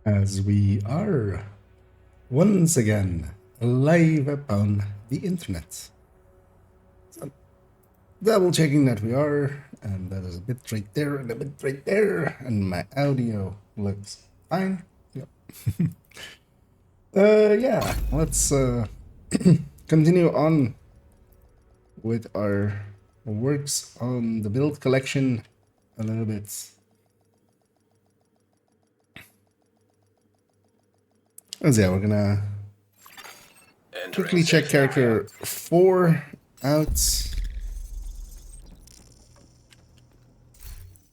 as we are once again live upon the internet. So, double checking that we are, and that is a bit right there and a bit right there, and my audio looks fine. Yep. Yeah, let's continue on with our works on the build collection a little bit. And yeah, we're gonna quickly check character 4 out.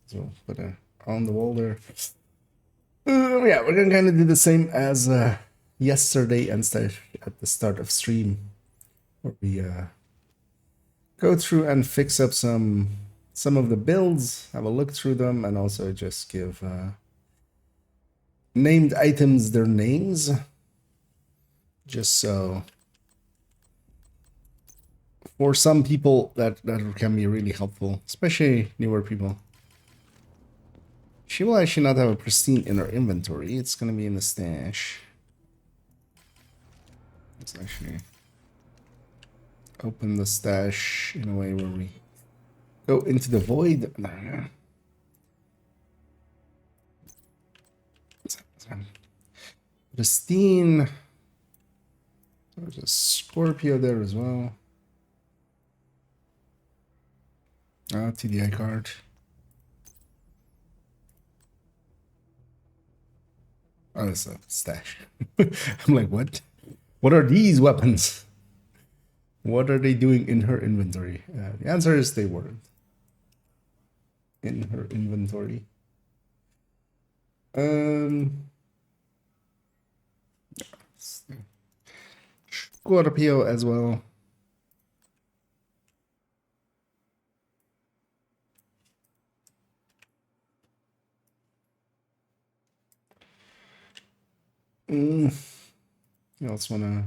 So put it on the wall there. Yeah, we're gonna kind of do the same as yesterday and start at the start of stream, where we go through and fix up some of the builds, have a look through them, and also just give named items their names, just so for some people that can be really helpful, especially newer people. She will actually not have a pristine in her inventory. It's gonna be in the stash. Let's actually open the stash in a way where we go into the void. Pristine. There's a Scorpio there as well. TDI card. Oh, it's a stash. I'm like, what? What are these weapons? What are they doing in her inventory? The answer is they weren't in her inventory. Scorpio as well. You else wanna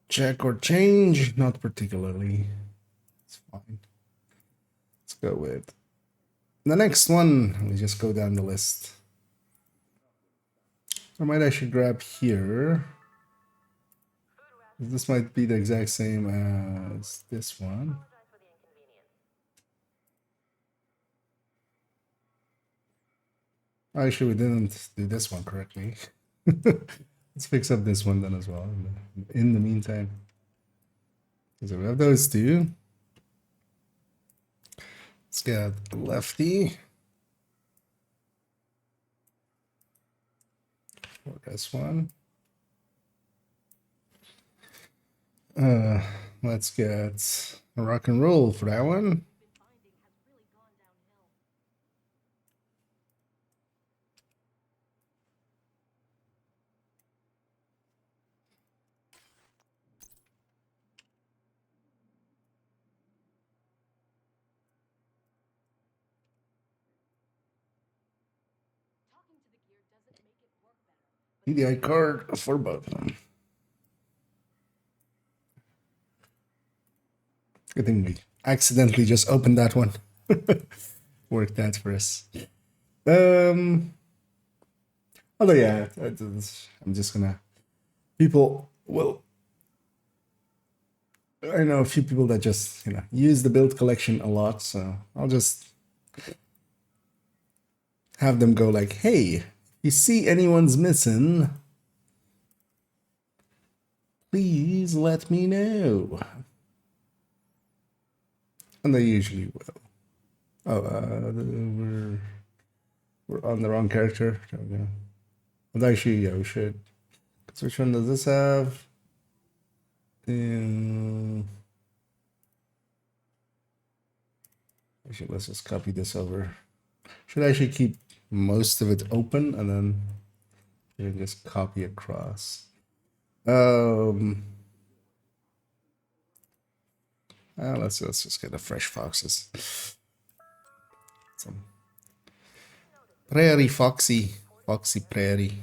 check or change? Not particularly. It's fine. Let's go with the next one. Let me just go down the list. I might actually grab here. This might be the exact same as this one. Actually, we didn't do this one correctly. Let's fix up this one then as well. In the meantime, so we have those two. Let's get lefty for this one. Let's get rock and roll for that one. PDI card for both of them. Good thing we accidentally just opened that one. Worked that for us. Although yeah, I'm just gonna. People will. I know a few people that just use the build collection a lot, so I'll just have them go like, "Hey, you see anyone's missing? Please let me know." And they usually will. Oh, we're on the wrong character. There we go. But actually, yeah, we should. So which one does this have? Actually, let's just copy this over. Should actually keep most of it open and then you can just copy across. Let's just get a fresh foxes. Some prairie foxy prairie.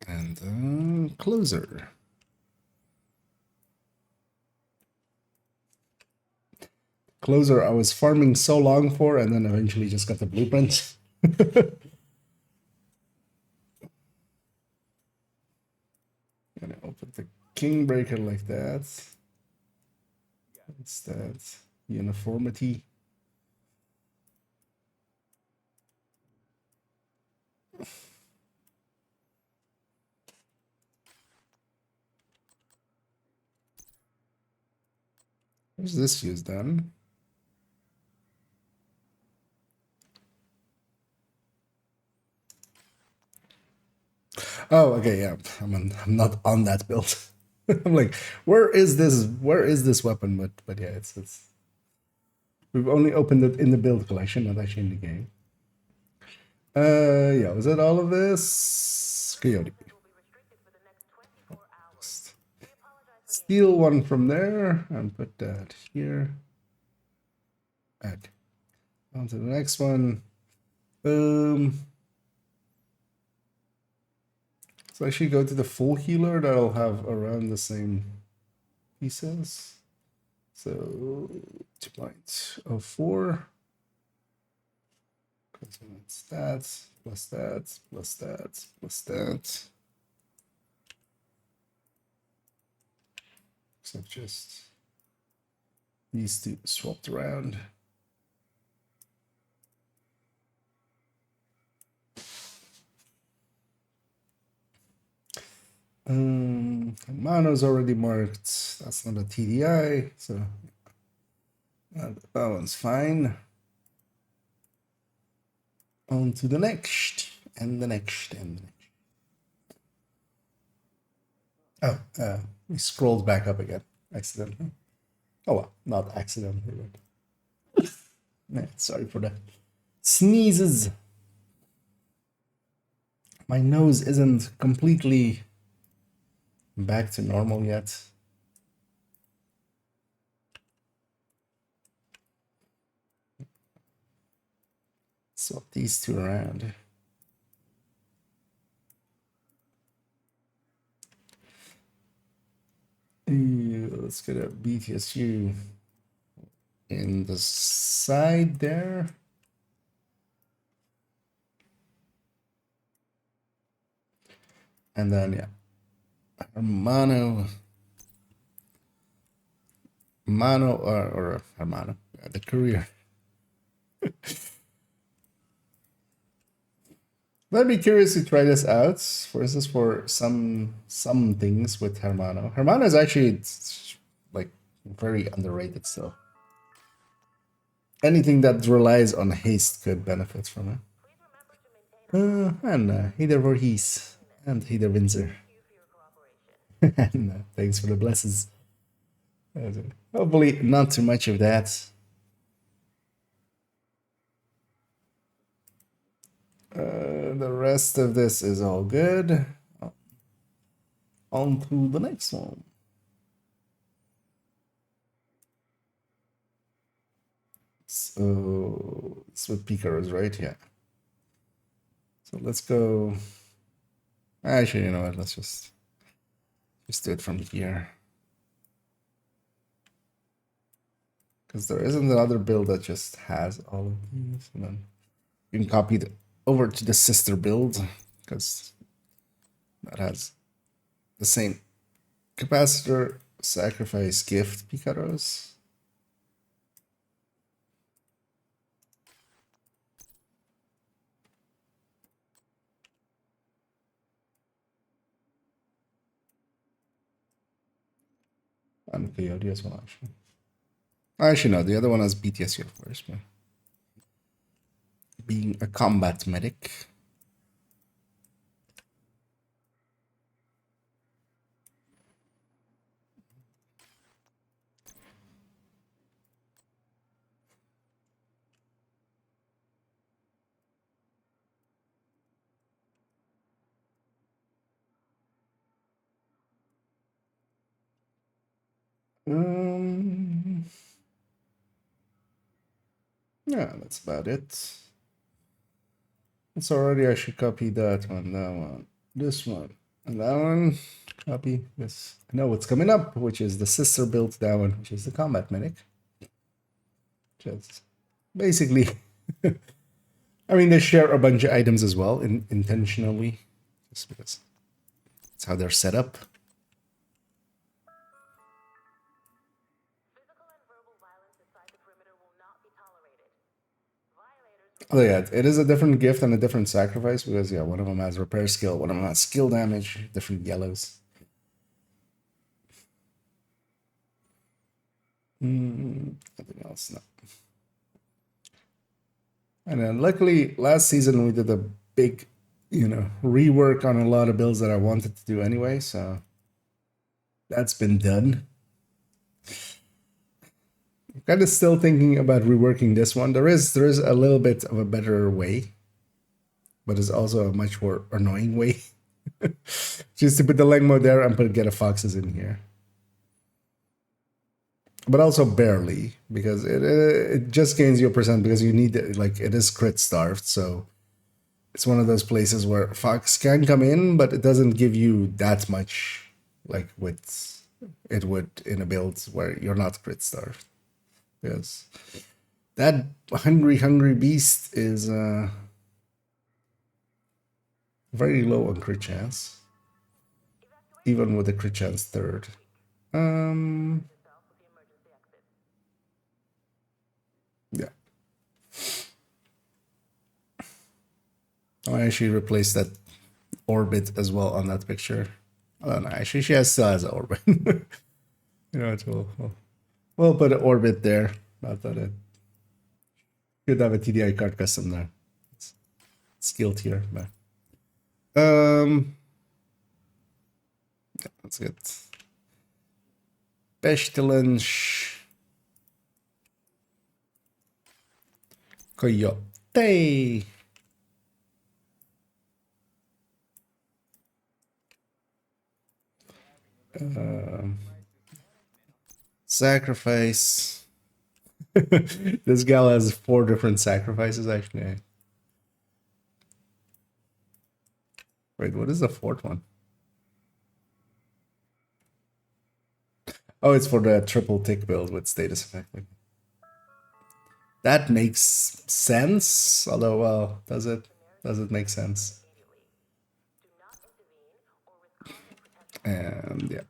And closer. closer I was farming so long for, and then eventually just got the blueprint. Gonna open the king breaker like that. What's that? Uniformity. Where's this use done? Oh, okay, yeah. I'm not on that build. I'm like, where is this weapon? But yeah, it's we've only opened it in the build collection, not actually in the game. Yeah, was that all of this? Coyote. Steal one from there and put that here. Okay. On to the next one. So I should go to the full healer. That'll have around the same pieces. So 2.04. That's that, plus that, plus that, plus that. Except just these two swapped around. Mono's already marked. That's not a TDI, so that one's fine. On to the next, and the next, and the next. Oh, we scrolled back up again, accidentally. Oh well, not accidentally, but yeah, sorry for that. Sneezes. My nose isn't completely back to normal yet. Swap these two around. Let's get a BTSU in the side there. And then, yeah, Hermano or Hermano, the courier. I'd be curious to try this out. For instance, for some things with Hermano. Hermano is actually like very underrated still. Anything that relies on haste could benefit from it. And Heider Voorhees and Heider Windsor. And thanks for the blessings. Hopefully not too much of that. The rest of this is all good. On to the next one. So it's with Picaros, right? Yeah. So let's go. Actually, you know what? Let's just do it from here. Because there isn't another build that just has all of these. And then you can copy it over to the sister build, because that has the same capacitor, sacrifice, gift, Picaros. And Coyote as well, actually. Actually, no, the other one has BTSU, of course, but being a combat medic. Yeah, that's about it. It's already, I should copy that one, this one, and that one. Copy this. I know what's coming up, which is the sister build, that one, which is the combat medic. Just basically, I mean, they share a bunch of items as well, intentionally, just because that's how they're set up. Oh yeah, it is a different gift and a different sacrifice because yeah, one of them has repair skill, one of them has skill damage, different yellows. Nothing else, no. And then luckily last season we did a big, rework on a lot of builds that I wanted to do anyway, so that's been done. I'm kind of still thinking about reworking this one. There is a little bit of a better way, but it's also a much more annoying way. Just to put the leg mode there and get a foxes in here. But also barely, because it just gains you a percent because you need it, like it is crit starved, so it's one of those places where fox can come in, but it doesn't give you that much like with it would in a build where you're not crit starved. Yes, that hungry beast is very low on crit chance, even with the crit chance third. Yeah. I actually replaced that orbit as well on that picture. Oh no, actually she still has an orbit. We'll put an orbit there. Not that it could have a TDI card custom there. It's skill tier, but that's good. Pestilence. Coyote. Sacrifice. This gal has 4 different sacrifices actually. Wait, what is the 4th one? Oh, it's for the triple tick build with status effect. That makes sense. Although, well, does it make sense? And yeah.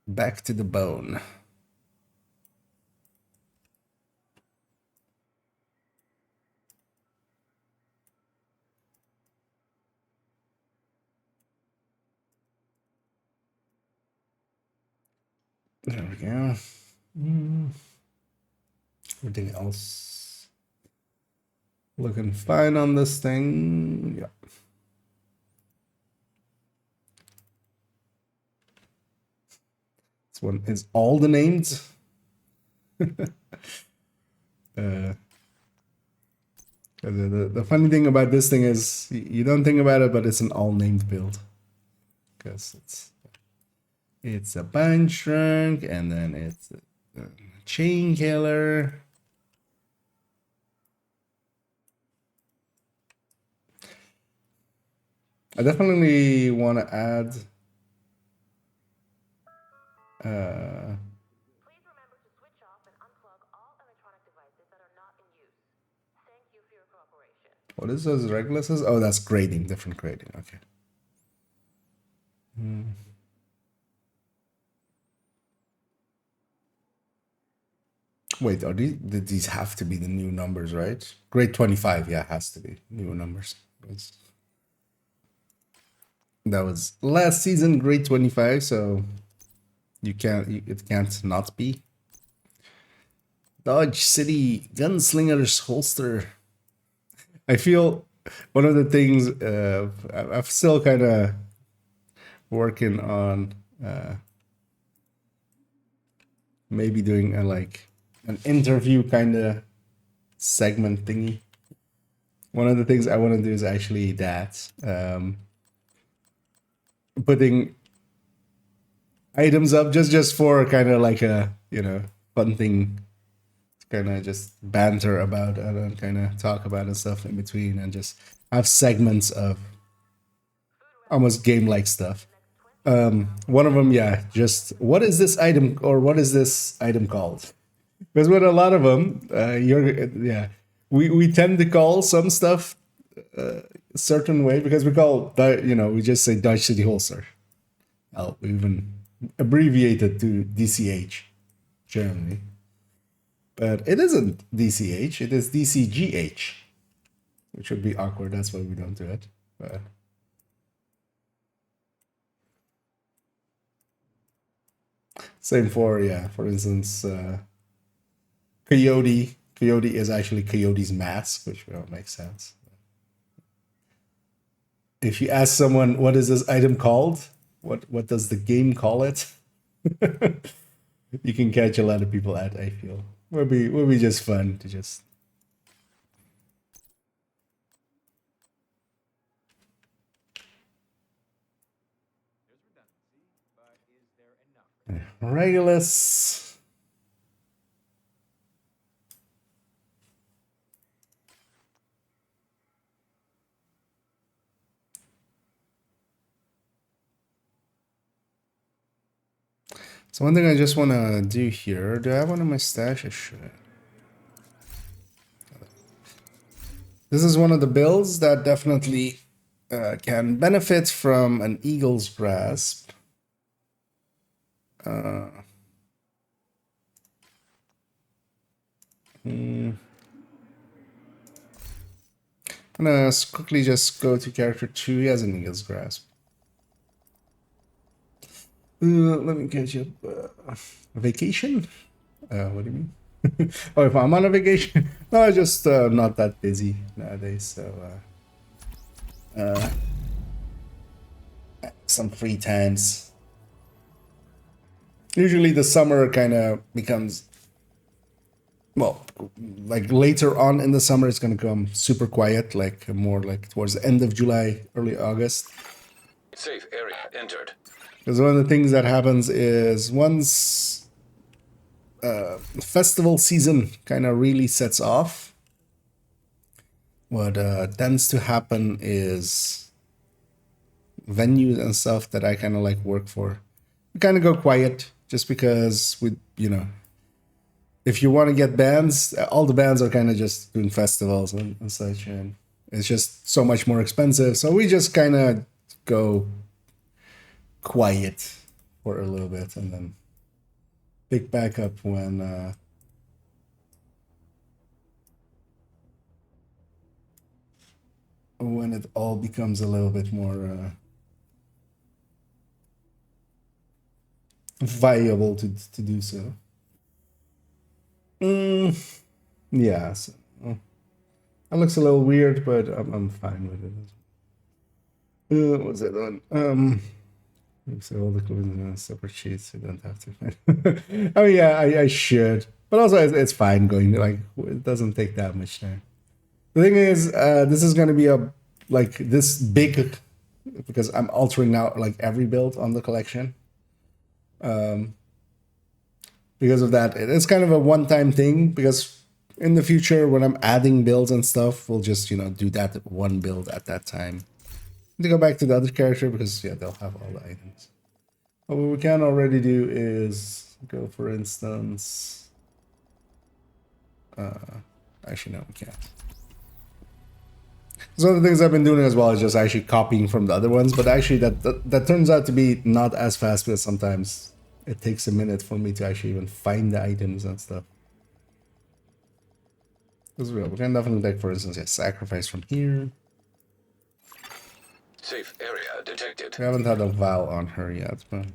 Back to the bone. There we go. Everything else looking fine on this thing. Yeah. This one is all the names. The funny thing about this thing is you don't think about it, but it's an all named build because it's a punch shrunk and then it's a chain killer. I definitely want to add. Please remember to switch off and unplug all electronic devices that are not in use. Thank you for your cooperation. What is those Reguluses? Oh, that's grading, different grading. Okay. Wait, did these have to be the new numbers, right? Grade 25, yeah, has to be new numbers. That was last season, grade 25, so it can't not be. Dodge City Gunslinger's holster. I feel one of the things I'm still kind of working on maybe doing an interview kind of segment thingy. One of the things I want to do is actually that putting items up just for kind of like a fun thing to kind of just banter about and kind of talk about and stuff in between and just have segments of almost game-like stuff. One of them, yeah, just what is this item or what is this item called? Because with a lot of them, yeah, we tend to call some stuff a certain way because we call we just say Dutch City Holster. We even abbreviate it to DCH, Germany. But it isn't DCH, it is DCGH, which would be awkward. That's why we don't do it. But same for, yeah, for instance, Coyote. Coyote is actually Coyote's mask, which will make sense. If you ask someone, what is this item called? What does the game call it? You can catch a lot of people at, I feel. Would be just fun to just Regulus. So one thing I just want to do here, do I have one in my stash? I should. This is one of the builds that definitely can benefit from an Eagle's Grasp. I'm gonna quickly just go to character 2. He has an Eagle's Grasp. Let me catch up. Vacation? What do you mean? Oh, if I'm on a vacation? No, I'm just not that busy nowadays, so some free times. Usually the summer kind of becomes, well, like later on in the summer it's going to come super quiet, like more like towards the end of July, early August. Safe area entered. Because one of the things that happens is once festival season kind of really sets off, what tends to happen is venues and stuff that I kind of like work for, we kind of go quiet just because if you want to get bands, all the bands are kind of just doing festivals and such, and it's just so much more expensive. So we just kind of go quiet for a little bit and then pick back up when it all becomes a little bit more viable to do so. Yeah, so, that looks a little weird, but I'm fine with it. What's that on? So all the clues in separate sheets, you don't have to find. Oh yeah, I should, but also it's fine going. Like it doesn't take that much time. The thing is, this is going to be like this big because I'm altering now like every build on the collection. Because of that, it's kind of a one-time thing. Because in the future, when I'm adding builds and stuff, we'll just do that one build at that time. To go back to the other character because yeah, they'll have all the items. But what we can already do is go, for instance. Actually, no, we can't. So the things I've been doing as well is just actually copying from the other ones, but actually that turns out to be not as fast because sometimes it takes a minute for me to actually even find the items and stuff. This is real. We can definitely take, for instance, a sacrifice from here. Safe area detected. We haven't had a vow on her yet, but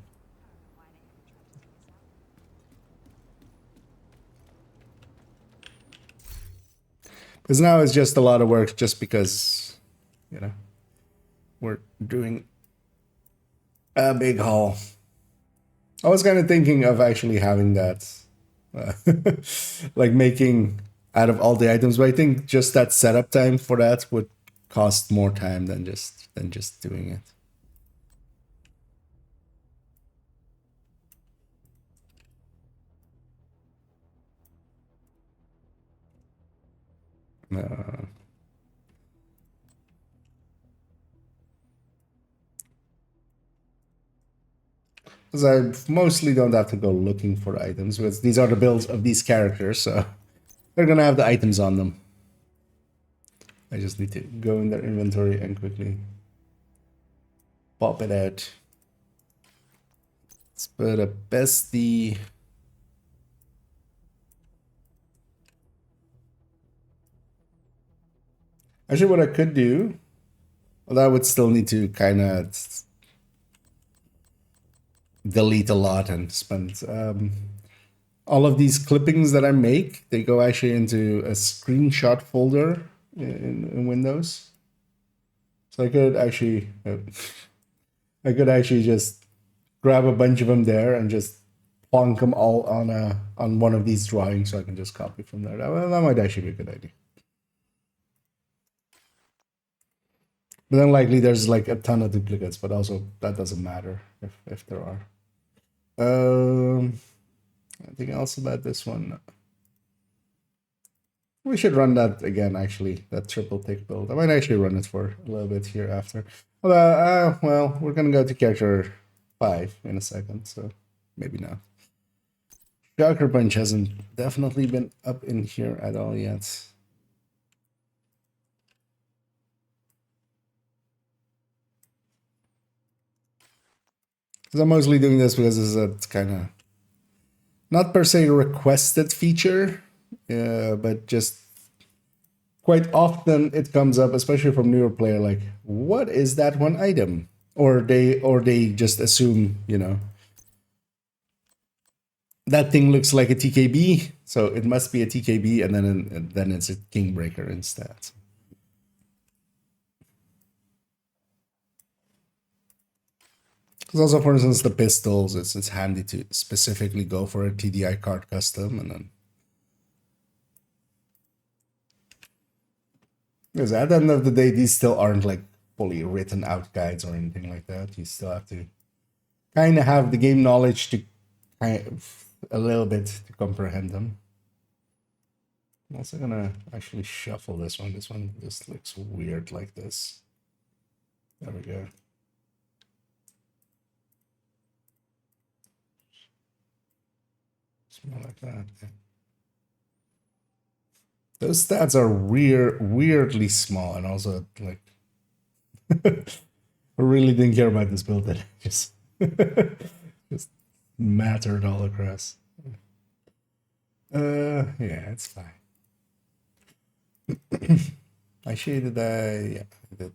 because now it's just a lot of work just because we're doing a big haul. I was kind of thinking of actually having that like making out of all the items, but I think just that setup time for that would cost more time than just doing it. Because I mostly don't have to go looking for items, because these are the builds of these characters, so they're gonna have the items on them. I just need to go in their inventory and quickly pop it out. Let's put a bestie. Actually, what I could do, well, I would still need to kind of delete a lot and spend all of these clippings that I make. They go actually into a screenshot folder in Windows. So I could actually, just grab a bunch of them there and just plonk them all on one of these drawings, so I can just copy from there. That might actually be a good idea. But then likely there's like a ton of duplicates, but also that doesn't matter if there are. Anything else about this one? We should run that again, actually, that triple tick build. I might actually run it for a little bit here after. Well, we're gonna go to character 5 in a second, so maybe not. Shocker Punch hasn't definitely been up in here at all yet. Because I'm mostly doing this because this is a kind of not per se requested feature, but just quite often it comes up, especially from newer player, like, what is that one item? Or they just assume, that thing looks like a TKB, so it must be a TKB, and then it's a Kingbreaker instead. Because also, for instance, the pistols, it's handy to specifically go for a TDI card custom, and then because at the end of the day, these still aren't like fully written out guides or anything like that. You still have to kind of have the game knowledge to a little bit to comprehend them. I'm also gonna actually shuffle this one. This one just looks weird like this. There we go. Something like that. Yeah. Those stats are weirdly small, and also like I really didn't care about this build. That just mattered all across. Yeah, it's fine. I shaded yeah, I did.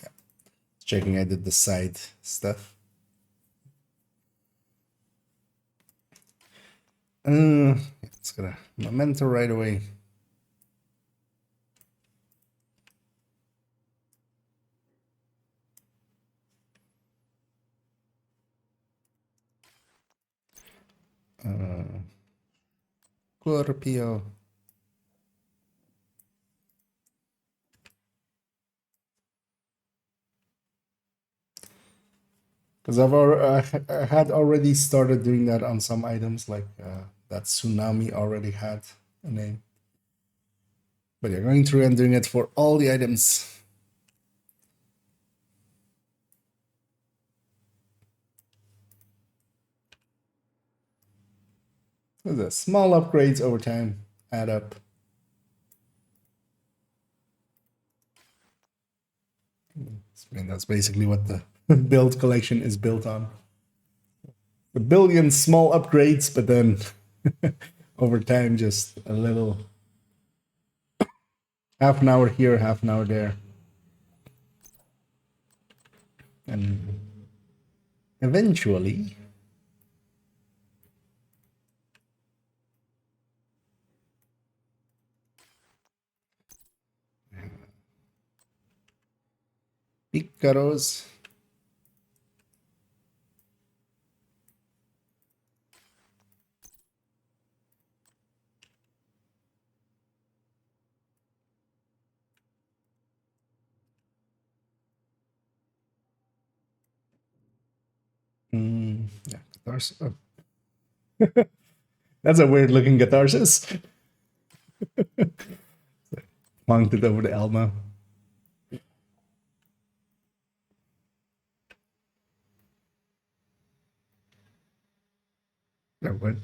Yeah. Checking I did the side stuff. It's gonna memento right away. Scorpio. Because I had already started doing that on some items, like that Tsunami already had a name. But yeah, going through and doing it for all the items. The small upgrades over time add up. I mean, that's basically what the build collection is built on. A billion small upgrades, but then over time, just a little half an hour here, half an hour there. And eventually, Picaros. Yeah, catharsis. Oh. That's a weird looking catharsis. Plunked it over the Elmo. No, what?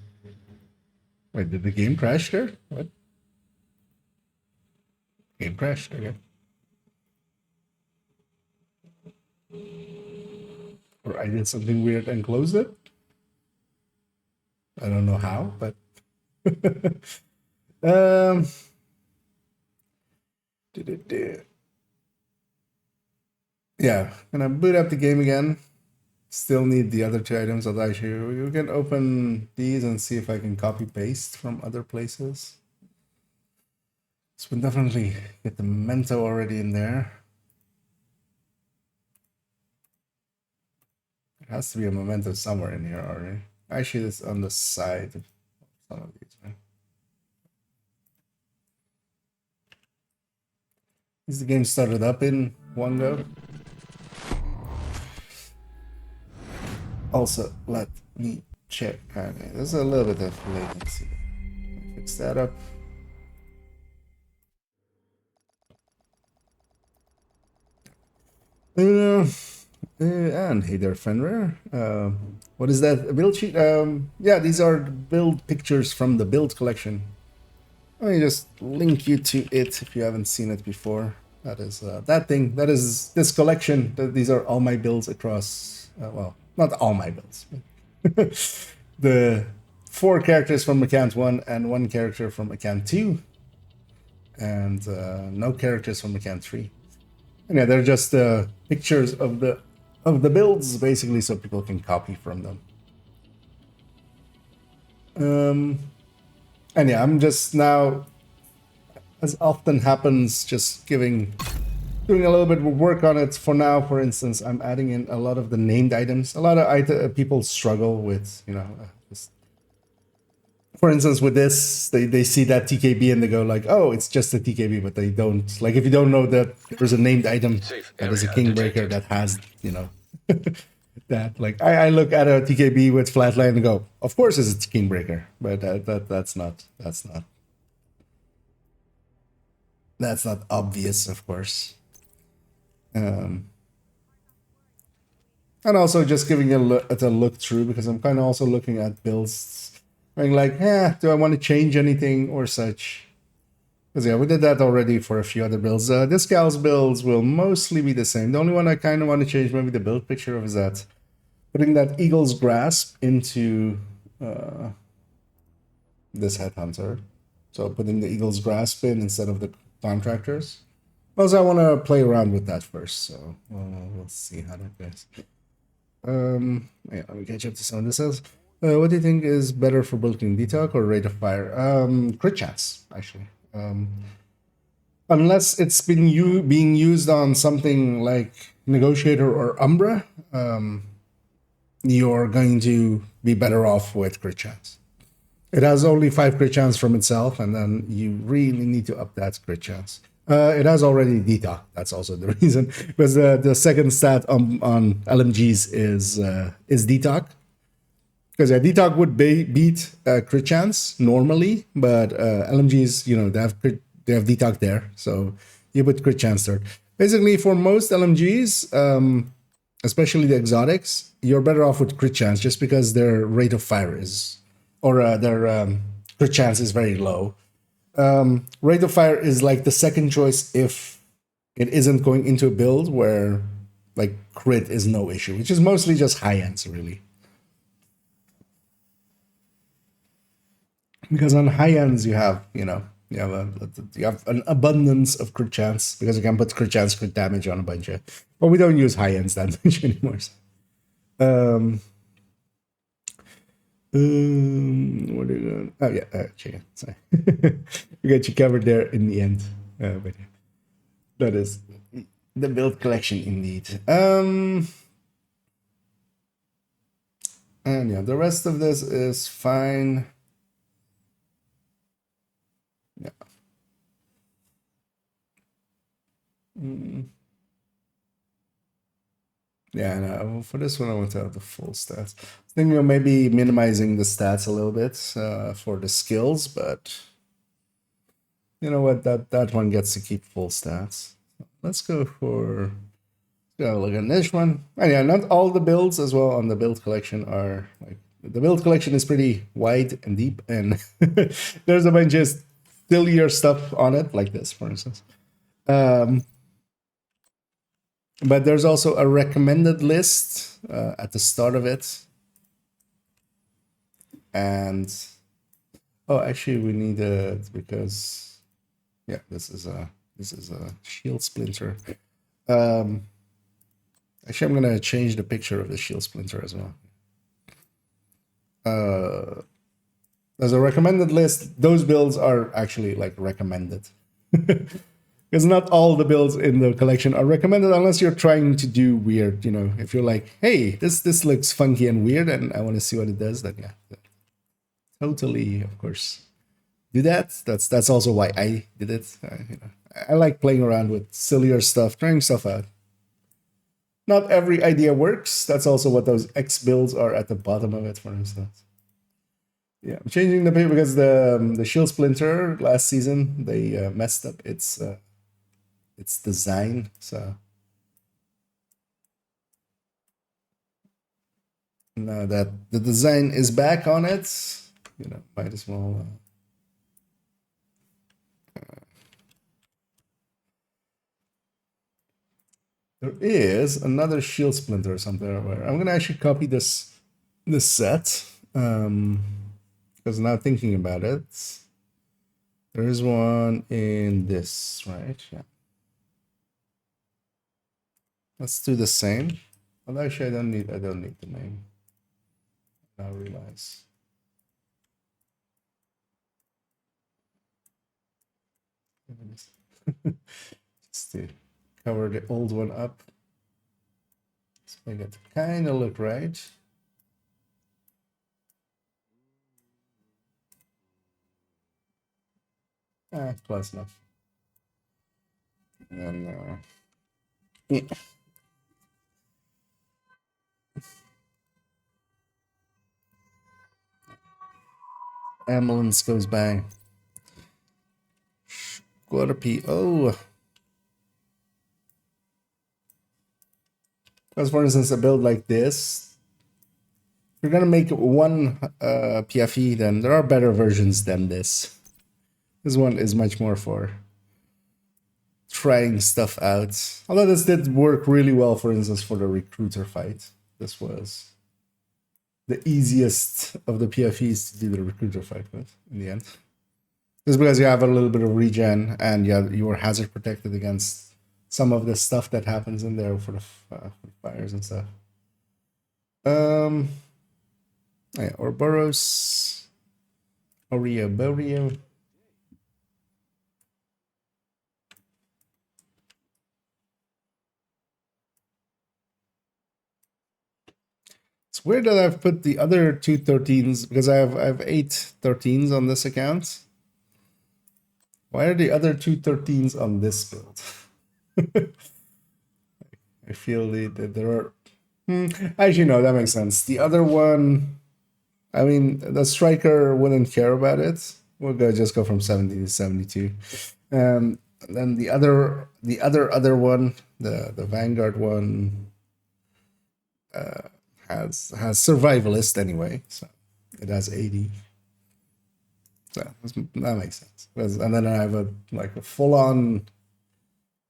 Wait, did the game crash there? What? Game crashed, okay. Or I did something weird and closed it? I don't know how, but... um... Yeah, gonna boot up the game again. Still need the other 2 items. I'll actually, you can open these and see if I can copy paste from other places. So we'll definitely get the memento already in there. There has to be a memento somewhere in here already. Actually, it's on the side of some of these, right? Is the game started up in one go? Also, let me check. Okay, there's a little bit of latency. Fix that up. And hey there, Fenrir. What is that? A build sheet? Yeah, these are the build pictures from the build collection. Let me just link you to it if you haven't seen it before. That is that thing. That is this collection. These are all my builds across. Well, not all my builds. The 4 characters from account 1 and 1 character from account 2, and no characters from account 3. And yeah, they're just pictures of the builds, basically, so people can copy from them. And yeah, I'm just now, as often happens, just doing a little bit of work on it. For now, for instance, I'm adding in a lot of the named items. A lot of people struggle with, for instance, with this, they see that TKB and they go like, oh, it's just a TKB, but they don't. Like, if you don't know that there's a named item that is a Kingbreaker that has, that. Like, I look at a TKB with Flatline and go, of course it's a Kingbreaker, but that's not obvious, of course. And also just giving a look through, because I'm kind of also looking at builds. I'm like, do I want to change anything or such? Because yeah, we did that already for a few other builds. This gal's builds will mostly be the same. The only one I kind of want to change, maybe the build picture of, is that putting that Eagle's Grasp into this Headhunter. So putting the Eagle's Grasp in instead of the Contractors. Also, I want to play around with that first, so we'll see how that goes. Yeah, let me catch up to some of this else. What do you think is better for building Detox or Rate of Fire? Crit chance, actually. Unless it's been being used on something like Negotiator or Umbra, you're going to be better off with crit chance. It has only 5 crit chance from itself, and then you really need to up that crit chance. It has already Detox. That's also the reason, because the second stat on LMGs is Detox. Because Detox would beat crit chance normally, but LMGs, they have Detox there, so you put crit chance there. Basically, for most LMGs, especially the exotics, you're better off with crit chance, just because their rate of fire is, or their crit chance is very low. Rate of fire is like the second choice if it isn't going into a build where like crit is no issue, which is mostly just high ends, really. Because on high ends you have you have an abundance of crit chance, because you can put crit chance, crit damage on a bunch of, but we don't use high ends that much anymore. So. What are you going? Oh yeah, chicken. Sorry, we got you covered there in the end. But yeah, that is the build collection indeed. And yeah, the rest of this is fine. Yeah. Yeah, no, for this one I want to have the full stats. I think we're maybe minimizing the stats a little bit for the skills, but you know what, that one gets to keep full stats. Let's go for, look at this one. And yeah, not all the builds as well on the build collection are like the build collection is pretty wide and deep, and there's a bunch of sillier stuff on it, like this, for instance. But there's also a recommended list at the start of it. And oh, actually, we need it because yeah, this is a shield splinter. Actually, I'm gonna change the picture of the shield splinter as well. There's a recommended list. Those builds are actually like recommended. Because not all the builds in the collection are recommended unless you're trying to do weird, you know, if you're like, hey, this looks funky and weird and I want to see what it does, then yeah. Totally, of course. Do that. That's also why I did it. You know, I like playing around with sillier stuff, trying stuff out. Not every idea works. That's also what those X builds are at the bottom of it, for instance. Yeah, I'm changing the paper because the shield splinter last season they messed up its design. So now that the design is back on it, you know, might as well. There is another shield splinter or something where I'm gonna actually copy this set because now thinking about it, there is one in this, right? Yeah. Let's do the same. Well, actually, I don't need the name. Now realize. Just to cover the old one up. Let's make it kind of look right. Close enough. And then, yeah. Ambulance goes by. Quarter P. Oh. Because for instance, a build like this, if you're gonna make one PFE, then there are better versions than this. This one is much more for trying stuff out. Although this did work really well, for instance, for the recruiter fight. This was the easiest of the PFEs to do the recruiter fight with in the end. Just because you have a little bit of regen and you were hazard protected against some of the stuff that happens in there for the fires and stuff. Yeah, Ouroboros, Borio. It's weird that I've put the other two 13s because I have 8 13s on this account. Why are the other two 13s on this build? I feel that there are. Actually, no, that makes sense. The other one, I mean, the striker wouldn't care about it. We'll just go from 70 to 72. And then the other one, the Vanguard one, has survivalist anyway, so it has 80. So that makes sense. And then I have a full-on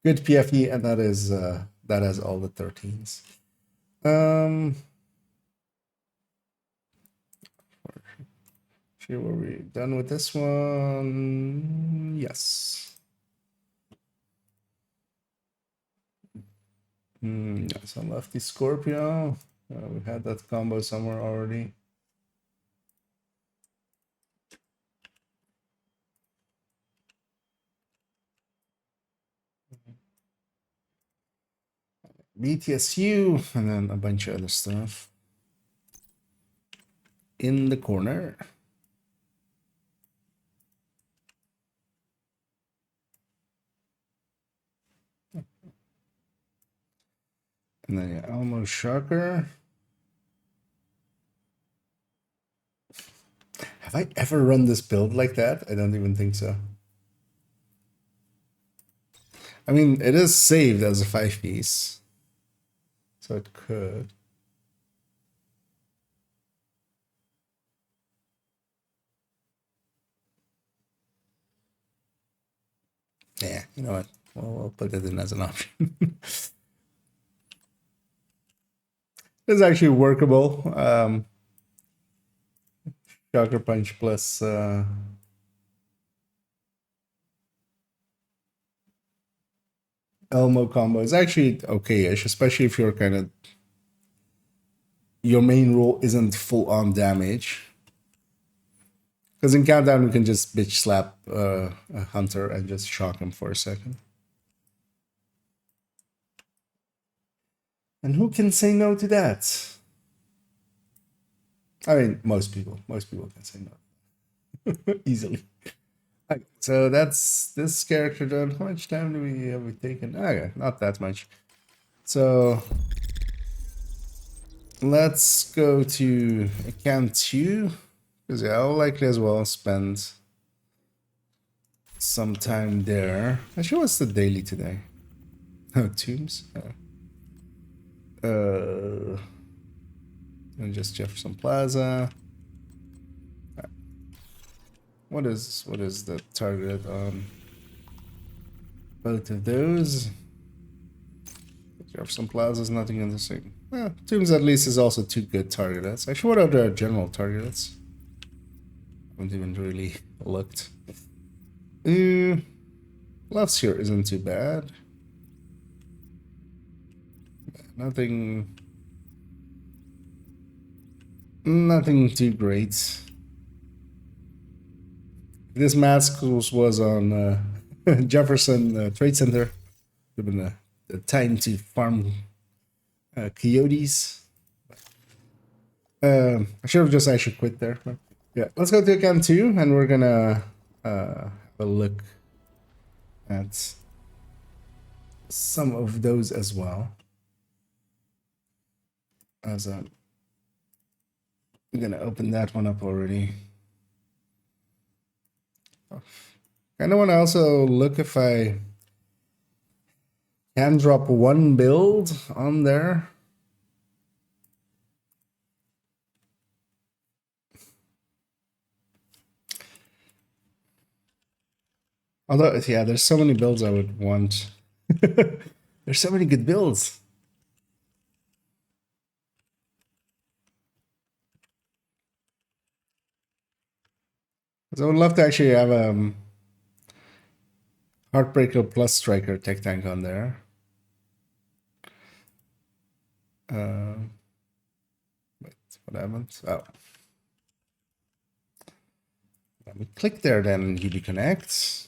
good PFE, and that has all the 13s. Were we done with this one? Yes. So lefty Scorpio. We had that combo somewhere already. BTSU, and then a bunch of other stuff in the corner. And then yeah, Elmo Shocker. Have I ever run this build like that? I don't even think so. I mean, it is saved as a 5-piece. So it could. Yeah, you know what? We'll put it in as an option. It's actually workable. Shocker Punch plus Elmo combo is actually okay-ish, especially if you're kind of your main role isn't full on damage. Because in Countdown we can just bitch slap a hunter and just shock him for a second. And who can say no to that? I mean, most people can say no easily. Okay, so that's this character done. How much time do we have we taken? Okay, not that much. So let's go to account 2 because yeah, I'll likely as well spend some time there. Actually, what's the daily today? Oh, Tombs. And just Jefferson Plaza. What is the target on both of those? Jefferson Plaza is nothing interesting. Tombs at least is also two good targets. Actually, what are the general targets? Haven't even really looked. Loves here isn't too bad. Nothing too great. This mask was on Jefferson Trade Center. Would have been a time to farm coyotes. I should have just actually quit there. But yeah, let's go to account 2 and we're gonna have a look at some of those as well. As I'm gonna open that one up already. Kind of want to also look if I can drop one build on there. Although, yeah, there's so many builds I would want. There's so many good builds. So I would love to actually have Heartbreaker plus Striker tech tank on there. Wait, what happened? Oh. Let me click there then and UB connect.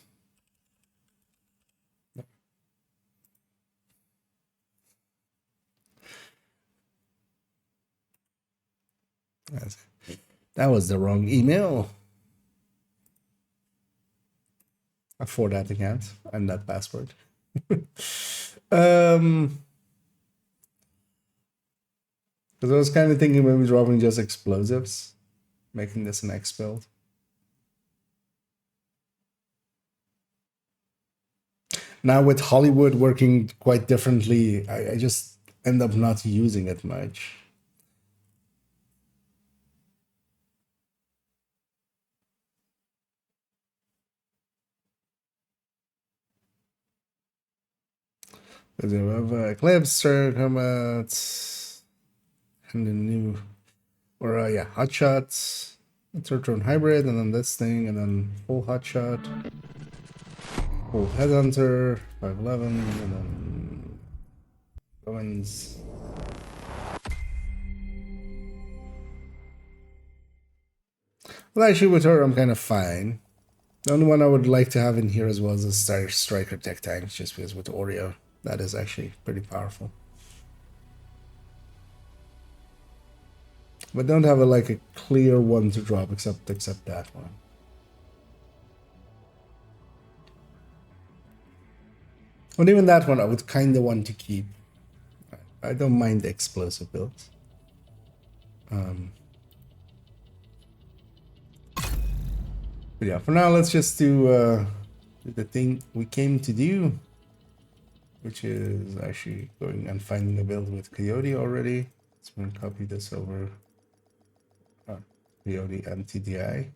That was the wrong email. For that account and that password. Because I was kind of thinking maybe dropping just explosives, making this an X build. Now with Hollywood working quite differently, I just end up not using it much. Because you have Eclipse, Comet, and the new, or yeah, Hotshot, Turtron Hybrid, and then this thing, and then full Hotshot, full Headhunter, 511, and then Owens. Well, actually, with her, I'm kind of fine. The only one I would like to have in here as well is a Striker Tech Tank, just because with Oreo, that is actually pretty powerful. But don't have like a clear one to drop except that one. But even that one I would kind of want to keep. I don't mind the explosive builds. But yeah, for now let's just do the thing we came to do, which is actually going and finding a build with Coyote already. Let's go and copy this over Coyote and TDI.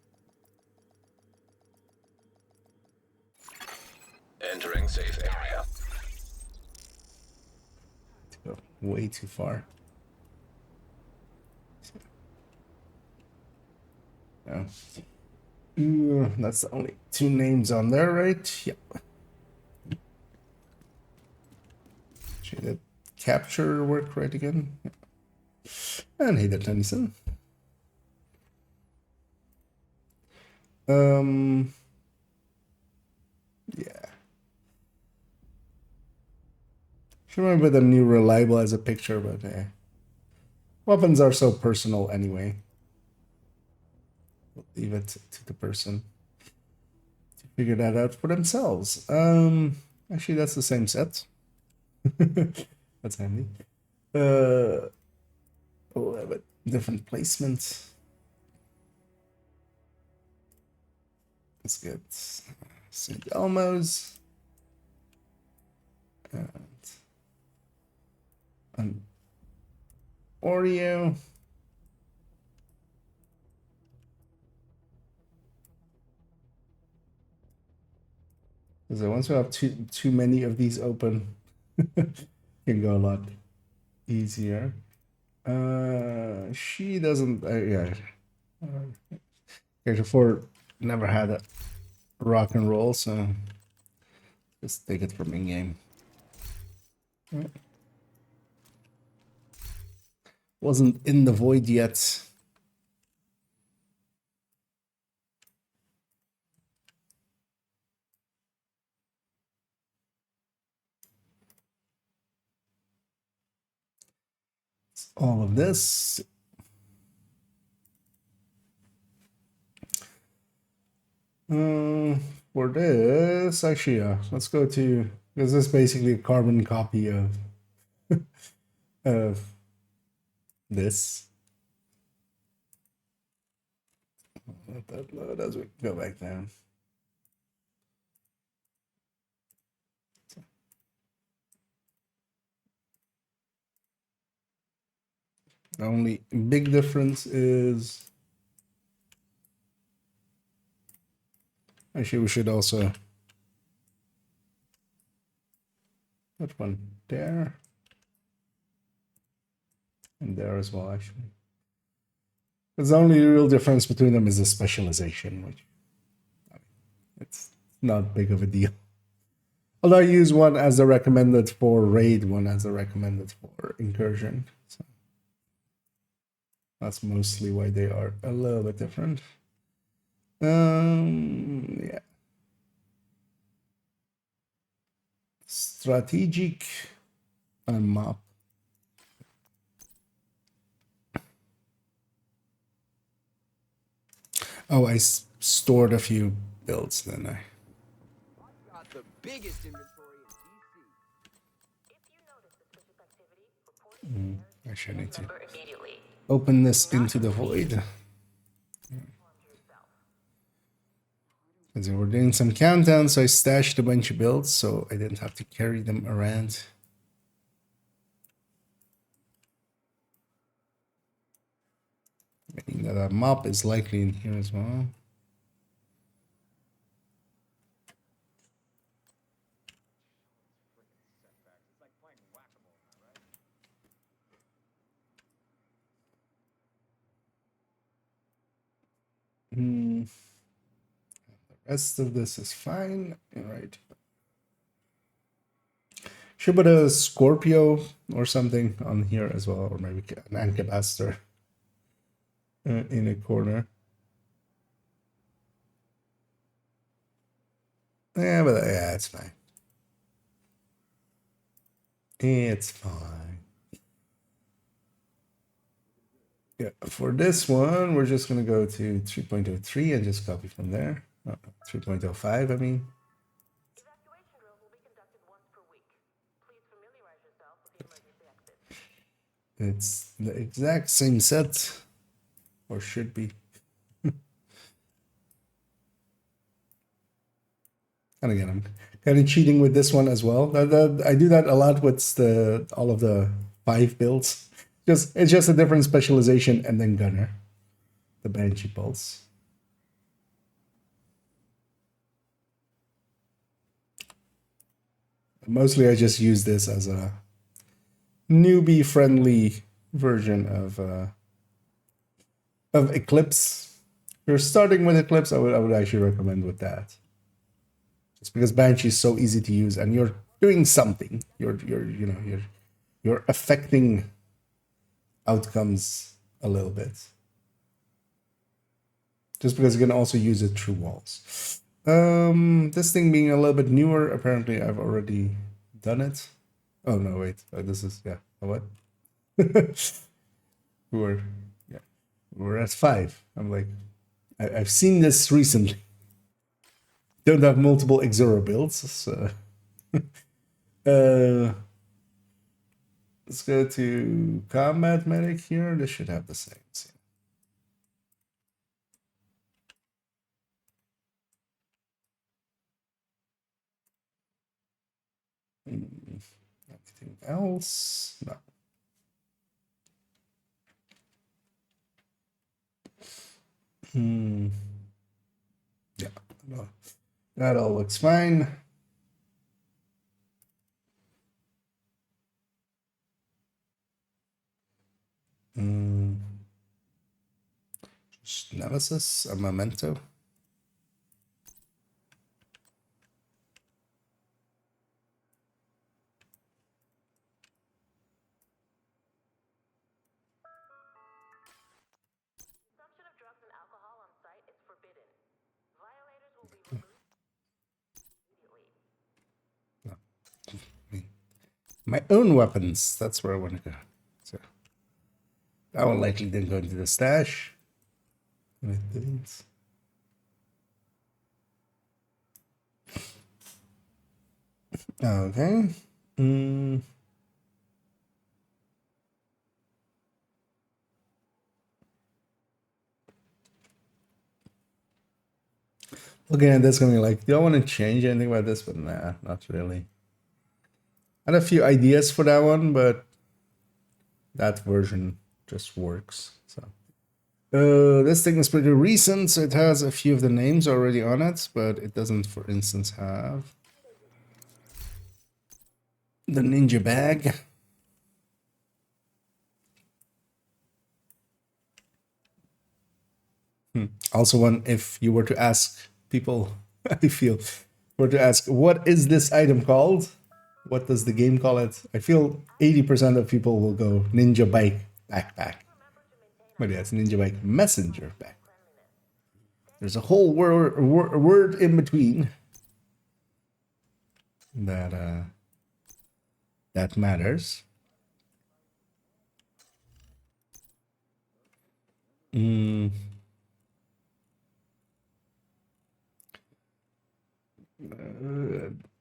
Entering Entering safe area. Go way too far. No. That's the only two names on there, right? Yep. Should that capture work right again? Yep. And Heather Tennyson. Yeah. Should remember the new reliable as a picture, but weapons are so personal anyway. We'll leave it to the person to figure that out for themselves. Actually, that's the same set. That's handy. We'll have a different placement. Let's get St. Elmo's and Oreo. Because once we have too many of these open, can go a lot easier. She doesn't. Yeah. Character 4 never had a rock and roll, so just take it from in-game. Wasn't in the void yet. All of this. For this, actually, yeah, let's go to, this is basically a carbon copy of of this. Let that load as we go back down. The only big difference is, actually, we should also put one there and there as well, actually. Because the only real difference between them is the specialization, which it's not big of a deal. Although I use one as a recommended for raid, one as a recommended for incursion. So that's mostly why they are a little bit different. Yeah. Strategic and map. Oh, I stored a few builds, then I got the biggest inventory in DC. actually need to open this into the void. Because we're doing some countdown, so I stashed a bunch of builds, so I didn't have to carry them around. Meaning that a mop is likely in here as well. The rest of this is fine. All right. Should put a Scorpio or something on here as well, or maybe an Ancapaster in a corner. Yeah, but yeah, it's fine. It's fine. Yeah, for this one, we're just going to go to 3.03 and just copy from there. 3.05, I mean. Evacuation drills will be conducted once per week. Please familiarize yourself with the emergency exit. It's the exact same set, or should be. And again, I'm kind of cheating with this one as well. I do that a lot with all of the 5 builds. It's just a different specialization and then gunner, the Banshee Pulse. Mostly I just use this as a newbie friendly version of Eclipse. If you're starting with Eclipse, I would actually recommend with that. Just because Banshee is so easy to use and you're doing something. You're affecting outcomes a little bit. Just because you can also use it through walls. This thing being a little bit newer, apparently I've already done it. Oh no, wait. This is what? we're we're at 5. I'm like, I've seen this recently. Don't have multiple Exora builds, so let's go to combat medic here. This should have the same. Anything else? No. Yeah, no. That all looks fine. Just Nemesis, a memento. Consumption of drugs and alcohol on site is forbidden. Violators will be removed immediately. My own weapons. That's where I want to go. So that one likely didn't go into the stash. It didn't. Okay. Looking at this, going like, do I want to change anything about this? But nah, not really. I had a few ideas for that one, but that version just works. So this thing is pretty recent, so it has a few of the names already on it, but it doesn't, for instance, have the ninja bag. Also, one, if you were to ask people, I feel, were to ask, what is this item called? What does the game call it? I feel 80% of people will go ninja bike backpack. But yeah, it's ninja bike messenger back. There's a whole word in between that that matters.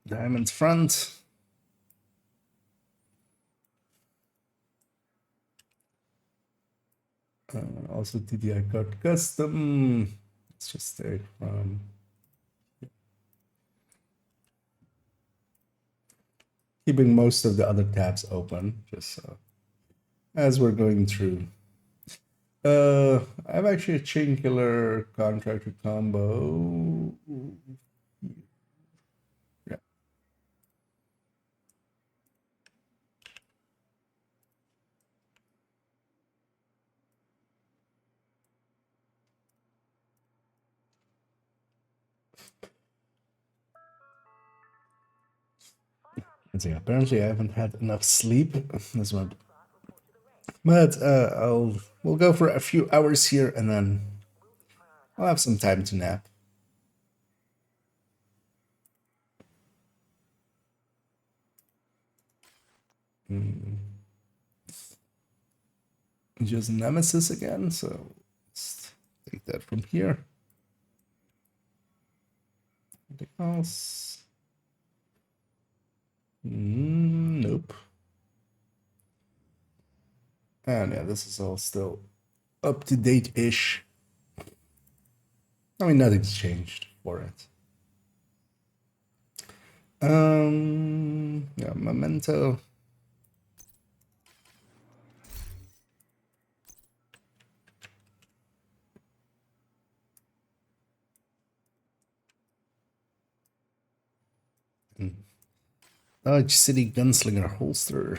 Diamond front. Also TDI card custom. Let's just stay from keeping most of the other tabs open, just so as we're going through. I have actually a chain killer contractor combo. Yeah. And so apparently I haven't had enough sleep this one. But we'll go for a few hours here and then I'll have some time to nap. Just Nemesis again, so let's take that from here. Anything else? Nope. And yeah, this is all still up to date-ish. I mean, nothing's changed for it. Yeah, memento. Dodge City Gunslinger holster.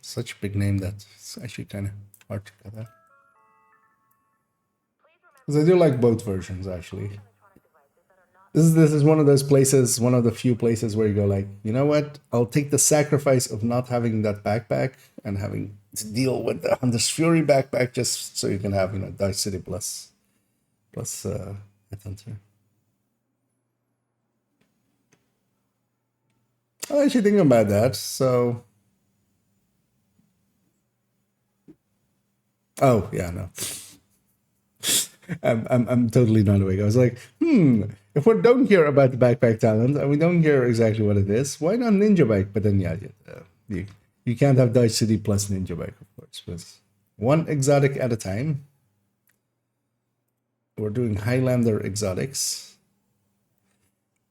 Such a big name that it's actually kind of hard to get out. Because I do like both versions actually. This is one of those places, one of the few places where you go like, you know what? I'll take the sacrifice of not having that backpack and having to deal with the Hunter's Fury backpack just so you can have, you know, Dodge City plus Hunter. I'm actually thinking about that. So, oh yeah, no. I'm totally not awake. I was like, if we don't hear about the backpack talent and we don't hear exactly what it is, why not Ninja Bike? But then, yeah, you can't have Dodge City plus Ninja Bike, of course. But one exotic at a time. We're doing Highlander exotics.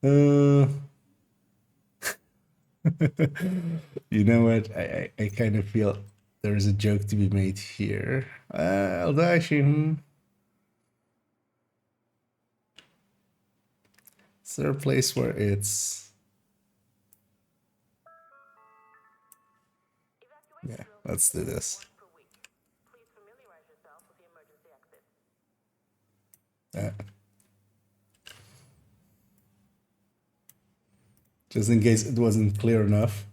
You know what? I kind of feel there's a joke to be made here. Although actually, is there a place where it's... Yeah, let's do this. Just in case it wasn't clear enough.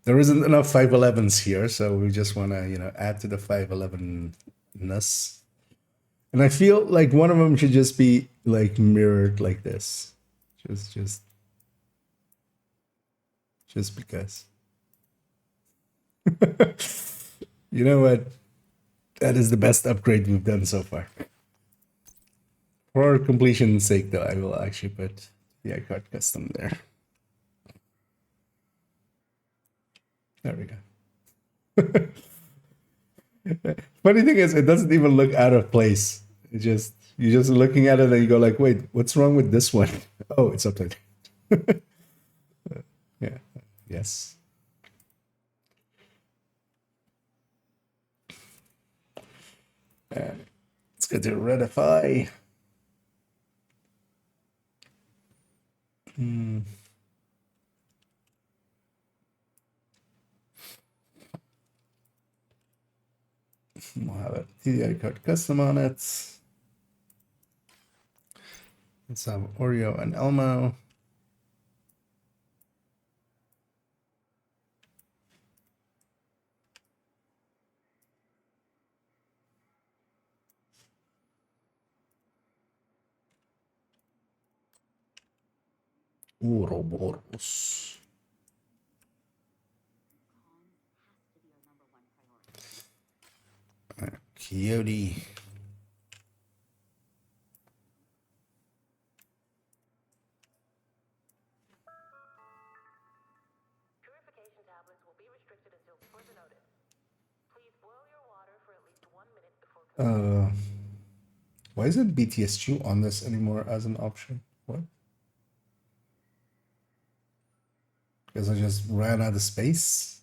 There isn't enough 511s here, so we just want to, you know, add to the 511-ness. And I feel like one of them should just be like mirrored like this. Just because. You know what? That is the best upgrade we've done so far. For completion's sake, though, I will actually put the iCard custom there. There we go. Funny thing is, it doesn't even look out of place. It just, you're just looking at it and you go like, wait, what's wrong with this one? Oh, it's upside down. Yeah. Yes. Let's go to Redify. We'll have a TDI card custom on it. Let's have Oreo and Elmo. Ouroboros. Coyote. Purification tablets will be restricted until further notice. Please boil your water for at least 1 minute before Why isn't BTS2 on this anymore as an option? What? Because I just ran out of space.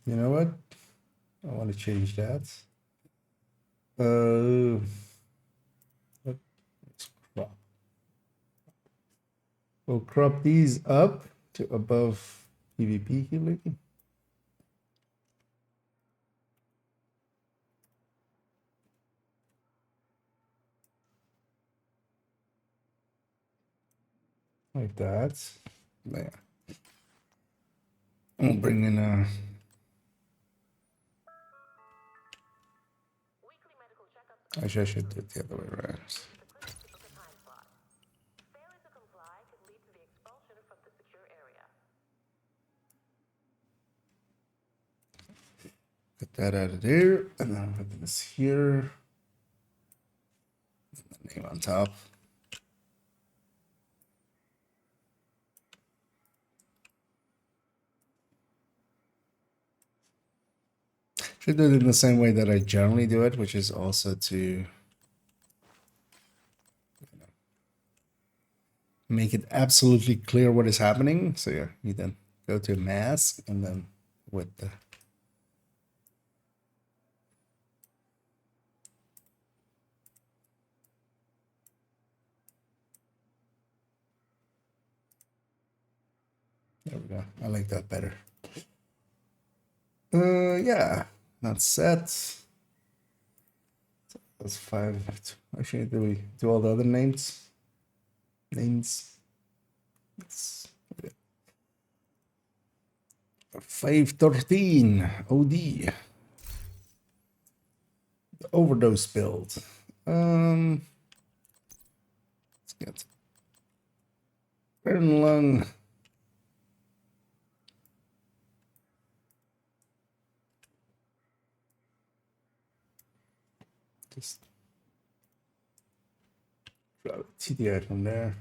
You know what? I want to change that. Let's crop. We'll crop these up to above PvP healing. Like that. There. We'll bring in a... Actually, I should do it the other way around. Failure to comply could lead to the expulsion from the secure area. Get that out of there, and then I'll put this here. The name on top. Should do it in the same way that I generally do it, which is also to make it absolutely clear what is happening. So yeah, you then go to mask and then with the there we go. I like that better. Yeah, that's set. That's 5. Actually, do we do all the other names? It's 513 OD. The overdose build. Let's get burn lung. Just drop TDI from there.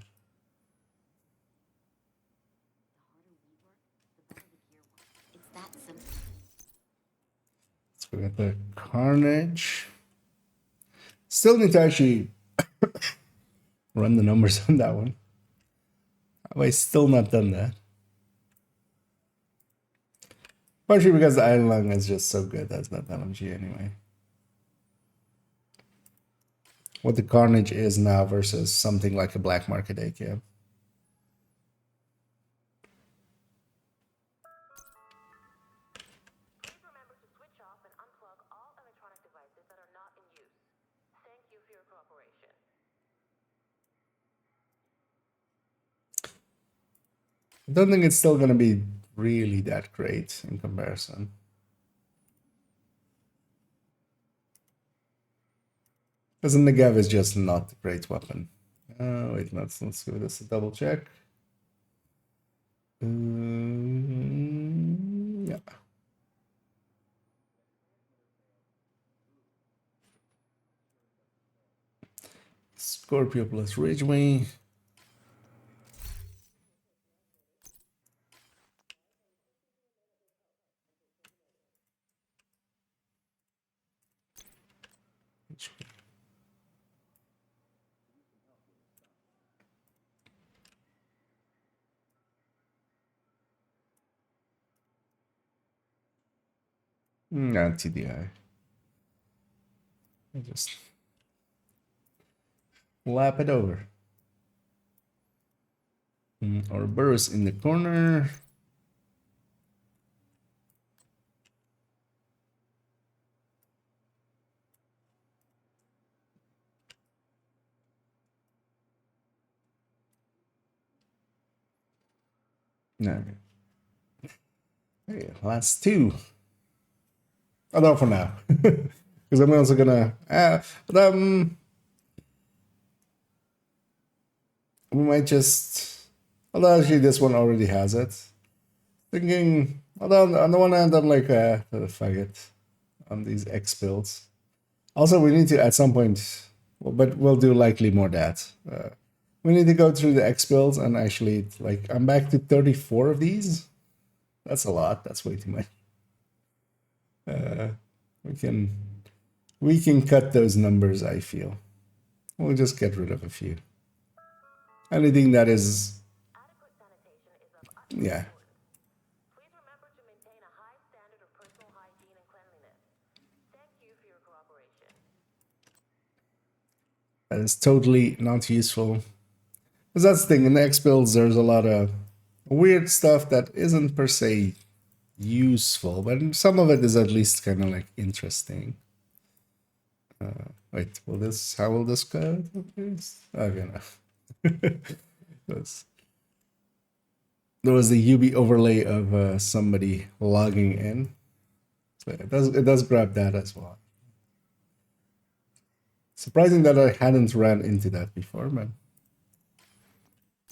Let's go get the Carnage. Still need to actually run the numbers on that one. Have I still not done that? Partially because the Iron Lung is just so good. That's not LMG anyway. What the Carnage is now versus something like a Black Market AK. Please remember to switch off and unplug all electronic devices that are not in use. Thank you for your cooperation. I don't think it's still going to be really that great in comparison. Because the Negav is just not a great weapon. Wait, let's give this a double check. Yeah. Scorpio plus Ridgeway. Not TDI. I just lap it over. Or Burris in the corner. No. Hey, last two. Although for now. Because I'm also gonna we might just, although actually this one already has it. Thinking, although on the one hand I'm like fuck it on these X builds. Also we need to at some point, but we'll do likely more that. We need to go through the X builds and actually like I'm back to 34 of these. That's a lot. That's way too much. We can cut those numbers, I feel. We'll just get rid of a few. Anything that is Adequate sanitation is of utmost yeah. importance. Please remember to maintain a high standard of personal hygiene and cleanliness. Thank you for your cooperation. That is totally not useful. Because that's the thing, in the X builds there's a lot of weird stuff that isn't per se useful, but some of it is at least kind of like interesting. Wait, how will this go? Okay, no. There was the UB overlay of somebody logging in. So it does grab that as well. Surprising that I hadn't ran into that before, but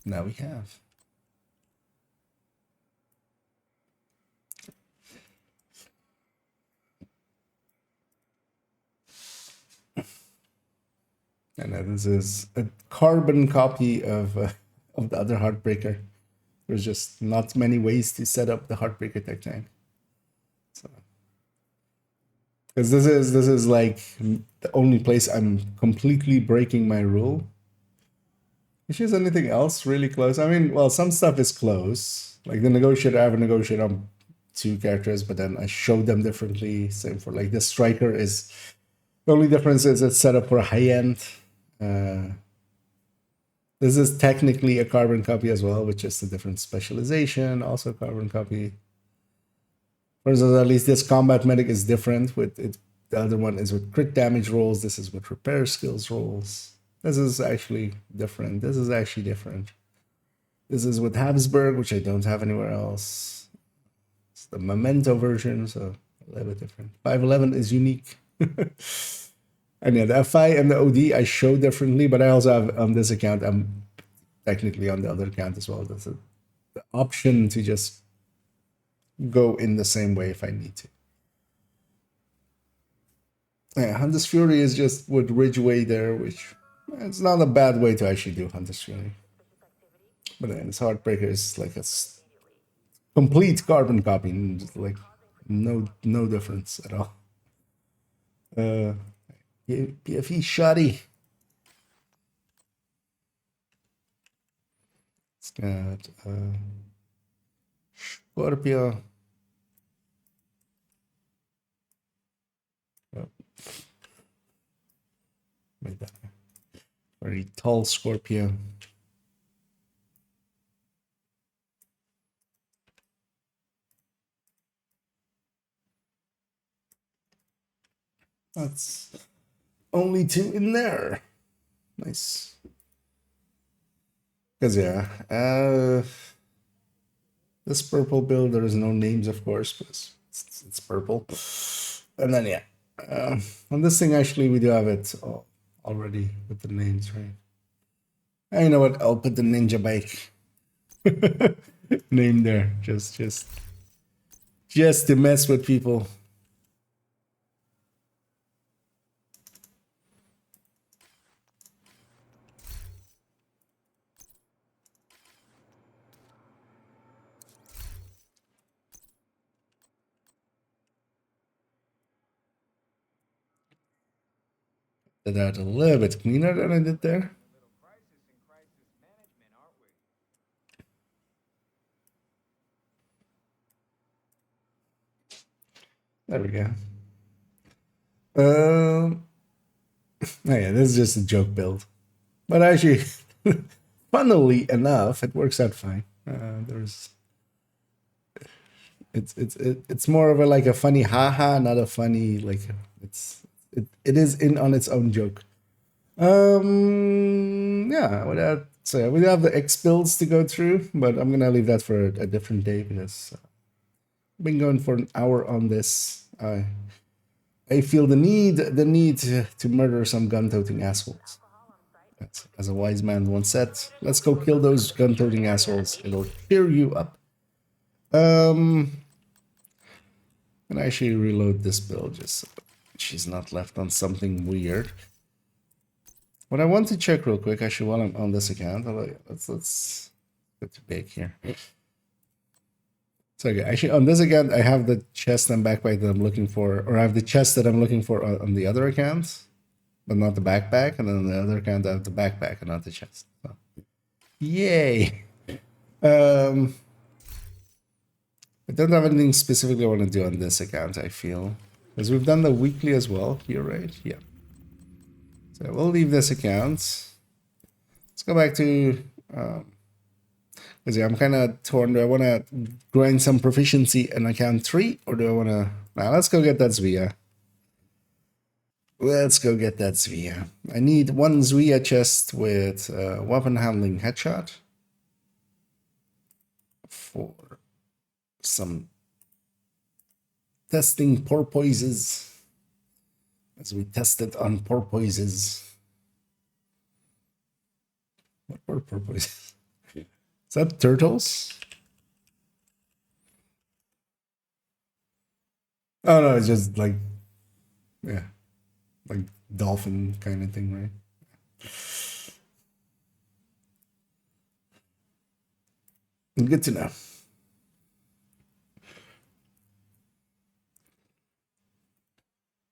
now we have. And this is a carbon copy of the other Heartbreaker. There's just not many ways to set up the Heartbreaker tech tank. So Because this is like the only place I'm completely breaking my rule. Is there anything else really close? I mean, well, some stuff is close. Like the negotiator, I have a negotiator on 2 characters, but then I show them differently. Same for like the striker is the only difference is it's set up for high end. This is technically a carbon copy as well, which is a different specialization, also carbon copy. For instance, at least this combat medic is different with it. The other one is with crit damage rolls. This is with repair skills rolls. This is actually different. This is actually different. This is with Habsburg, which I don't have anywhere else. It's the Memento version, so a little bit different. 511 is unique. And yeah, the FI and the OD I show differently, but I also have on this account, I'm technically on the other account as well. There's the option to just go in the same way if I need to. Yeah, Hunter's Fury is just with Ridgeway there, which it's not a bad way to actually do Hunter's Fury. But then its Heartbreaker is like a complete carbon copy, and just like no difference at all. PFE shoddy. It's got Scorpio. Oh. Made that very tall Scorpio. That's only 2 in there. Nice. Because yeah, this purple build, there is no names, of course, but it's purple. And then yeah, on this thing actually we do have it already with the names, right? And you know what? I'll put the ninja bike name there, just to mess with people. Did that a little bit cleaner than I did there. There we go. Oh yeah, this is just a joke build, but actually, funnily enough, it works out fine. It's more of a like a funny haha, not a funny like it is in on its own joke. Yeah, without so we have the X builds to go through, but I'm gonna leave that for a different day because I've been going for an hour on this. I feel the need to murder some gun-toting assholes. That's, as a wise man once said, let's go kill those gun-toting assholes. It'll cheer you up. And actually reload this build just so she's not left on something weird. What I want to check real quick, actually, while I'm on this account, let's get to big here. So okay, actually on this account, I have the chest and backpack that I'm looking for, or I have the chest that I'm looking for on the other account, but not the backpack. And then on the other account, I have the backpack and not the chest. So, yay! I don't have anything specifically I want to do on this account, I feel. Because we've done the weekly as well here, right? Yeah. So we'll leave this account. Let's go back to... I'm kind of torn. Do I want to grind some proficiency in account 3? Or do I want to... Nah, let's go get that Zvia. Let's go get that Zvia. I need 1 Zvia chest with weapon handling headshot. For some testing porpoises. As we tested on porpoises. What were porpoises? Is that turtles? Oh no, it's just like, yeah, like dolphin kind of thing, right? Good to know.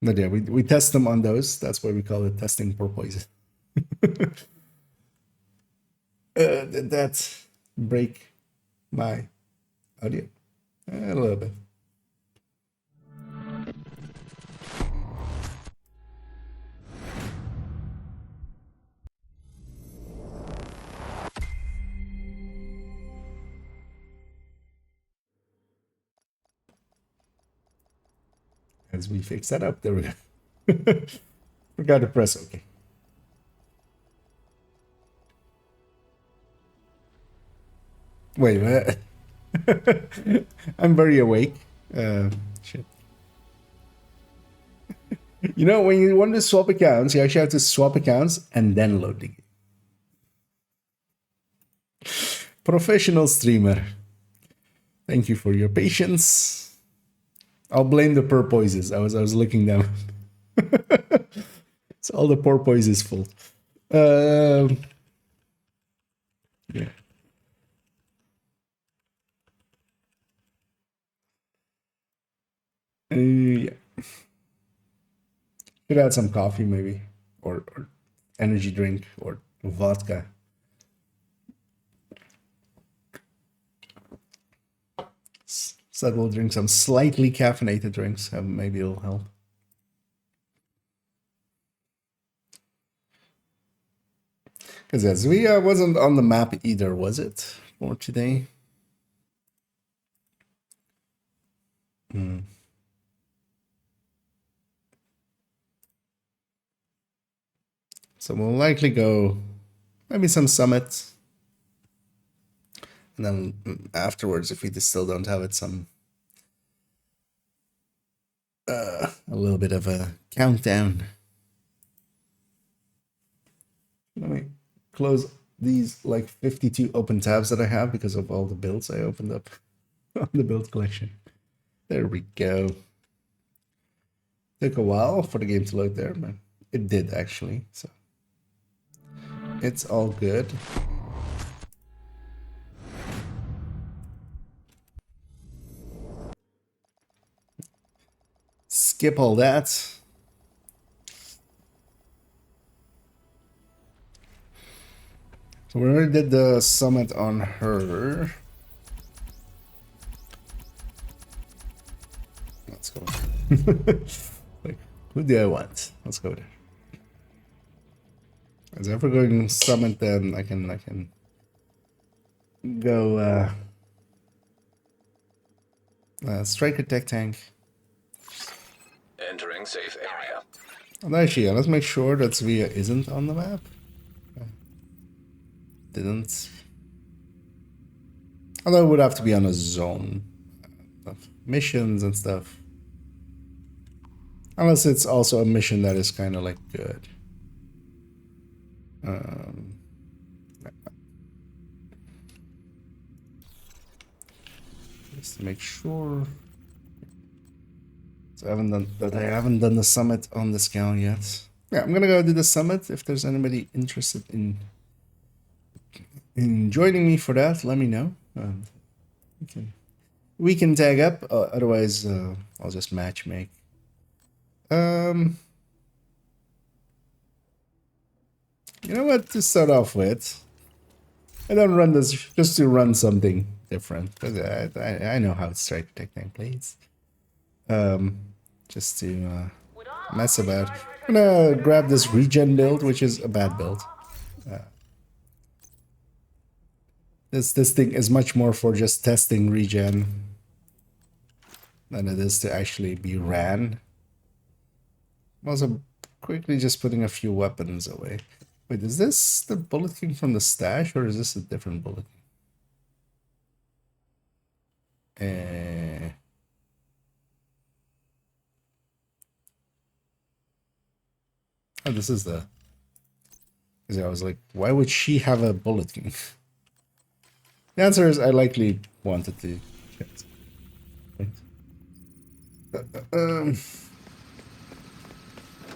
But yeah, we test them on those. That's why we call it testing for poison. Did that break my audio? A little bit. As we fix that up, there we go. Forgot to press OK. Wait, what? I'm very awake. Shit. You know, when you want to swap accounts, you actually have to swap accounts and then load the game. Professional streamer. Thank you for your patience. I'll blame the porpoises. I was looking down. It's all the porpoises' fault. Yeah. Yeah. Could add some coffee maybe, or energy drink, or vodka. Said we'll drink some slightly caffeinated drinks. Maybe it'll help. Because Zuia wasn't on the map either, was it, for today? So we'll likely go maybe some summit. And then afterwards, if we still don't have it, some a little bit of a countdown. Let me close these like 52 open tabs that I have because of all the builds I opened up on the build collection. There we go. Took a while for the game to load there, but it did actually, so it's all good. Skip all that. So we already did the summit on her. Let's go. Like, who do I want? Let's go there. As if we're going summit, then I can go striker tech tank. Entering safe area. And actually, let's make sure that Svea isn't on the map. Didn't. Although it would have to be on a zone of missions and stuff. Unless it's also a mission that is kind of like good. Just to make sure. So I haven't done the summit on the scale yet. Yeah, I'm gonna go do the summit. If there's anybody interested in joining me for that, let me know. We can tag up. Otherwise, I'll just match make. You know what? To start off with, I don't run this just to run something different. Cause I know how Striker Tech Tank plays. Just to mess about. I'm gonna grab this regen build, which is a bad build. This thing is much more for just testing regen than it is to actually be ran. I'm also quickly just putting a few weapons away. Wait, is this the Bullet King from the stash, or is this a different Bullet King? Oh, this is the... Because I was like, why would she have a Bullet King? The answer is I likely wanted to.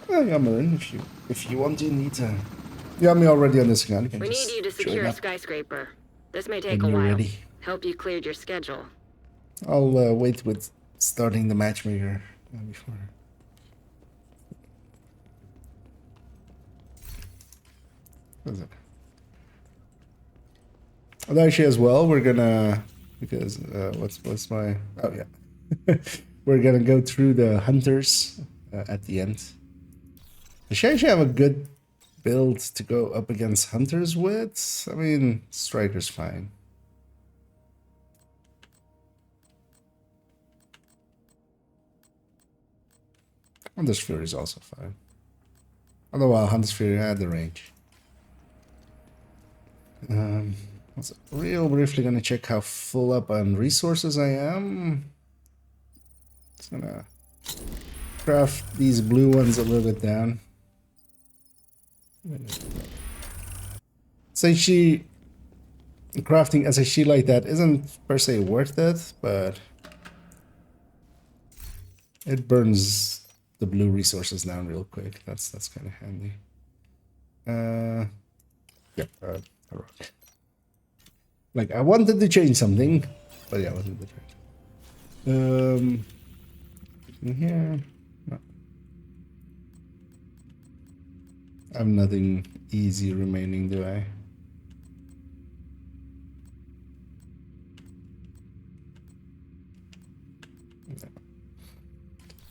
Well, yeah, Marin, if you want to need to. You have me already on this account. You can We just need you to join secure a up skyscraper. This may take a when you're while. ready. Hope you cleared your schedule. I'll wait with starting the matchmaker before. What is it? Although actually as well, we're gonna, because what's my, oh yeah. We're gonna go through the hunters at the end. I should actually have a good build to go up against hunters with. I mean, striker's fine. Hunter's Fury is also fine. Although Hunter's Fury had the range. Also real briefly gonna check how full up on resources I am. Just gonna craft these blue ones a little bit down. SHG crafting SHG like that isn't per se worth it, but it burns the blue resources down real quick. That's kind of handy. Yeah, like I wanted to change something, but yeah, I wasn't the change. In here, no. I have nothing easy remaining, do I? No.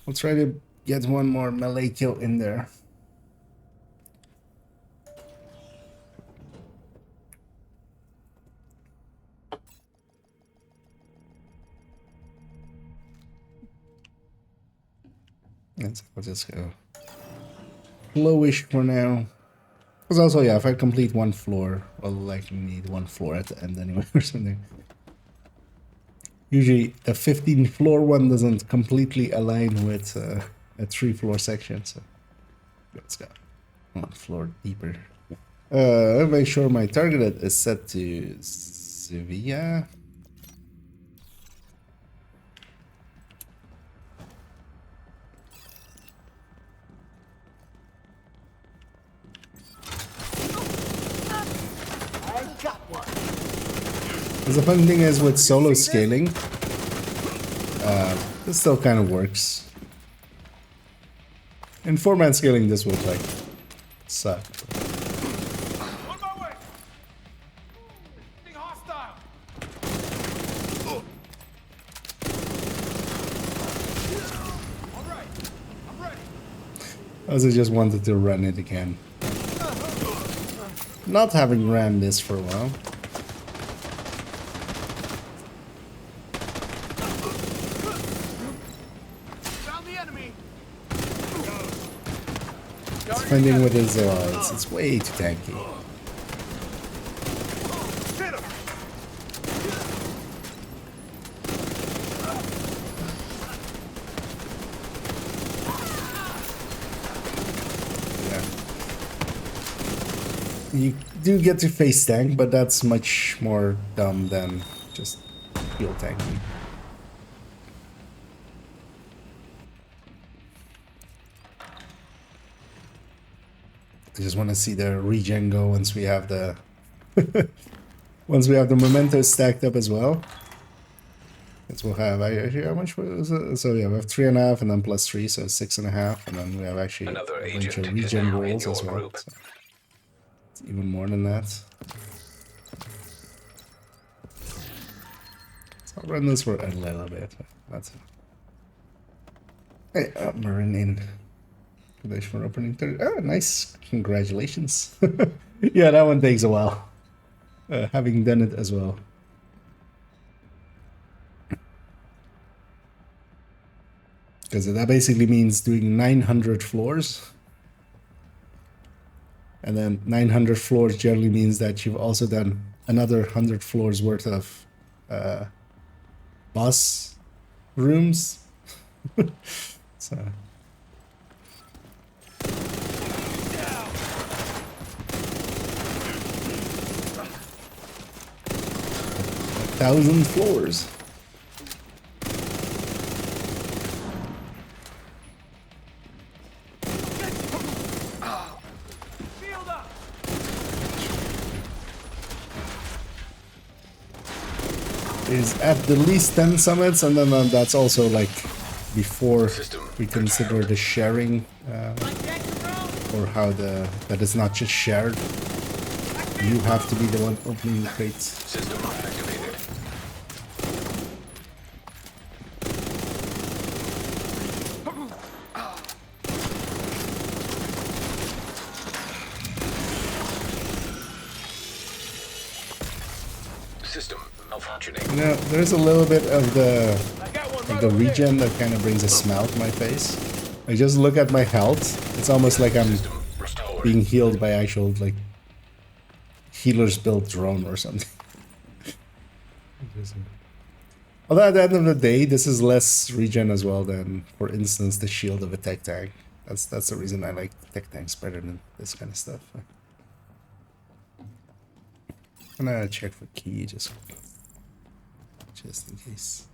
I'll try to get one more melee kill in there. I'll just go lowish for now. Because also, yeah, if I complete one floor, I'll likely need one floor at the end anyway or something. Usually a 15 floor one doesn't completely align with a 3-floor section, so let's go one floor deeper. Make sure my target is set to Sevilla. The fun thing is with solo scaling, this still kind of works. In 4-man scaling, this would like suck. On my way. Being hostile. All right, I'm ready. I also just wanted to run it again. Not having ran this for a while. Finding with his it's way too tanky. Yeah. You do get to face tank, but that's much more dumb than just heal tanking. I just want to see the regen go once we have the once we have the mementos stacked up as well. Because we'll have actually how much was it? So yeah, we have 3.5 and then plus 3, so 6.5, and then we have actually Another a bunch agent of is regen now in rolls as your well. group. So it's even more than that. So I'll run this for a little bit. That's it. Hey, Marine in. For opening 30. Oh, nice. Congratulations. Yeah, that one takes a while. Having done it as well. Because that basically means doing 900 floors. And then 900 floors generally means that you've also done another 100 floors worth of boss rooms. So... 1,000 floors. There's at the least 10 summits, and then that's also like before we consider the sharing or how that is not just shared. You have to be the one opening the crates. System activated. System malfunctioning. You know, there's a little bit of the I got one of right the over there. regen that kind of brings a smile to my face. I just look at my health. It's almost like I'm System restored. being healed by actual like healer's built drone or something. Although at the end of the day, this is less regen as well than, for instance, the shield of a tech tank. That's the reason I like tech tanks better than this kind of stuff. I'm gonna check for key just in case.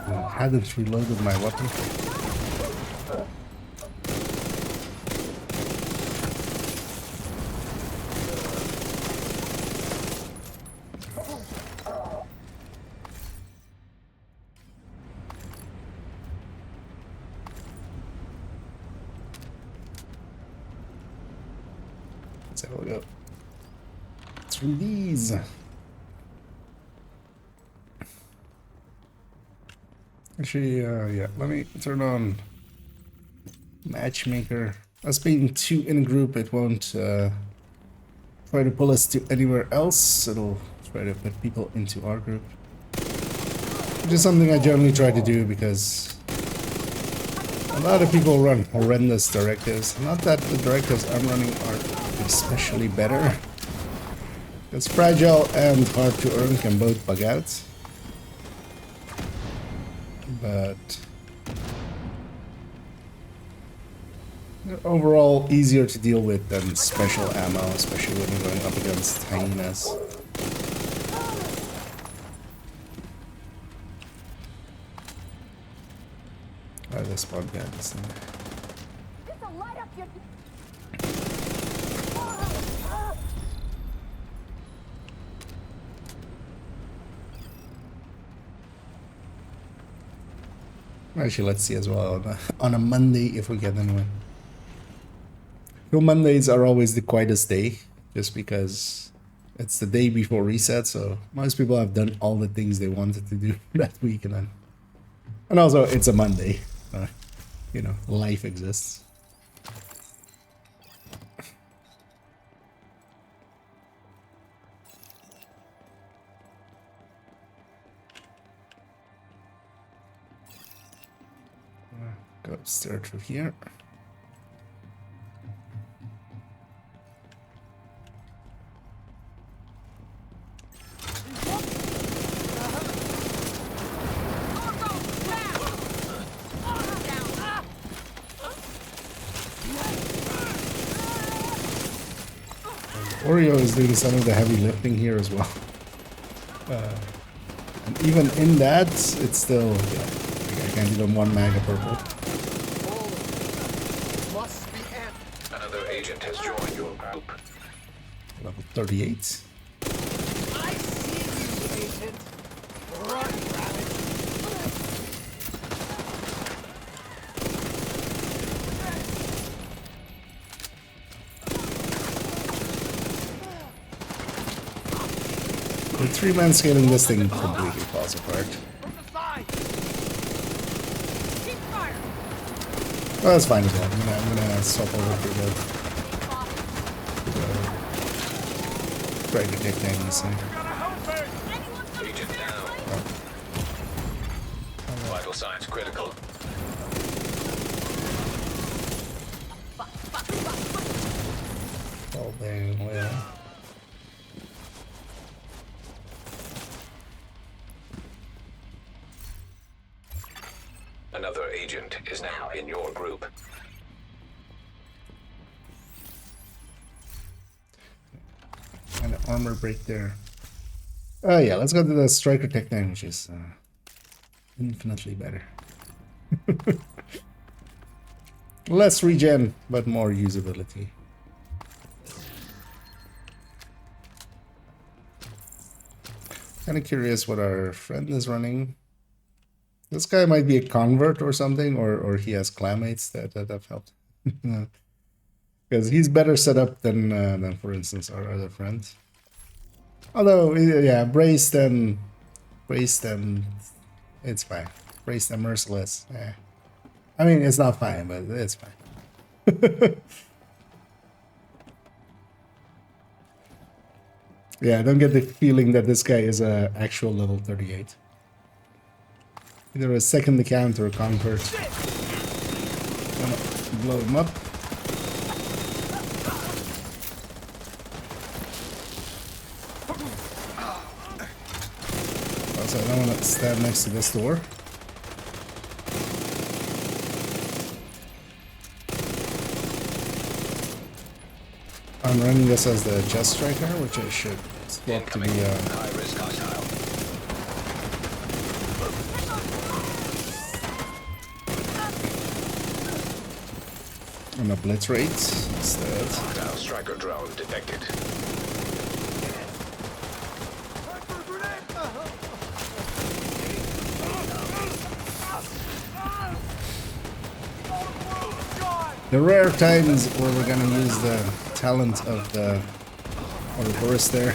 I hadn't reloaded my weapon. So we'll go through these. Actually, yeah, let me turn on matchmaker. Us being two in a group, it won't try to pull us to anywhere else. It'll try to put people into our group. Which is something I generally try to do because a lot of people run horrendous directives. Not that the directives I'm running are especially better. It's fragile and hard to earn, can both bug out. But they're overall easier to deal with than special ammo, especially when you're going up against hyenas. Oh, this spawn guy, this thing. Actually, let's see as well on a Monday if we get anyone. Mondays are always the quietest day, just because it's the day before reset. So most people have done all the things they wanted to do that week, and also it's a Monday. You know, life exists. Go upstairs through here. Oreo is doing some of the heavy lifting here as well. And even in that, it's still, yeah, I can't even one mag of purple. Must be empty. Another agent has joined your group. Level 38. I see you, agent. Run, rabbit. The 3-man scaling this thing completely falls apart. From the side. Keep fire. Well, that's fine as well. I'm gonna swap over to the try to take down this thing. Agent down. Vital signs critical. Oh, dang, well. Another agent is now in your group. And an armor break there. Oh yeah, let's go to the striker tech 9, which is infinitely better. Less regen, but more usability. Kind of curious what our friend is running. This guy might be a convert or something, or he has clanmates that have helped. Because he's better set up than, for instance, our other friends. Although, yeah, braced and it's fine. Braced and merciless. Eh. I mean, it's not fine, but it's fine. Yeah, I don't get the feeling that this guy is a actual level 38. Either a second account or a convert. Gonna blow him up. Also, I don't want to stand next to this door. I'm running this as the chest striker, which I should swap to be High-risk hostile. an obliterate instead. Hostile striker drone detected. The rare times where we're gonna use the talent of the horse there.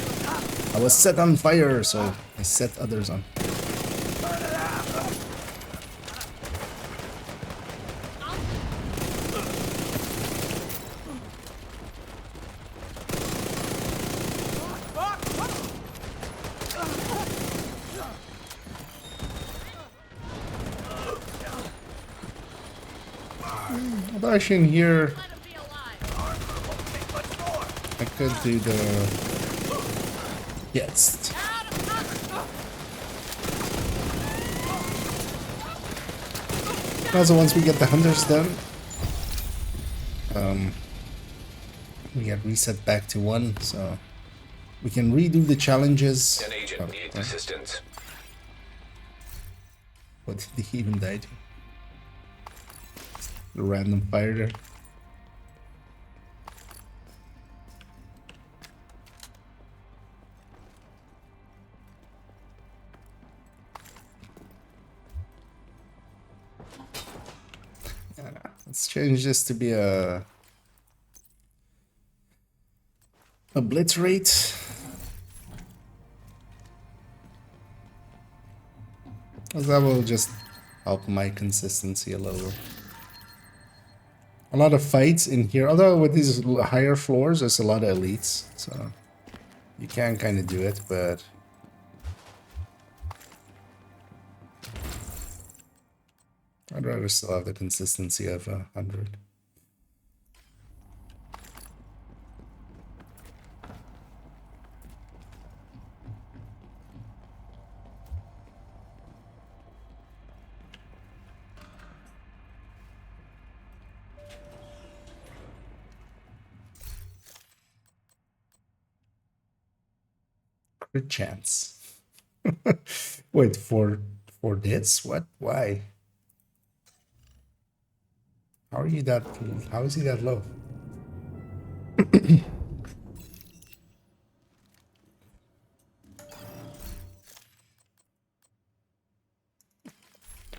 I was set on fire, so I set others on. Although actually in here, I could do the jetzt. Also, once we get the hunters done, we get reset back to 1, so we can redo the challenges. An agent needs assistance. What did he even die to? The random fire there. Let's change this to be a obliterate. That will just help my consistency a little. A lot of fights in here, although with these higher floors, there's a lot of elites, so you can kind of do it, but I'd rather still have the consistency of 100. Crit chance. Wait, for this? What? Why? How are you that? How is he that low?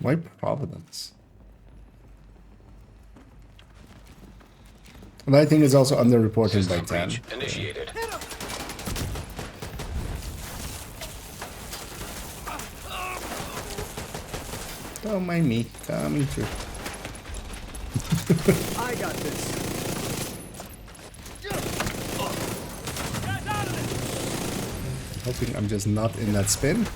Why Providence? And I think it's also underreported by System 10. breach initiated. Don't mind me, coming through. I got this. Hoping I'm just not in that spin.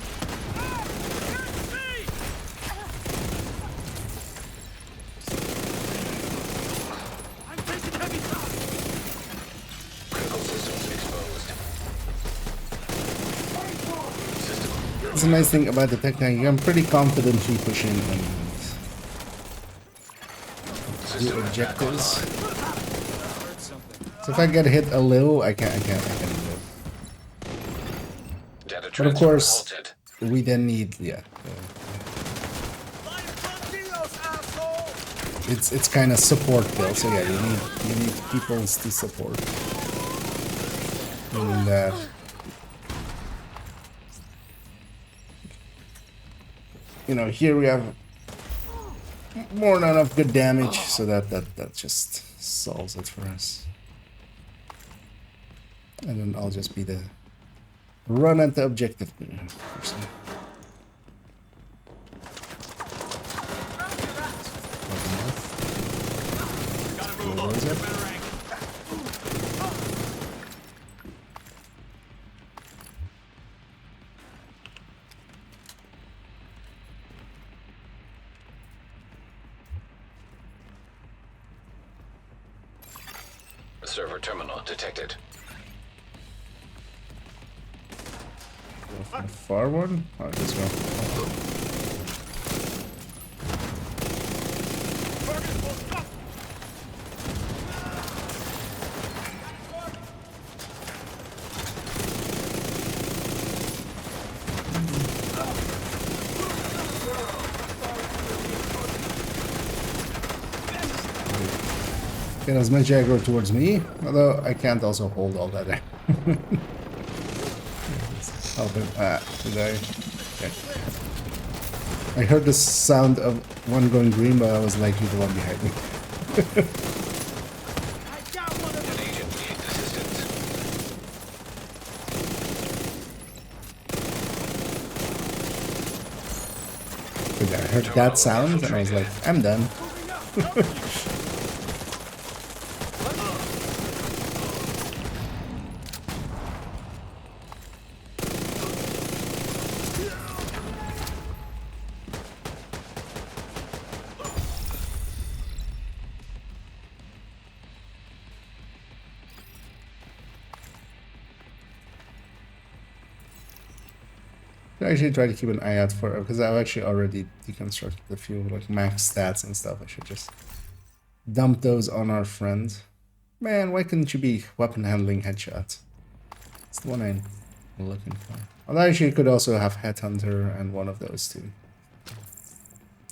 Critical systems exposed. It's a nice thing about the technique. I'm pretty confidently pushing and do System objectives. So if I get hit a little, I can do it. data But of transfer course, halted. we then need, yeah. Fire from Kilos out! it's kind of support kill. So yeah, you need peoples to support. Meaning that here we have more than enough good damage, so that just solves it for us. And then I'll just be the run at the objective person. Where is it? Server terminal detected. Go for the far one? Oh, this one. Get as much aggro towards me, although I can't also hold all that. Help him. Did I? Okay. I heard the sound of one going green, but I was likely the one behind me. An agent needs assistance. But I heard that sound, and I was like, I'm done. I actually try to keep an eye out for, because I've actually already deconstructed a few like max stats and stuff. I should just dump those on our friend. Man, why couldn't you be weapon handling headshot? It's the one I'm looking for. Although actually you could also have headhunter and one of those two.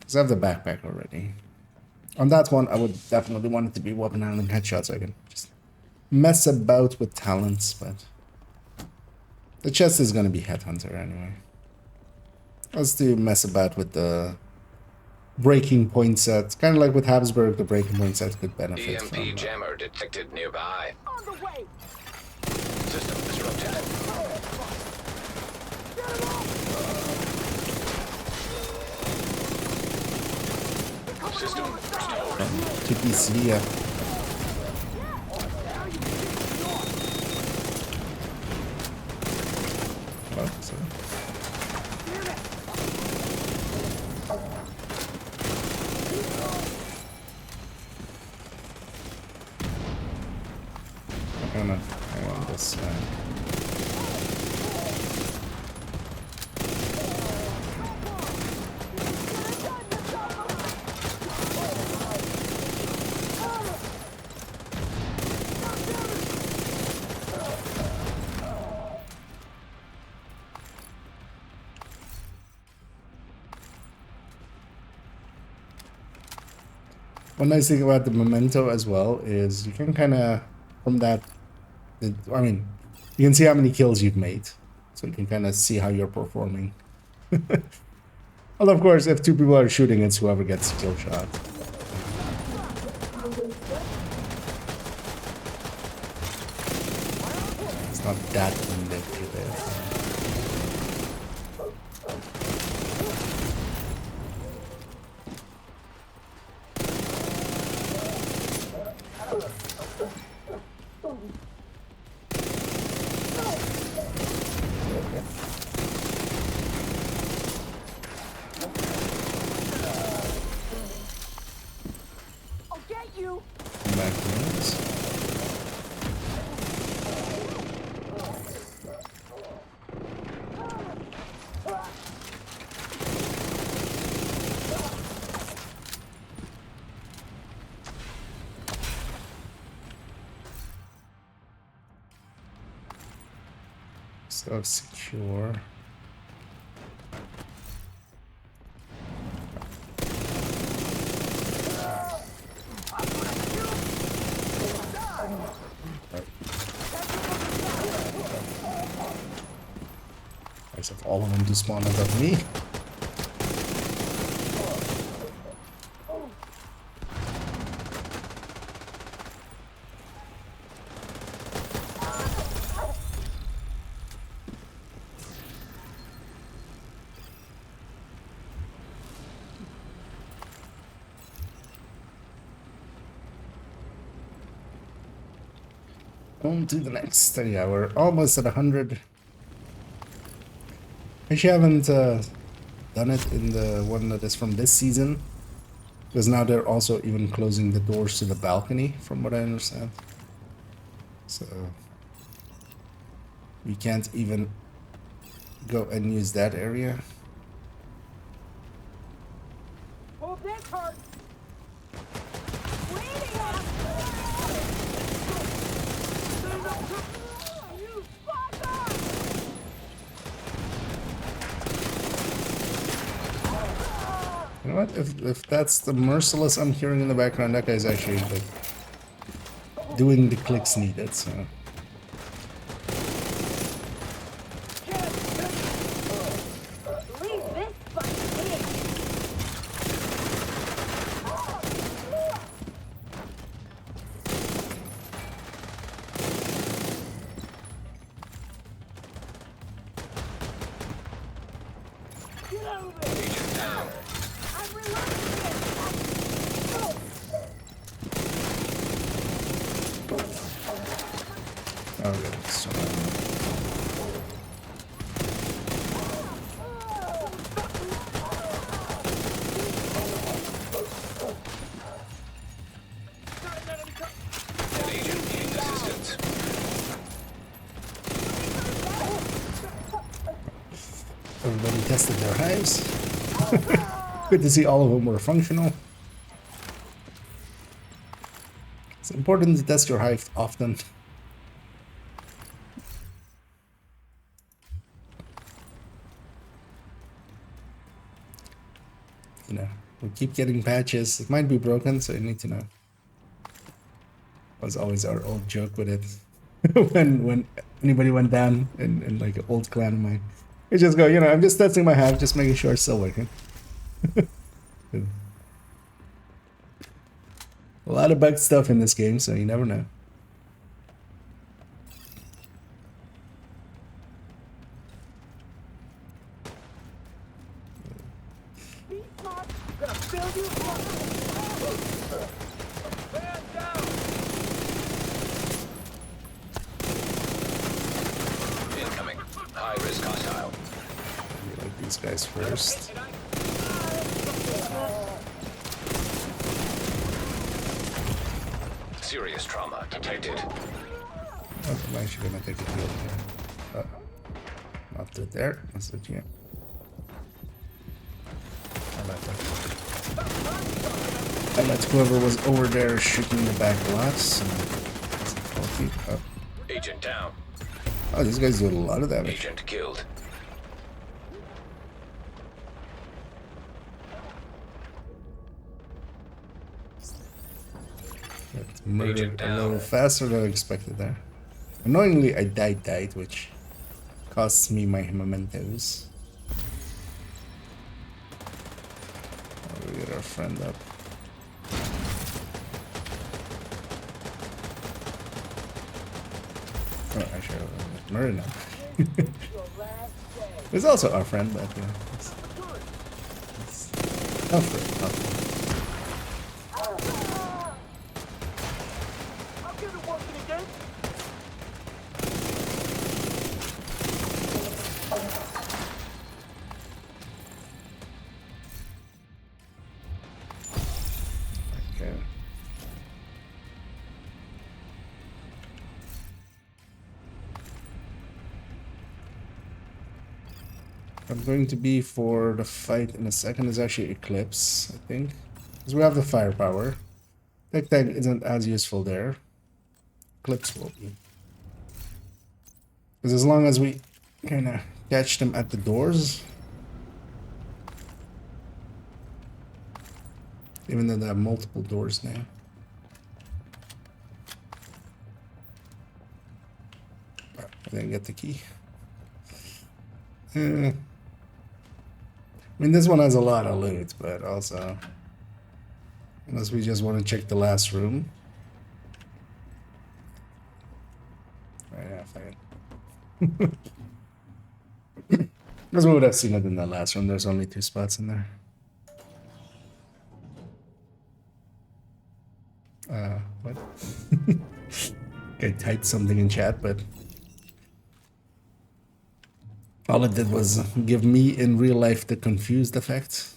Because I have the backpack already. On that one, I would definitely want it to be weapon handling headshot, so I can just mess about with talents, but the chest is going to be headhunter anyway. Let's do mess about with the breaking point set. Kind of like with Habsburg, the breaking point set could benefit EMP from jammer detected nearby. On the way! System disrupted. System restored. TPC, yeah. What? Sorry. I'm gonna hang on this side. One nice thing about the memento as well is you can kind of, from that, I mean, you can see how many kills you've made. So you can kind of see how you're performing. Well, of course, if two people are shooting, it's whoever gets kill shot. It's not that manipulative. I'll get you! Come back to this. So secure. Nice of all of them to spawn on top of me. On to the next. Yeah, we're almost at 100. Actually, I haven't done it in the one that is from this season, because now they're also even closing the doors to the balcony, from what I understand. So we can't even go and use that area. Oh, this hurts. Bleeding us. You fucker! You know what? If that's the merciless I'm hearing in the background, that guy's actually like doing the clicks needed. So Leave this fucking in. Get over it. Agent down. I'm reloading oh yeah, so An agent needs assistance. everybody tested their hives. Good to see all of them were functional. It's important to test your hive often. You know, we keep getting patches. It might be broken, so you need to know. Was always our old joke with it. when anybody went down in like an old clan of mine, we just go, you know, I'm just testing my hive, just making sure it's still working. A lot of bug stuff in this game, so you never know. Be smart. Gonna build you up. Man down. Incoming. High risk hostile. We like these guys first. Serious trauma detected. Oh, I'm actually gonna take a kill here. Not to there. That's it, yeah. I like that. I let whoever was over there shooting the back blocks. Oh. Agent down. Oh, these guys do a lot of damage. Agent killed. Got murdered Agent a down. little faster than I expected there. Annoyingly, I died, which costs me my mementos. Oh, we get our friend up. Oh, actually, I murdered now. He's also our friend, but yeah. It's our friend, our friend. I'll get it working again. Okay. I'm going to be for the fight in a second is actually Eclipse, I think. Because we have the firepower. Tech Tag isn't as useful there. Eclipse will be. Because as long as we kind of catch them at the doors, even though they have multiple doors now. I didn't get the key. I mean, this one has a lot of loot, but also, unless we just want to check the last room. Yeah, fine. Because we would have seen it in the last room. There's only 2 spots in there. What? I typed something in chat, but all it did was give me in real life the confused effect.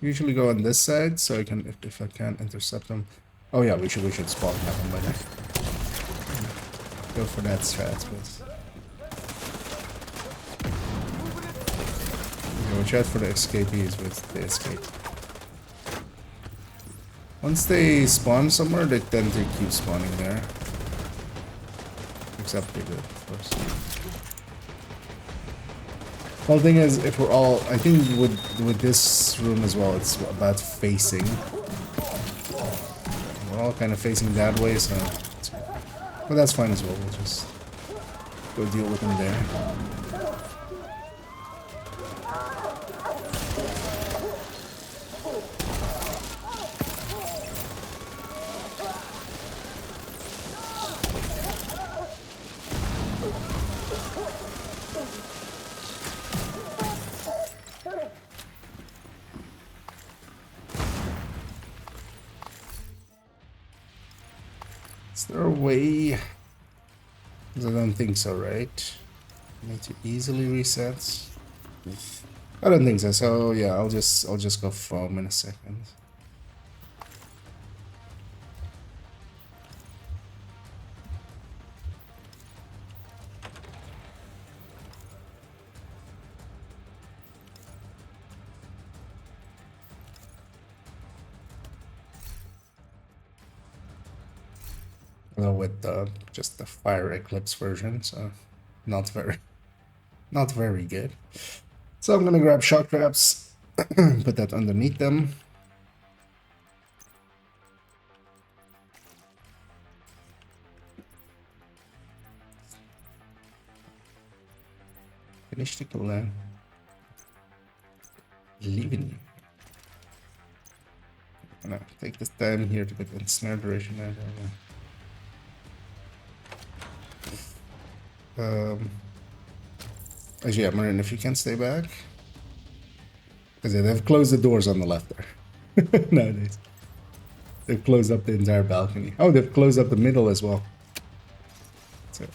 Usually go on this side, so I can if I can't intercept them. Oh yeah, we should spawn them by now. Go for that strat, please. Okay, watch out for the escapees with the escape. Once they spawn somewhere, they tend to keep spawning there. Except they do, of course. Well, the thing is, if we're all, I think with this room as well, it's about facing. We're all kind of facing that way, so, but that's fine as well. We'll just go deal with them there. Is there a way? Because I don't think so, right? Need to easily reset. I don't think so. So yeah, I'll just go foam in a second. Well, with just the Fire Eclipse version, so not very good. So I'm gonna grab shock traps, put that underneath them. Finish the cooldown. Leaving you. I'm gonna take this time here to get the snare duration out. Actually, yeah, Marin, if you can stay back. Because they've closed the doors on the left there. Nowadays. They've closed up the entire balcony. Oh, they've closed up the middle as well. So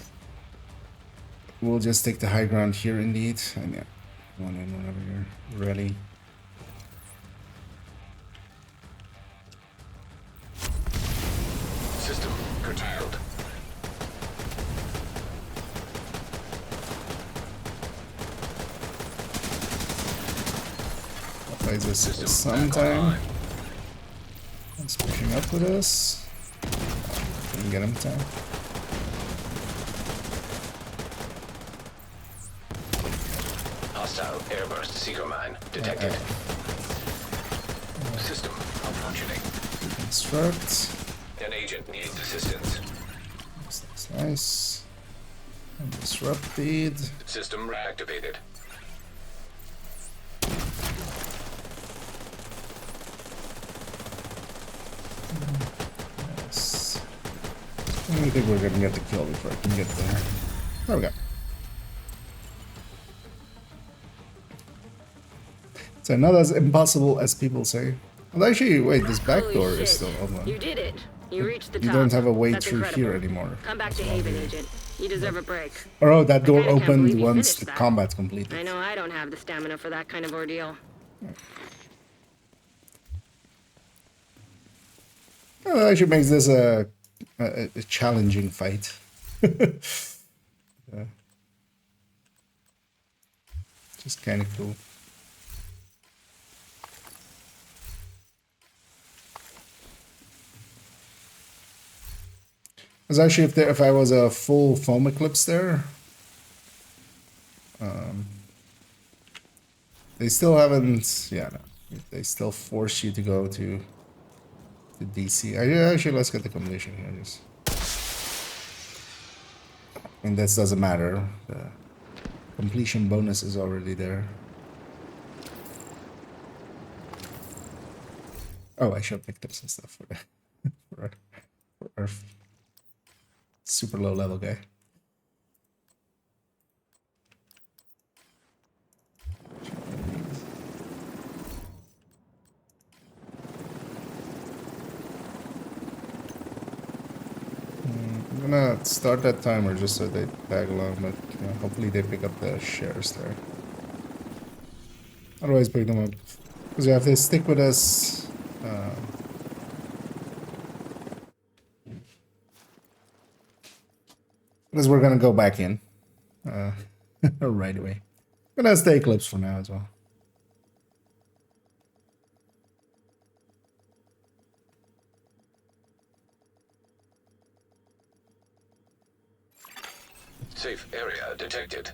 we'll just take the high ground here indeed. And yeah, come on in whenever you're ready. System curtailed. Play this for System some back time. online. He's pushing up with us. Didn't get him time. Hostile airburst seeker mine detected. System malfunctioning. Construct. An agent needs assistance. That's nice. And disrupted. System reactivated. Yes. I think we're gonna get the kill before I can get there. There we go. So not as impossible as people say. Well, actually, wait, this back Holy door shit. is still open. You did it. You reached the top. You don't have a way That's through incredible. here anymore. Come back to Haven, Agent. You deserve a break. Oh, that door kinda can't believe opened you once finished the that. combat's completed. I know I don't have the stamina for that kind of ordeal. Actually makes this a challenging fight. Just kind of cool. Because actually, if I was a full foam eclipse there, they still haven't. Yeah, no, they still force you to go to DC. Actually, let's get the completion here. Just, I mean, this doesn't matter. The completion bonus is already there. Oh, I should have picked up some stuff for for our super low level guy. I'm gonna start that timer just so they tag along, but you know, hopefully they pick up the shares there. Otherwise, pick them up. Because yeah, if they stick with us, because we're gonna go back in right away. I'm gonna stay Eclipse for now as well. Safe area detected.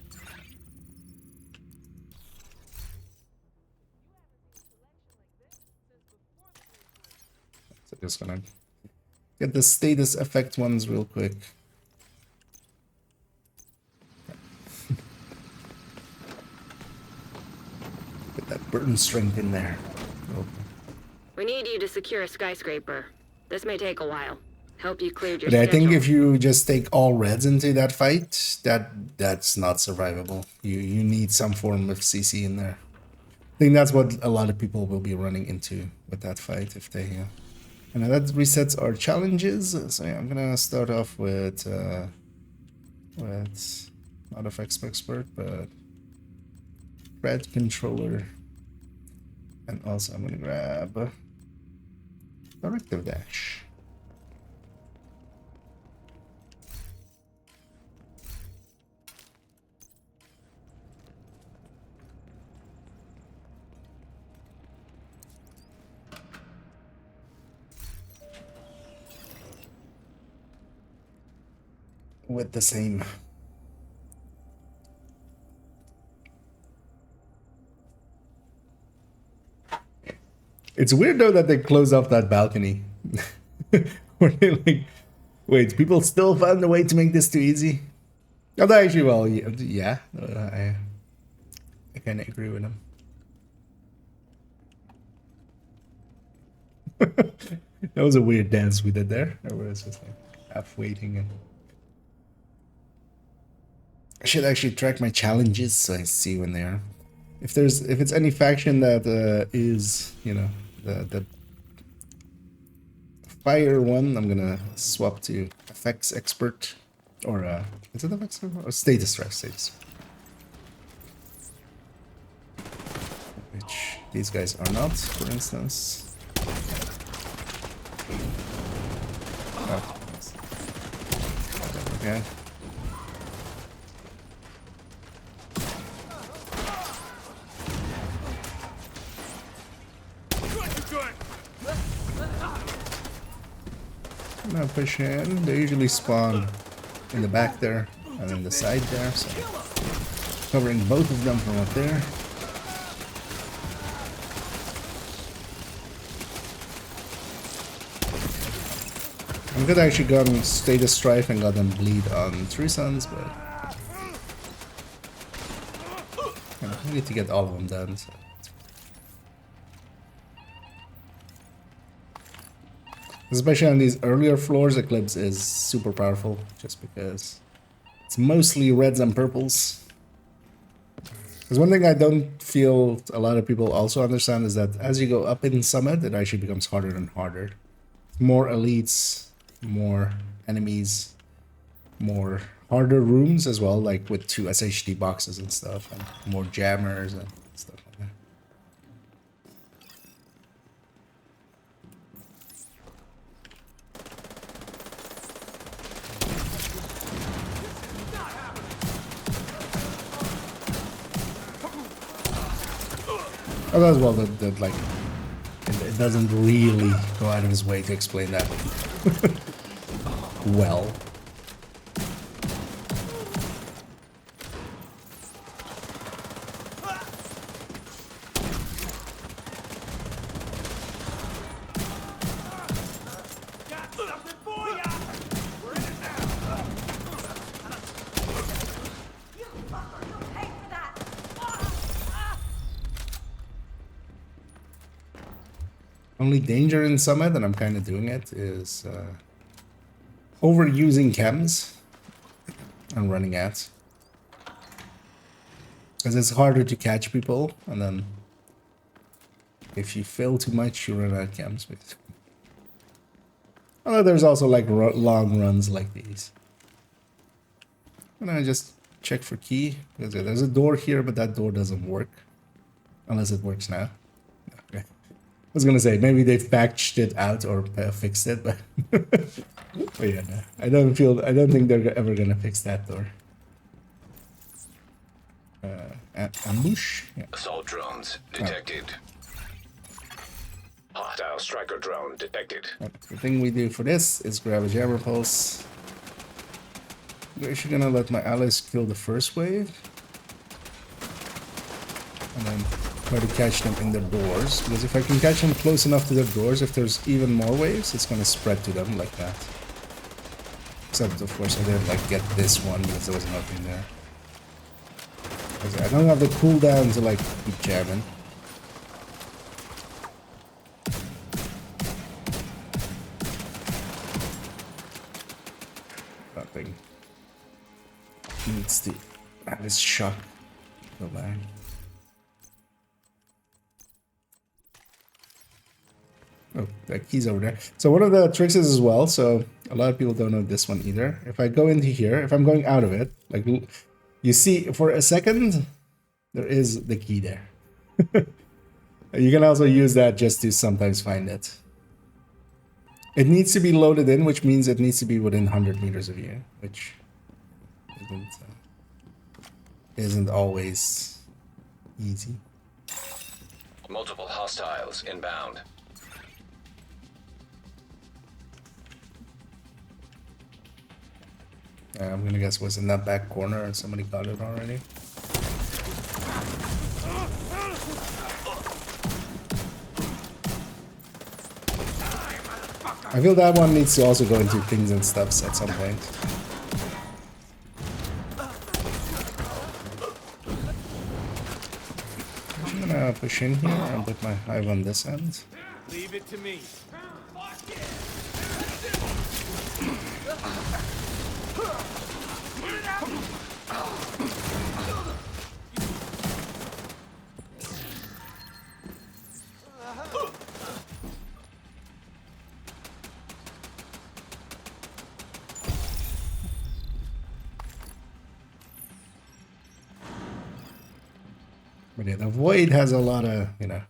So just gonna get the status effect ones real quick. Get that burn strength in there. Okay. We need you to secure a skyscraper. This may take a while. Help you clear your But I think schedule. if you just take all reds into that fight, that's not survivable. You need some form of CC in there. I think that's what a lot of people will be running into with that fight if they. And that resets our challenges. So yeah, I'm gonna start off with not FX expert, but red controller, and also I'm gonna grab directive dash. With the same. It's weird though that they close off that balcony. Were they like, wait, people still found a way to make this too easy? Oh, actually, well, yeah, I kind of agree with them. That was a weird dance we did there. Everyone was just like half waiting and. I should actually track my challenges so I see when they are. If it's any faction that is, you know, the fire one, I'm gonna swap to FX expert or is it FX expert or status stress status, which these guys are not, for instance. Oh. Okay. I'm gonna push in. They usually spawn in the back there and in the side there, so covering both of them from up there. I could actually go and status strife and got them bleed on True Sons, but I need to get all of them done. So. Especially on these earlier floors, Eclipse is super powerful, just because it's mostly reds and purples. Because one thing I don't feel a lot of people also understand is that as you go up in Summit, it actually becomes harder and harder. More elites, more enemies, more harder rooms as well, like with 2 SHD boxes and stuff, and more jammers and stuff like that. Oh, as well, that like, it doesn't really go out of his way to explain that well. Only danger in Summit, and I'm kind of doing it, is overusing chems and running out. Because it's harder to catch people, and then if you fail too much, you run out of chems. Although there's also like long runs like these. And I just check for key, because there's a door here, but that door doesn't work. Unless it works now. Okay. I was gonna say, maybe they've patched it out or fixed it, but... but yeah, no. I don't think they're ever gonna fix that door. Ambush? Yeah. Assault drones detected. Hostile striker drone detected. The thing we do for this is grab a jammer pulse. I'm actually gonna let my allies kill the first wave. And then try to catch them in their doors. Because if I can catch them close enough to their doors, if there's even more waves, it's gonna spread to them like that. Except, of course, I didn't like get this one because there was nothing there. Because I don't have the cooldown to like keep jamming. That thing needs to have his shock go back. Oh, that key's over there. So one of the tricks is as well, so a lot of people don't know this one either. If I go into here, if I'm going out of it, like you see for a second, there is the key there. You can also use that just to sometimes find it. It needs to be loaded in, which means it needs to be within 100 meters of you, which isn't always easy. Multiple hostiles inbound. I'm gonna guess what's in that back corner and somebody got it already. I feel that one needs to also go into things and stuffs at some point. I'm gonna push in here and put my hive on this end. Leave it to me. But yeah, the void has a lot of, you know,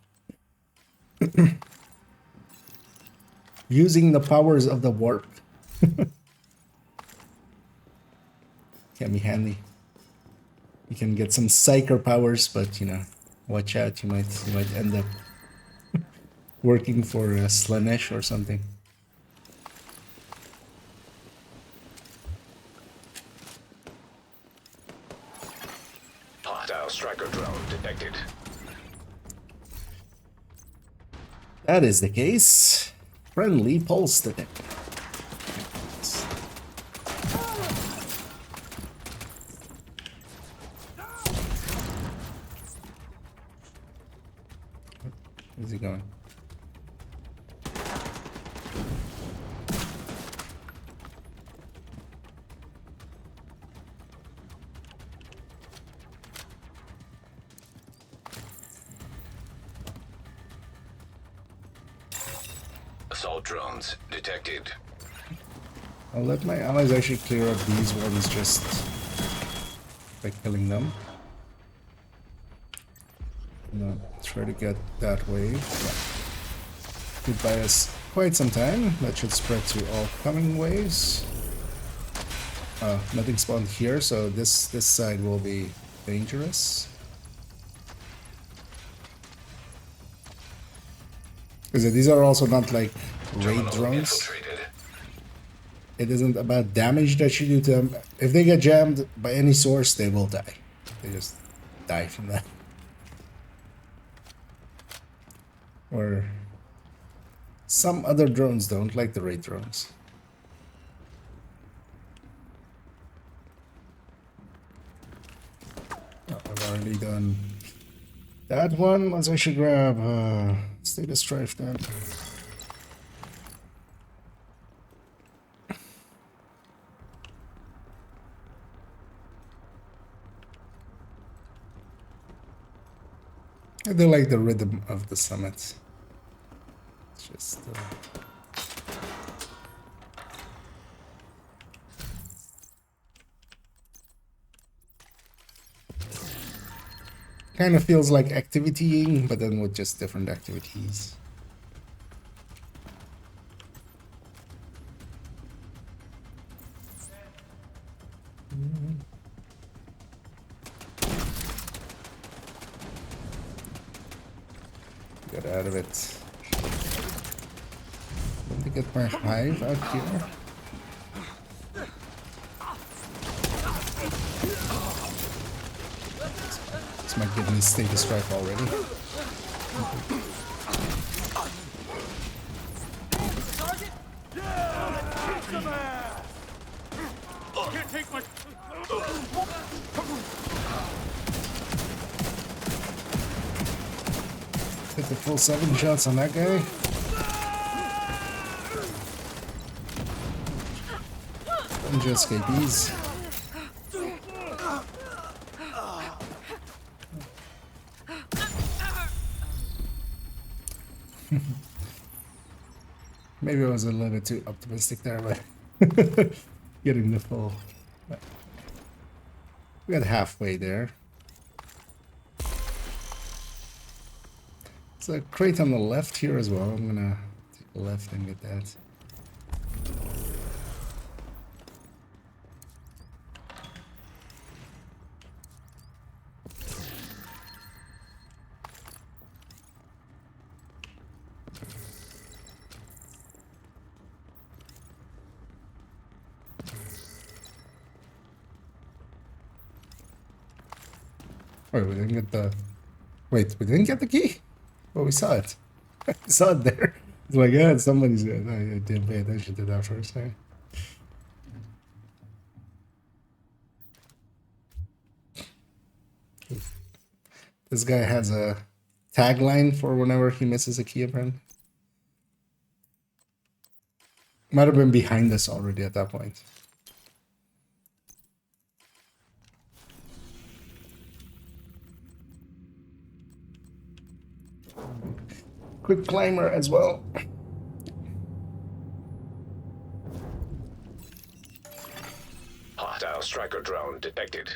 using the powers of the warp. Can be handy. You can get some psyker powers, but you know, watch out, you might end up working for Slanesh or something. Hostile striker drone detected. That is the case. Friendly pulse detector. Where's he going? Assault drones detected. I'll let my allies actually clear up these ones just by killing them. And try to get that wave. Yeah. Could buy us quite some time. That should spread to all coming waves. Nothing spawned here, so this side will be dangerous. Because these are also not like raid drones. Infiltrated. It isn't about damage that you do to them. If they get jammed by any source, they will die. They just die from that. Or some other drones don't, like the raid drones. already done that one. Let's actually grab status drive then. I do like the rhythm of the summit. It's just kind of feels like activitying, but then with just different activities. Get out of it. Let me get my hive out here. This might give me status strike already. Can't take my... Hit the full 7 shots on that guy. Ninja escapees. Maybe I was a little bit too optimistic there, but getting the full. But we got halfway there. There's a crate on the left here as well. I'm gonna take the left and get that. Wait, we didn't get the... Wait, we didn't get the key? Well, we saw it. We saw it there. It's like, yeah, it's somebody's... I didn't pay attention to that for a second. This guy has a tagline for whenever he misses a key, apparently. Might have been behind us already at that point. Quick climber as well. Hostile striker drone detected.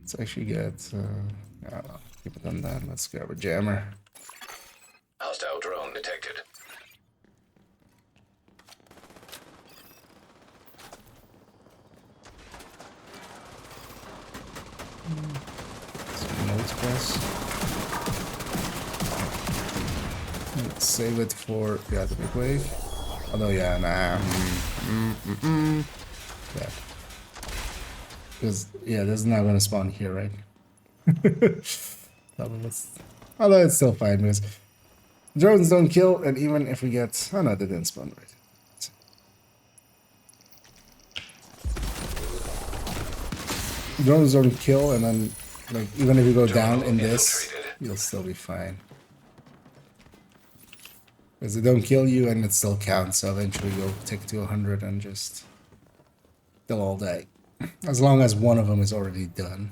Let's actually get, I don't know, keep it on that. Let's grab a jammer. Hostile drone detected. Some notes press. Let's save it for, yeah, the big wave. Although, yeah, nah. Yeah. Because, yeah, this is not going to spawn here, right? Although it's still fine, because drones don't kill, and even if we get... Oh, no, they didn't spawn, right? Drones don't kill, and then, like, even if you go down in this, you'll still be fine. Because they don't kill you and it still counts, so eventually you'll take to 100 and just... they'll all die. As long as one of them is already done.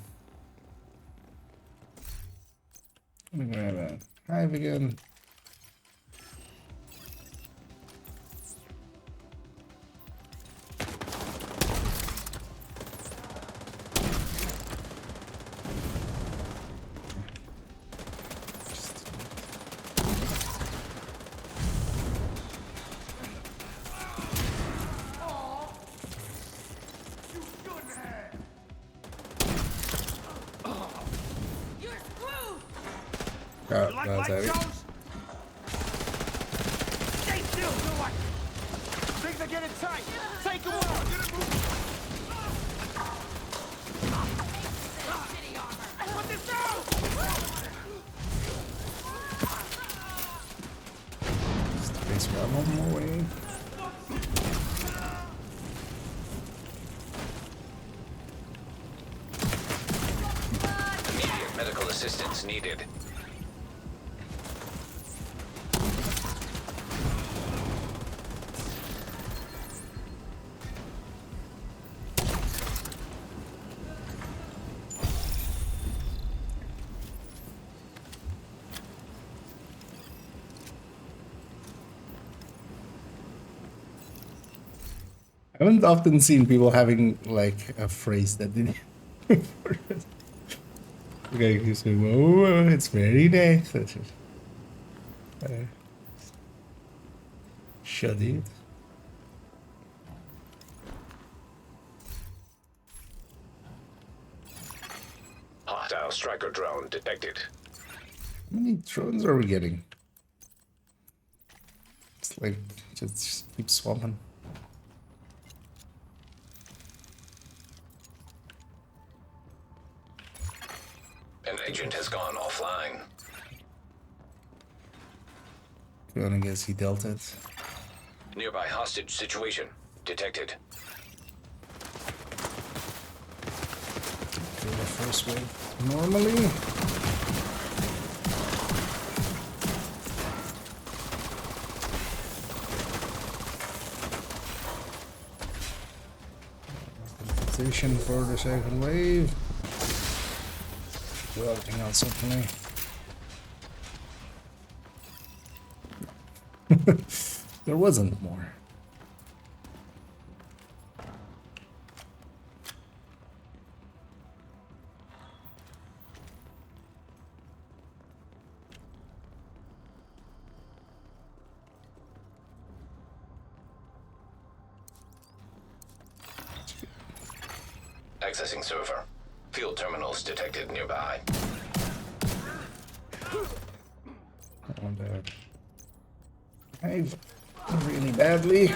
I'm gonna grab a hive again. Oh, that's heavy. Stay still, you what? Things are getting tight. Take them out. Put this down. Space one more way. Assistance needed. I haven't often seen people having like a phrase that they okay, you say, "Oh, it's very nice." Shut it. Hostile striker drone detected. How many drones are we getting? It's like just keep swapping. An agent has gone offline. I guess he dealt it. Nearby hostage situation detected. Do the first wave normally. Position for the second wave. Do everything else openly. There wasn't more. Accessing server. Field terminals detected nearby. On that. Hey, really badly.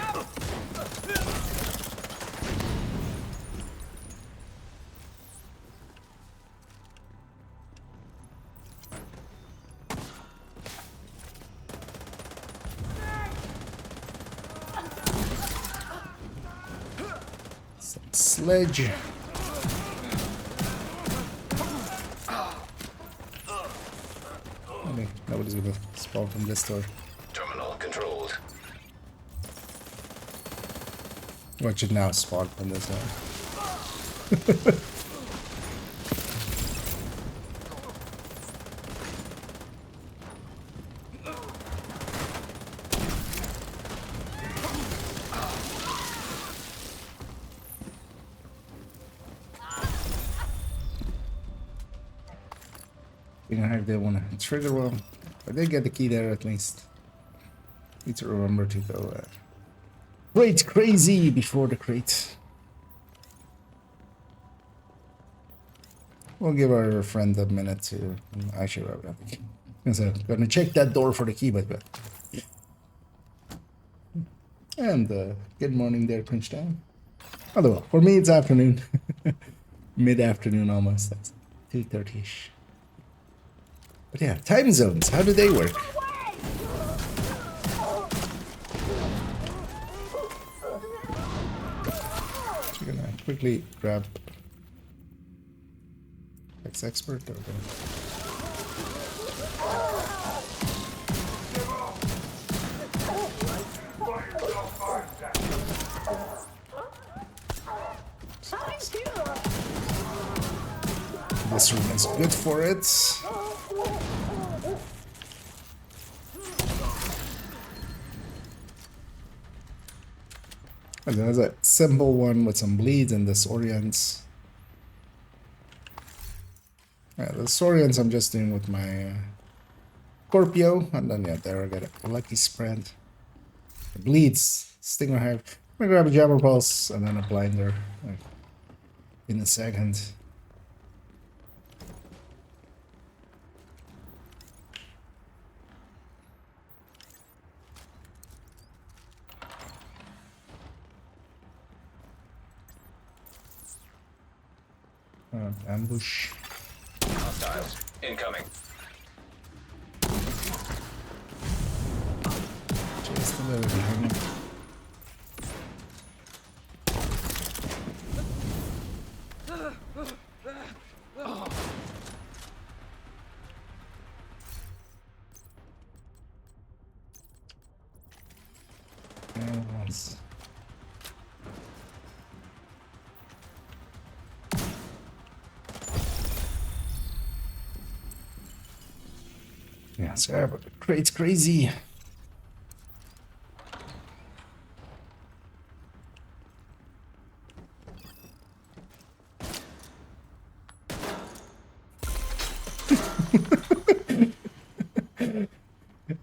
Some sledge. Okay, nobody's gonna spawn from this door. Terminal controlled. What should now spawn from this door? You know, if they want to trigger one, but they get the key there at least. Need to remember to go crate crazy before the crate. We'll give our friend a minute to actually I think. So gonna check that door for the key, but and good morning there, Pinch Down. Although for me it's afternoon, mid-afternoon almost. That's 2:30ish. But yeah, time zones. How do they work? So we're gonna quickly grab Expert. Okay. This room is good for it. And there's a simple one with some bleeds and disorients. Yeah, the disorients I'm just doing with my Scorpio, and then yeah, there I got a lucky spread. The bleeds, Stinger Hive. I'm gonna grab a Jammer Pulse and then a Blinder like, in a second. Ambush. Hostiles incoming. Just a little behind him. enemies. Yeah, sorry, but the crate's crazy.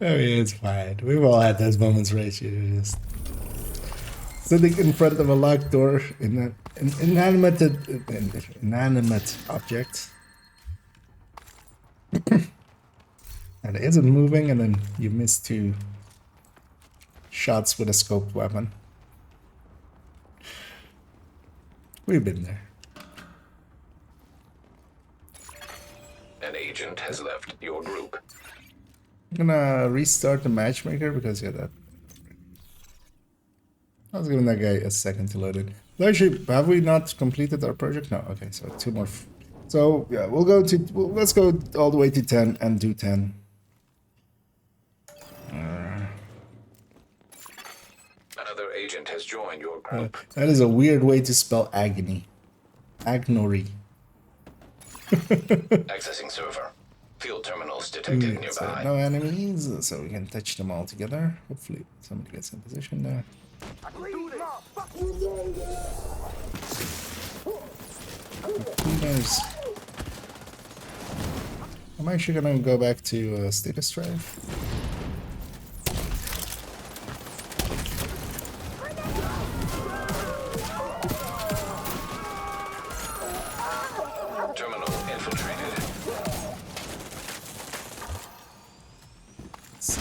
I mean, it's fine. We've all had those moments, right? You're just sitting in front of a locked door in an inanimate object. And it isn't moving, and then you miss 2 shots with a scoped weapon. We've been there. An agent has left your group. I'm gonna restart the matchmaker because yeah, that I was giving that guy a second to load it. Actually, have we not completed our project? No. Okay, so 2 more. So yeah, we'll go to. Let's go all the way to 10 and do 10. Another agent has joined your group. That is a weird way to spell agony. Agnory. Accessing server. Field terminals detected So nearby. no enemies, so we can touch them all together. Hopefully somebody gets in position there. Cleaners. I'm actually gonna go back to status drive. Terminal infiltrated. So,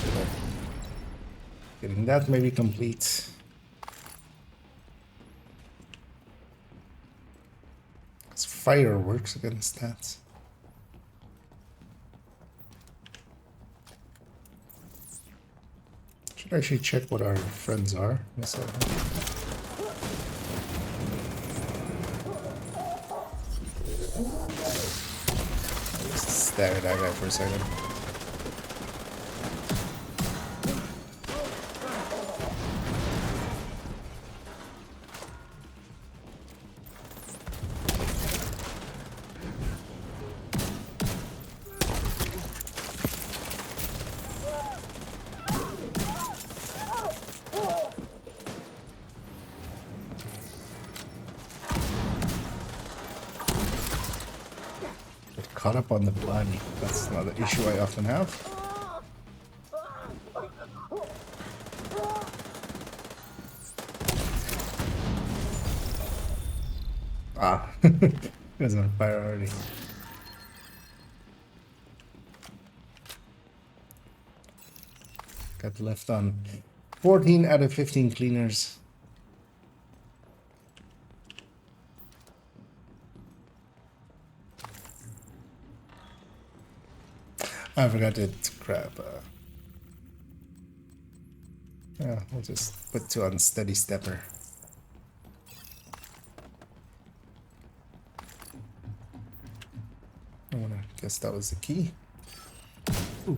getting that maybe complete. It's fireworks against that. Should actually check what our friends are. Yes, I have. Just stare at that guy for a second. Caught up on the body. That's another issue I often have. Ah, he was on fire already. Got left on 14 out of 15 cleaners. I forgot to grab. Yeah, we'll just put 2 on steady stepper. I wanna guess that was the key. Ooh, ooh,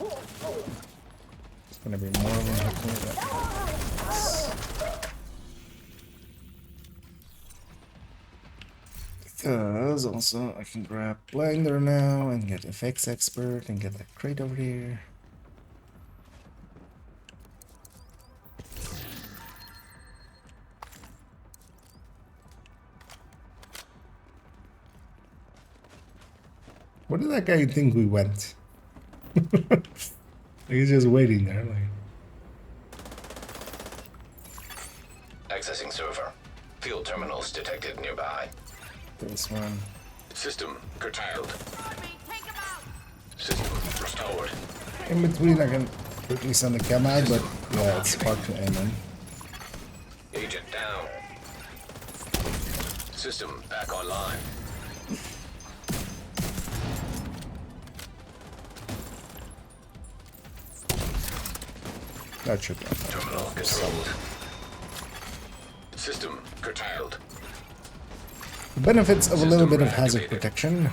ooh. It's gonna be more of them hooking it up. Because also I can grab Blinder now and get FX Expert and get that crate over here. Where did that guy think we went? He's just waiting there, like. Accessing server. Field terminals detected nearby. This one. System curtailed. System restored. In between, I can quickly send the cam out, but yeah, it's hard to aim in. Agent down. System back online. That should be Terminal controlled. System curtailed. the benefits of a little bit of hazard System protection.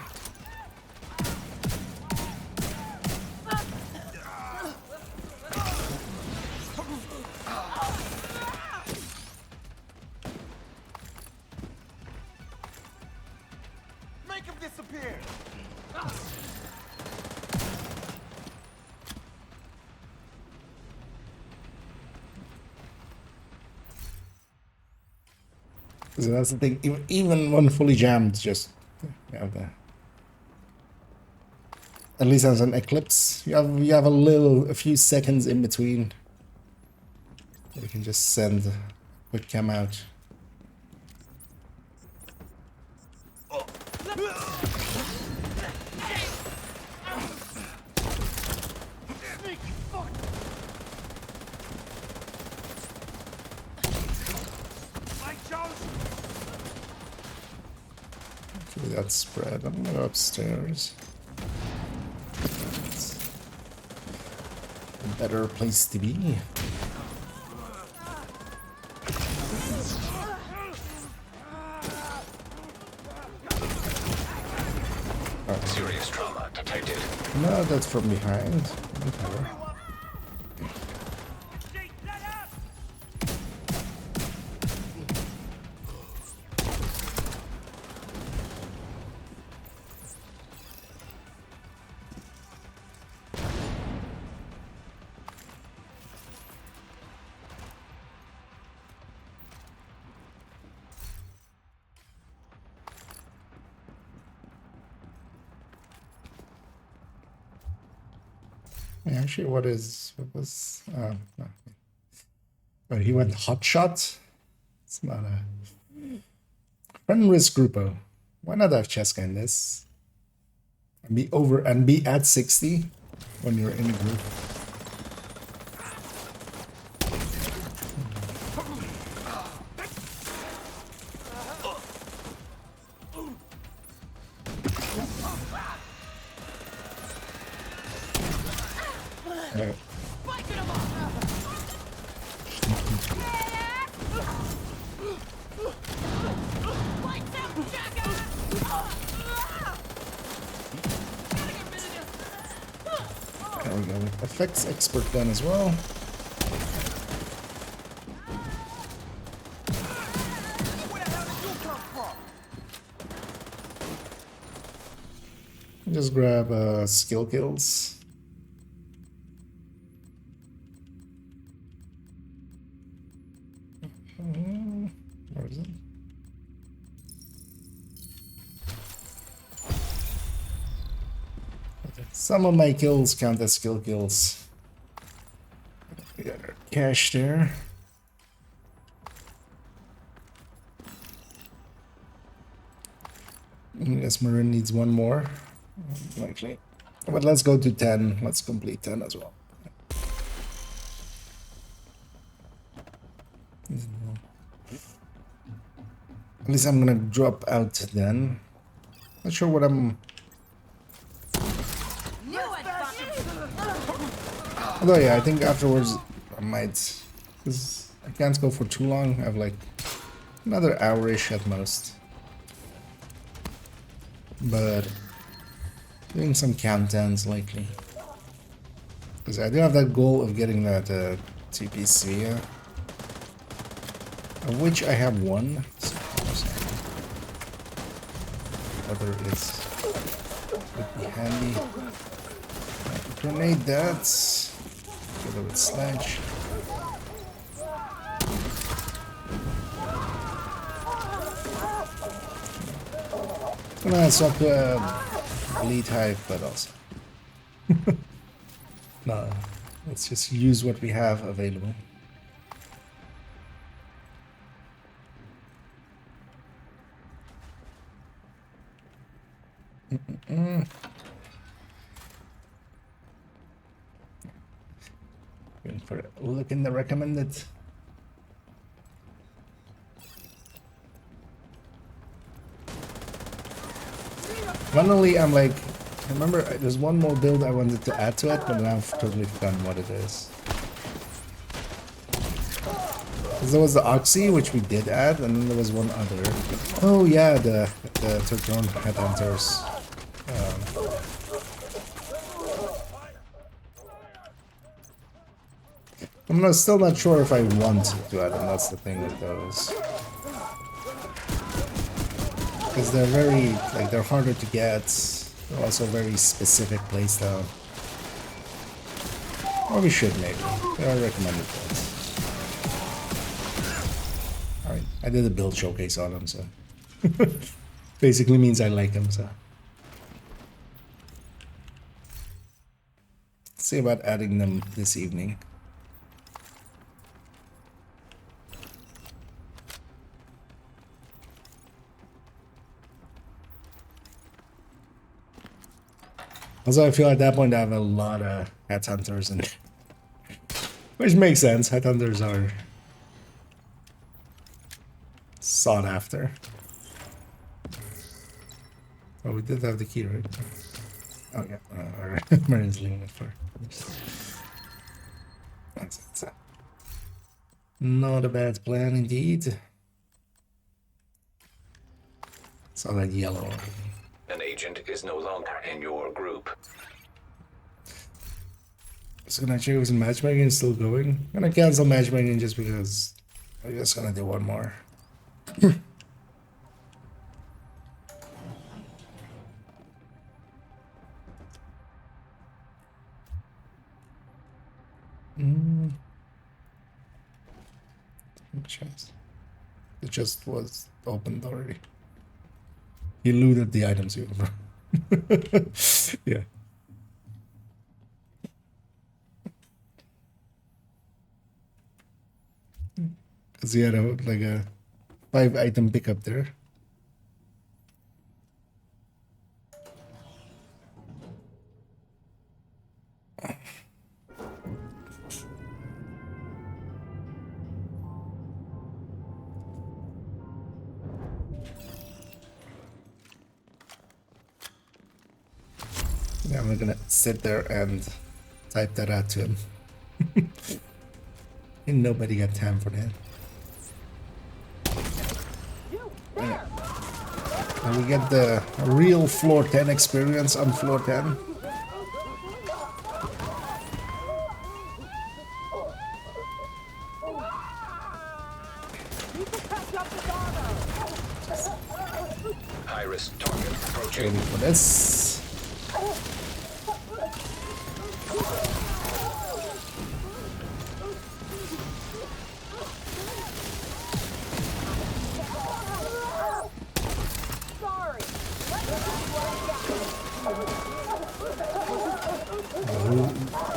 disappeared. So that's the thing. Even when fully jammed, just you have the. At least as an eclipse, you have a few seconds in between. You can just send a quick cam out. Okay, that's spread. I'm gonna go upstairs. That's a better place to be. Serious trauma detected. No, that's from behind. Okay. Actually, what was no. Oh, he went hot shot. It's not a friend risk groupo. Why not have Cheska in this? And be at 60 when you're in a group. There we go. Effects expert done as well. Just grab skill kills. Where is it? Okay. Some of my kills count as skill kills. We got our cash there. Yes, Marin needs one more, likely. But let's go to 10. Let's complete 10 as well. At least I'm gonna drop out then. Not sure what I'm. Although yeah, I think afterwards I might, because I can't go for too long. I have like another hour-ish at most. But doing some countdowns likely, because I do have that goal of getting that TPC, of which I have one. Whether would be handy. Grenade that. Together with Sledge. Gonna swap Bleed Hive, but also. No, let's just use what we have available. Going for a look in the recommended. Finally, I'm like, I remember there's one more build I wanted to add to it, but now I've totally forgotten what it is. There was the Oxy, which we did add, and then there was one other. Oh yeah, the Turtron Headhunters. I'm still not sure if I want to add them, that's the thing with those. Because they're very, like, they're harder to get. They're also very specific playstyle. Or we should, maybe. They are recommended builds. Alright, I did a build showcase on them, so... basically means I like them, so... Let's see about adding them this evening. Also, I feel at that point I have a lot of headhunters, and which makes sense. Headhunters are sought after. Oh, we did have the key, right? Oh yeah, our Marine's leaving it for others. That's it. Not a bad plan indeed. Saw that yellow. An agent is no longer in your group. So gonna check if matchmaking is still going. I'm gonna cancel matchmaking just because I'm just gonna do one more. Chance. It just was opened already. He looted the items you yeah. Because he had like a 5-item pickup there. Yeah, I'm not gonna sit there and type that out to him. Ain't nobody got time for that. Yeah. And we get the real floor 10 experience on floor 10. High-risk target approaching. Waiting for this.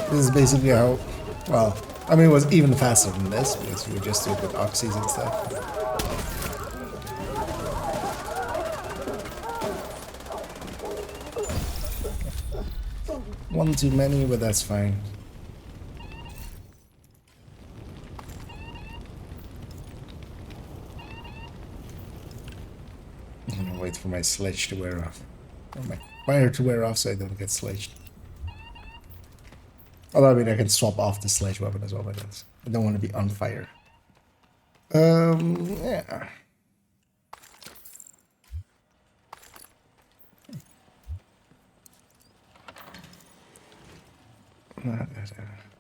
This is basically how, well, I mean, it was even faster than this because you would just do it with oxys and stuff. One too many, but that's fine. I'm gonna wait for my sledge to wear off. Or my fire to wear off so I don't get sledged. Although, I mean, I can swap off the sledge weapon as well, but I don't want to be on fire. Yeah.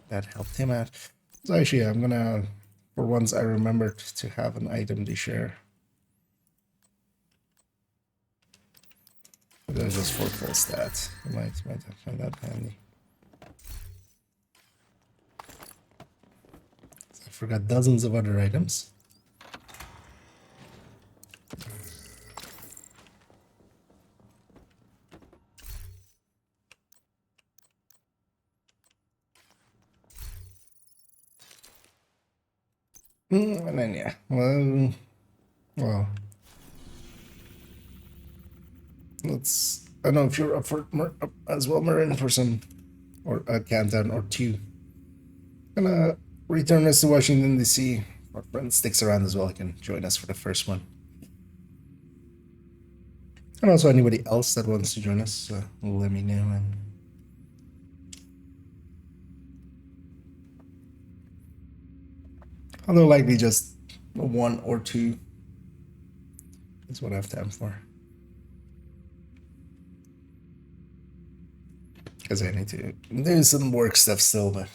That helped him out. So actually, I'm gonna, for once I remembered to have an item to share. But that's just for full stats. I might find that handy. I forgot dozens of other items. And then yeah, well, let's. I don't know if you're up for up as well, Marin, for some or a countdown or two. Gonna return us to Washington D.C. Our friend sticks around as well. He can join us for the first one. And also anybody else that wants to join us, let me know. And although likely just one or two is what I have time for. Because I need to do some work stuff still, but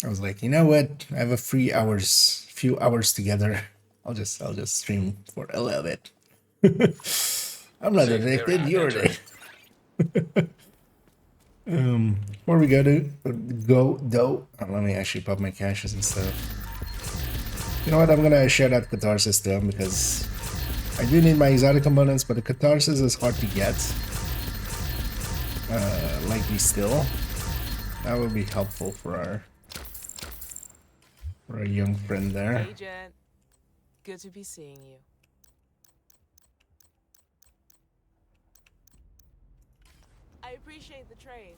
I was like, you know what? I have few hours together I'll just stream for a little bit. I'm not Safe addicted. area You're entered. addicted. Where we gotta go though? Let me actually pop my caches instead. You know what? I'm gonna share that catharsis to him because I do need my exotic components, but the catharsis is hard to get. Likely still. That would be helpful for our young friend there. Hey, Jen. Good to be seeing you. I appreciate the trade.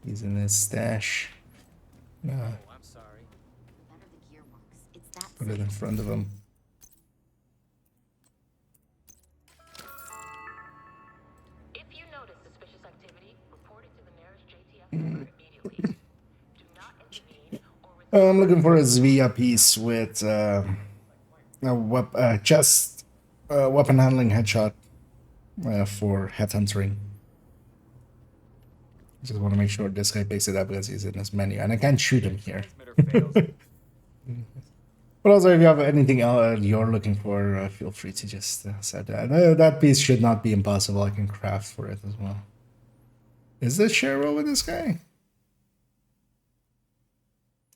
He's in his stash. No, I'm sorry. Better the gearbox. It's that put it in front of him. If you notice suspicious activity, report it to the nearest JTF member immediately. Do not intervene or I'm looking for a Zvia piece with chest weapon handling headshot for headhuntering. Just want to make sure this guy picks it up because he's in his menu, and I can't shoot him here. But also, if you have anything else you're looking for, feel free to just say that. That piece should not be impossible. I can craft for it as well. Is this shareable with this guy?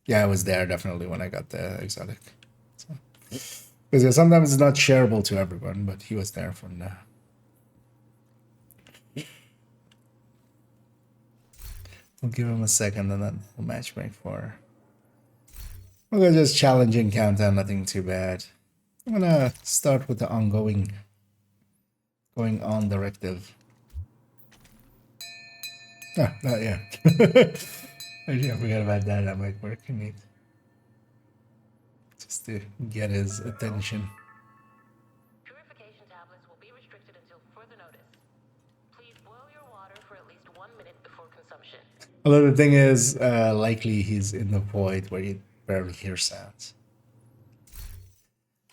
Yeah, I was there definitely when I got the exotic. So, because yeah, sometimes it's not shareable to everyone, but he was there for now. We'll give him a second and then we'll matchmake for. We'll go just challenging countdown, nothing too bad. I'm gonna start with the going on directive. Ah, not yet. Actually, I forgot about that. That might work. I need just to get his attention. purification tablets will be restricted until further notice. Please boil your water for at least 1 minute before consumption. Although the thing is, likely he's in the void where you barely hear sounds.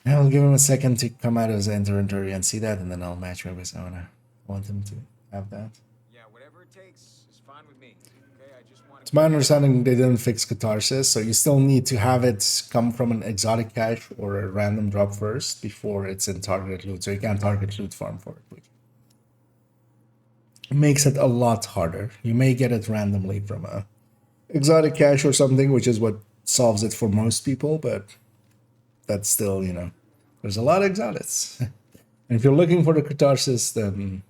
I'll give him a second to come out of his inventory and see that, and then I'll match him with someone. I want him to have that. Yeah, whatever it takes is fine with me. Okay, I just want It's my understanding they didn't fix catharsis, so you still need to have it come from an exotic cache or a random drop first before it's in target loot, so you can't target loot farm for it. Which makes it a lot harder. You may get it randomly from a exotic cache or something, which is what solves it for most people, but that's still, you know, there's a lot of exotics. And if you're looking for the catharsis, then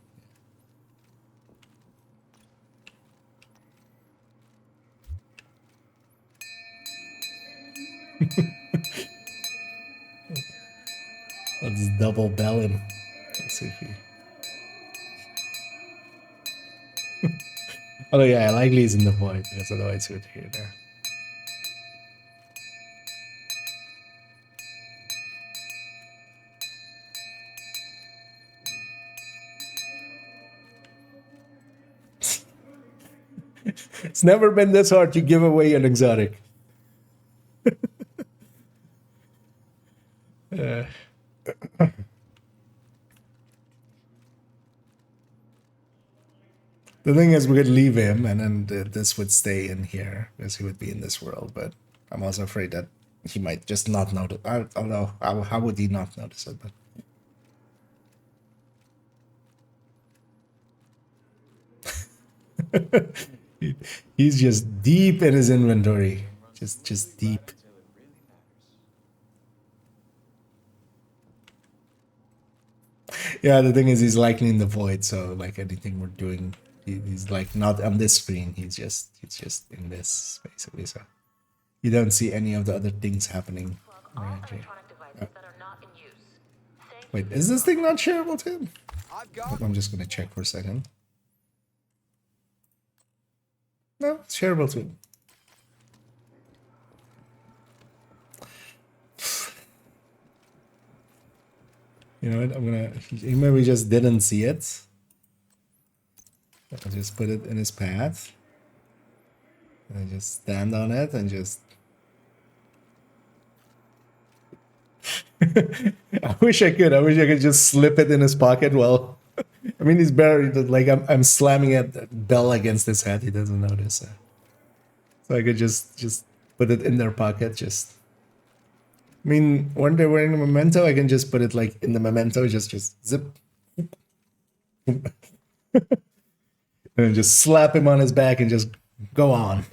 let's double bell him. Let's see if he. Oh yeah, likely he's in the void because otherwise he would hear there. It's never been this hard to give away an exotic. The thing is, we could leave him, and then this would stay in here because he would be in this world. But I'm also afraid that he might just not notice. I don't know how would he not notice it, but he's just deep in his inventory, just deep. Yeah, the thing is, he's likely in the void, so like anything we're doing, he's like not on this screen. He's just in this basically. So you don't see any of the other things happening. All Right here. electronic devices that are not in use. Thank Wait, is this thing not shareable to him? I've got I'm just gonna check for a second. No, it's shareable to him. You know what? I'm gonna. He maybe just didn't see it. I'll just put it in his path. And just stand on it and just. I wish I could. I wish I could just slip it in his pocket while I mean, he's buried. Like I'm slamming at bell against his head. He doesn't notice. So I could just put it in their pocket. Just. I mean, when they're wearing a memento, I can just put it like in the memento. Just zip. And then just slap him on his back and just go on.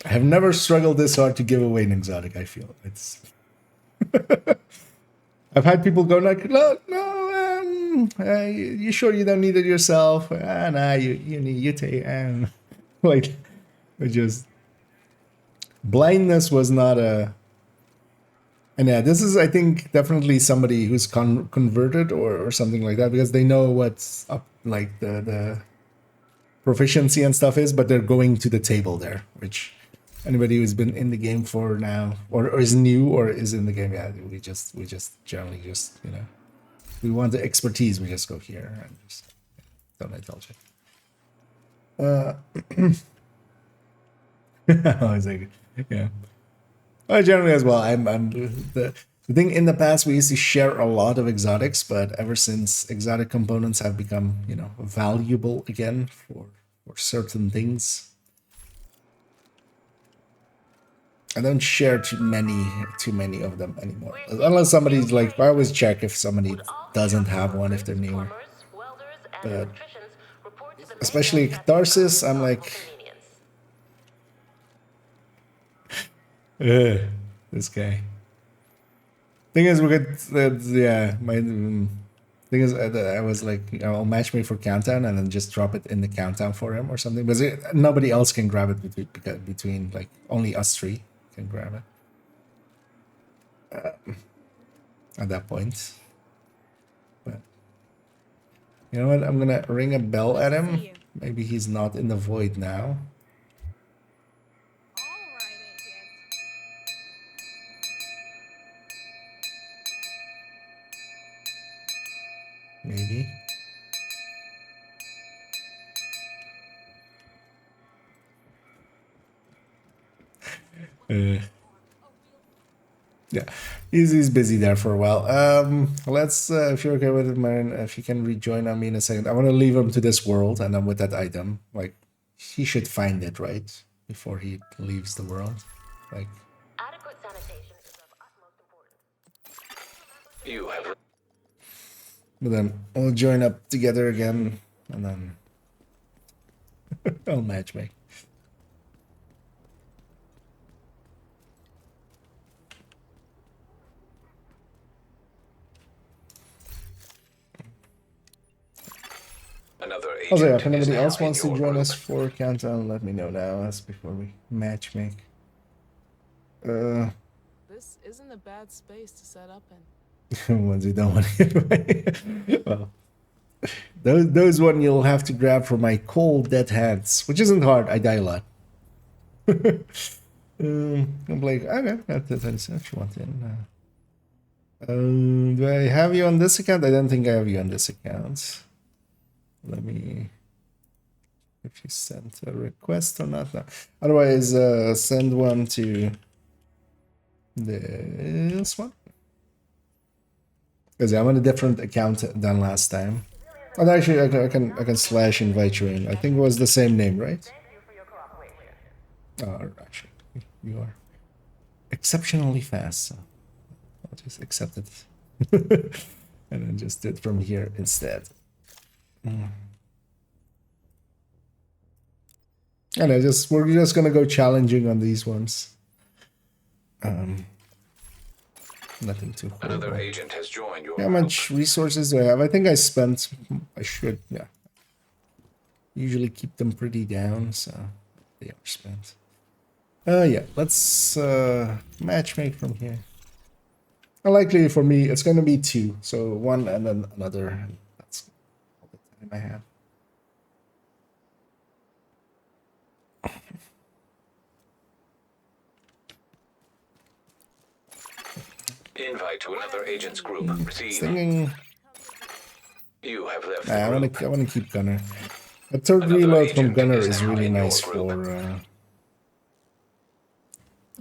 I have never struggled this hard to give away an exotic, I feel. It's I've had people go like, no, you sure you don't need it yourself? Nah, you need you take and like it just blindness was not a. And yeah, this is, I think, definitely somebody who's converted or something like that, because they know what's up, like the proficiency and stuff is, but they're going to the table there, which anybody who's been in the game for now, or is new or is in the game, yeah, we just generally just, you know, we want the expertise, we just go here and just, don't I told you. I was like, yeah. Generally as well, I'm the thing in the past we used to share a lot of exotics, but ever since exotic components have become, you know, valuable again for certain things, I don't share too many of them anymore. Unless somebody's like, I always check if somebody doesn't have one if they're newer. But especially Catharsis, I'm like, this guy. Thing is, we could, yeah, my thing is, I was like, I'll match me for countdown and then just drop it in the countdown for him or something. Because nobody else can grab it between, like, only us three can grab it. At that point. But, you know what? I'm gonna ring a bell at him. Maybe he's not in the void now. Maybe. Yeah, he's busy there for a while. Let's if you're okay with it, Marin, if you can rejoin on me in a second. I want to leave him to this world, and I'm with that item. Like, he should find it right before he leaves the world. Like, Adequate sanitation is of utmost importance. You have. but then we'll join up together again, and then I'll matchmake. Another Also, yeah, agent if anybody is now else wants in to your join group. us for countdown, let me know now. That's before we matchmake. This isn't a bad space to set up in. Ones you don't want to give away. Well, those one you'll have to grab for my cold dead hands, which isn't hard. I die a lot. I'm like, okay, that's what you want in. Do I have you on this account? I don't think I have you on this account. Let me, if you sent a request or not. No. Otherwise, send one to this one. Because I'm on a different account than last time. And actually, I can slash invite you in. I think it was the same name, right? Oh, actually, you are exceptionally fast. So I'll just accept it, and then just do it from here instead. And we're just gonna go challenging on these ones. Nothing too horrible. Another agent has joined your How group. much resources do I have? I think I spent. I should, yeah. Usually keep them pretty down, so they are spent. Yeah. Let's matchmake from here. Likely for me, it's gonna be two. So one and then another. That's all the time I have. Invite to another agent's group. Receive. Thinking. You have left Nah, I the wanna group. keep Gunner. A third Another reload from agent Gunner is is now really in your nice group.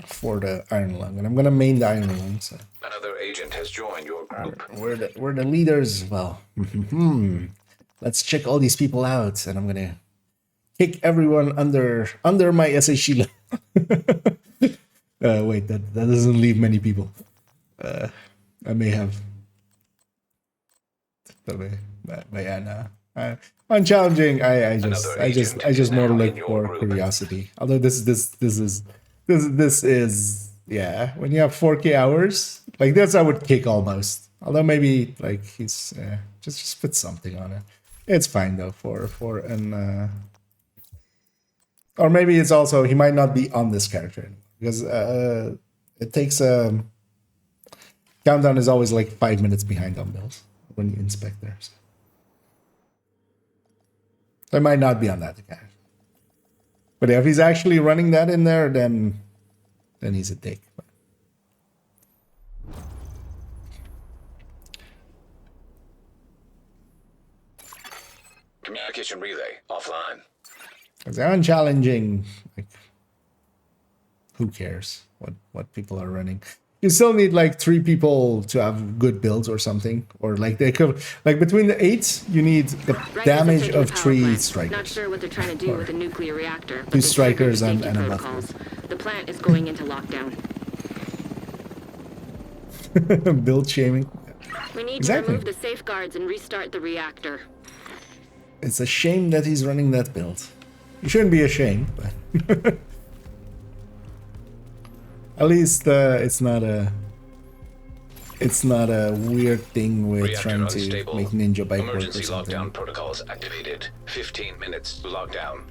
for the Iron Lung, and I'm gonna main the Iron Lung. So Another agent has joined your group. we're the leaders. Well, let's check all these people out, and I'm gonna kick everyone under my SHC level. Wait, that doesn't leave many people. I may have. But yeah, no. On challenging, I just more look for curiosity. Although this is yeah. When you have 4K hours, like this, I would kick almost. Although maybe like he's just put something on it. It's fine though for an. Or maybe it's also he might not be on this character anymore, because it takes countdown is always like 5 minutes behind on builds when you inspect there. So. I might not be on that account. But if he's actually running that in there, then he's a dick. Communication relay offline. Because they're unchallenging. Like, who cares what people are running? You still need like 3 people to have good builds or something, or like they could like between the 8, you need the damage of 3 strikers. Not sure what they're trying to do with a nuclear reactor. But 2 strikers and a protocols. The plant is going into lockdown. Build shaming. We need Exactly. to remove the safeguards and restart the reactor. It's a shame that he's running that build. You shouldn't be ashamed, but at least it's not a weird thing with Reactor trying to unstable. make ninja bike work or Emergency something. lockdown protocols activated. 15 minutes to lockdown.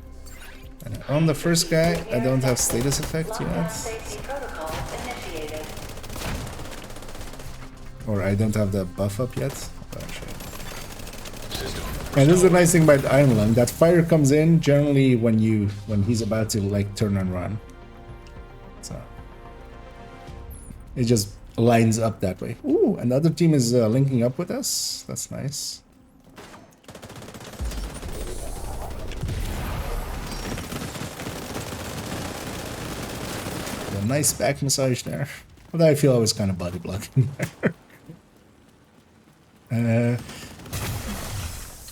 On the first guy, I don't have status effect yet, Safety protocol initiated. or I don't have the buff up yet. Oh, shit. System. And this is the nice thing about Iron Lung, that fire comes in generally when he's about to like turn and run. So it just lines up that way. Ooh, another team is linking up with us. That's nice. A nice back massage there. But I feel I was kind of body blocking there.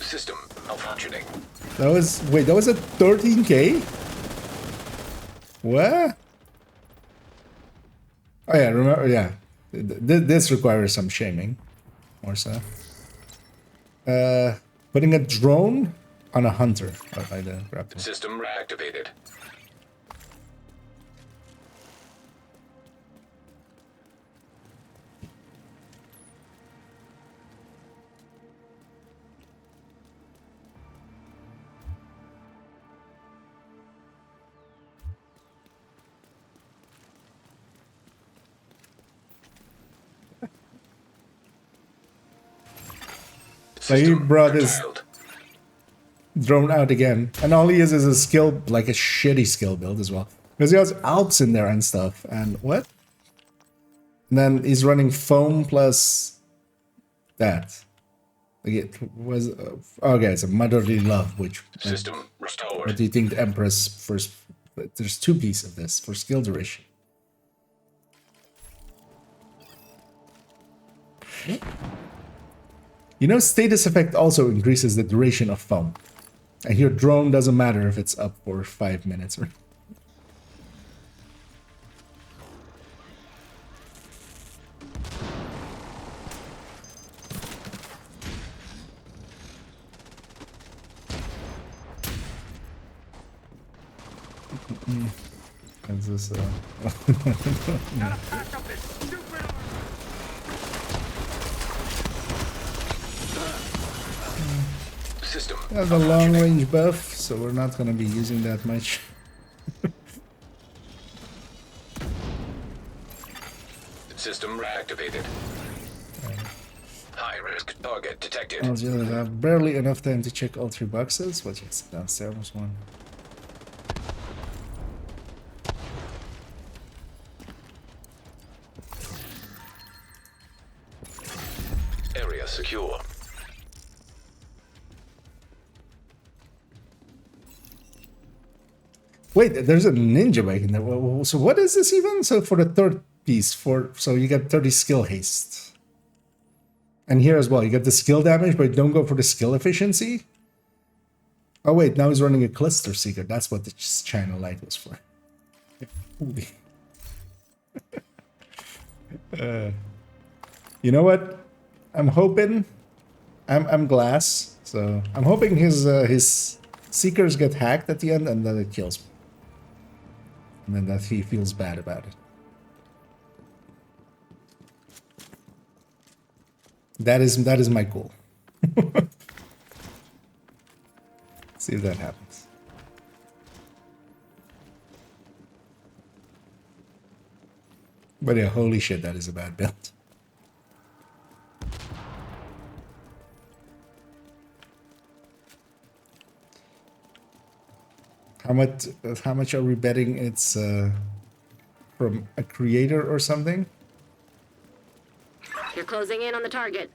System malfunctioning. That was a 13K? What? Oh yeah, remember, yeah. This requires some shaming. More so. Putting a drone on a hunter. Oh, I didn't grab him. System reactivated. So he brought his curtailed. drone out again. And all he is a skill, like a shitty skill build as well. Because he has Alps in there and stuff. And what? And then he's running foam plus that. Like it was... okay, it's a motherly love, which... System restored. What do you think the Empress first... There's 2 pieces of this for skill duration. You know, status effect also increases the duration of foam. And your drone doesn't matter if it's up for 5 minutes or... Is this, Gotta pack up this stupid arm. System. has a long range buff, so we're not going to be using that much. System reactivated. High risk target detected. I'll just have barely enough time to check all 3 boxes. But yes, downstairs was one. Area secure. Wait, there's a ninja bike in there. So what is this even? So for the third piece, so you get 30 skill haste. And here as well, you get the skill damage, but don't go for the skill efficiency. Oh wait, now he's running a cluster seeker. That's what the china light was for. You know what? I'm hoping. I'm glass, so I'm hoping his seekers get hacked at the end, and then it kills me, and then that he feels bad about it. That is my goal. See if that happens. But yeah, holy shit, that is a bad build. How much are we betting it's from a creator or something? You're closing in on the target.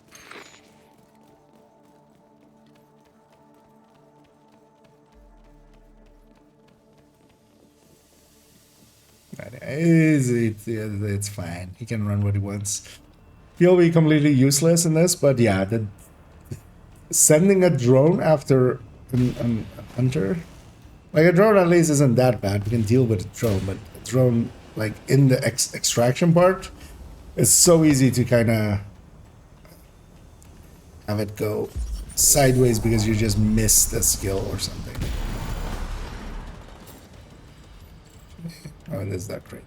It's fine. He can run what he wants. He'll be completely useless in this, but yeah, sending a drone after a hunter, like a drone at least isn't that bad. We can deal with a drone, but a drone like in the extraction part, it's so easy to kind of have it go sideways because you just missed a skill or something. Oh, it is that great.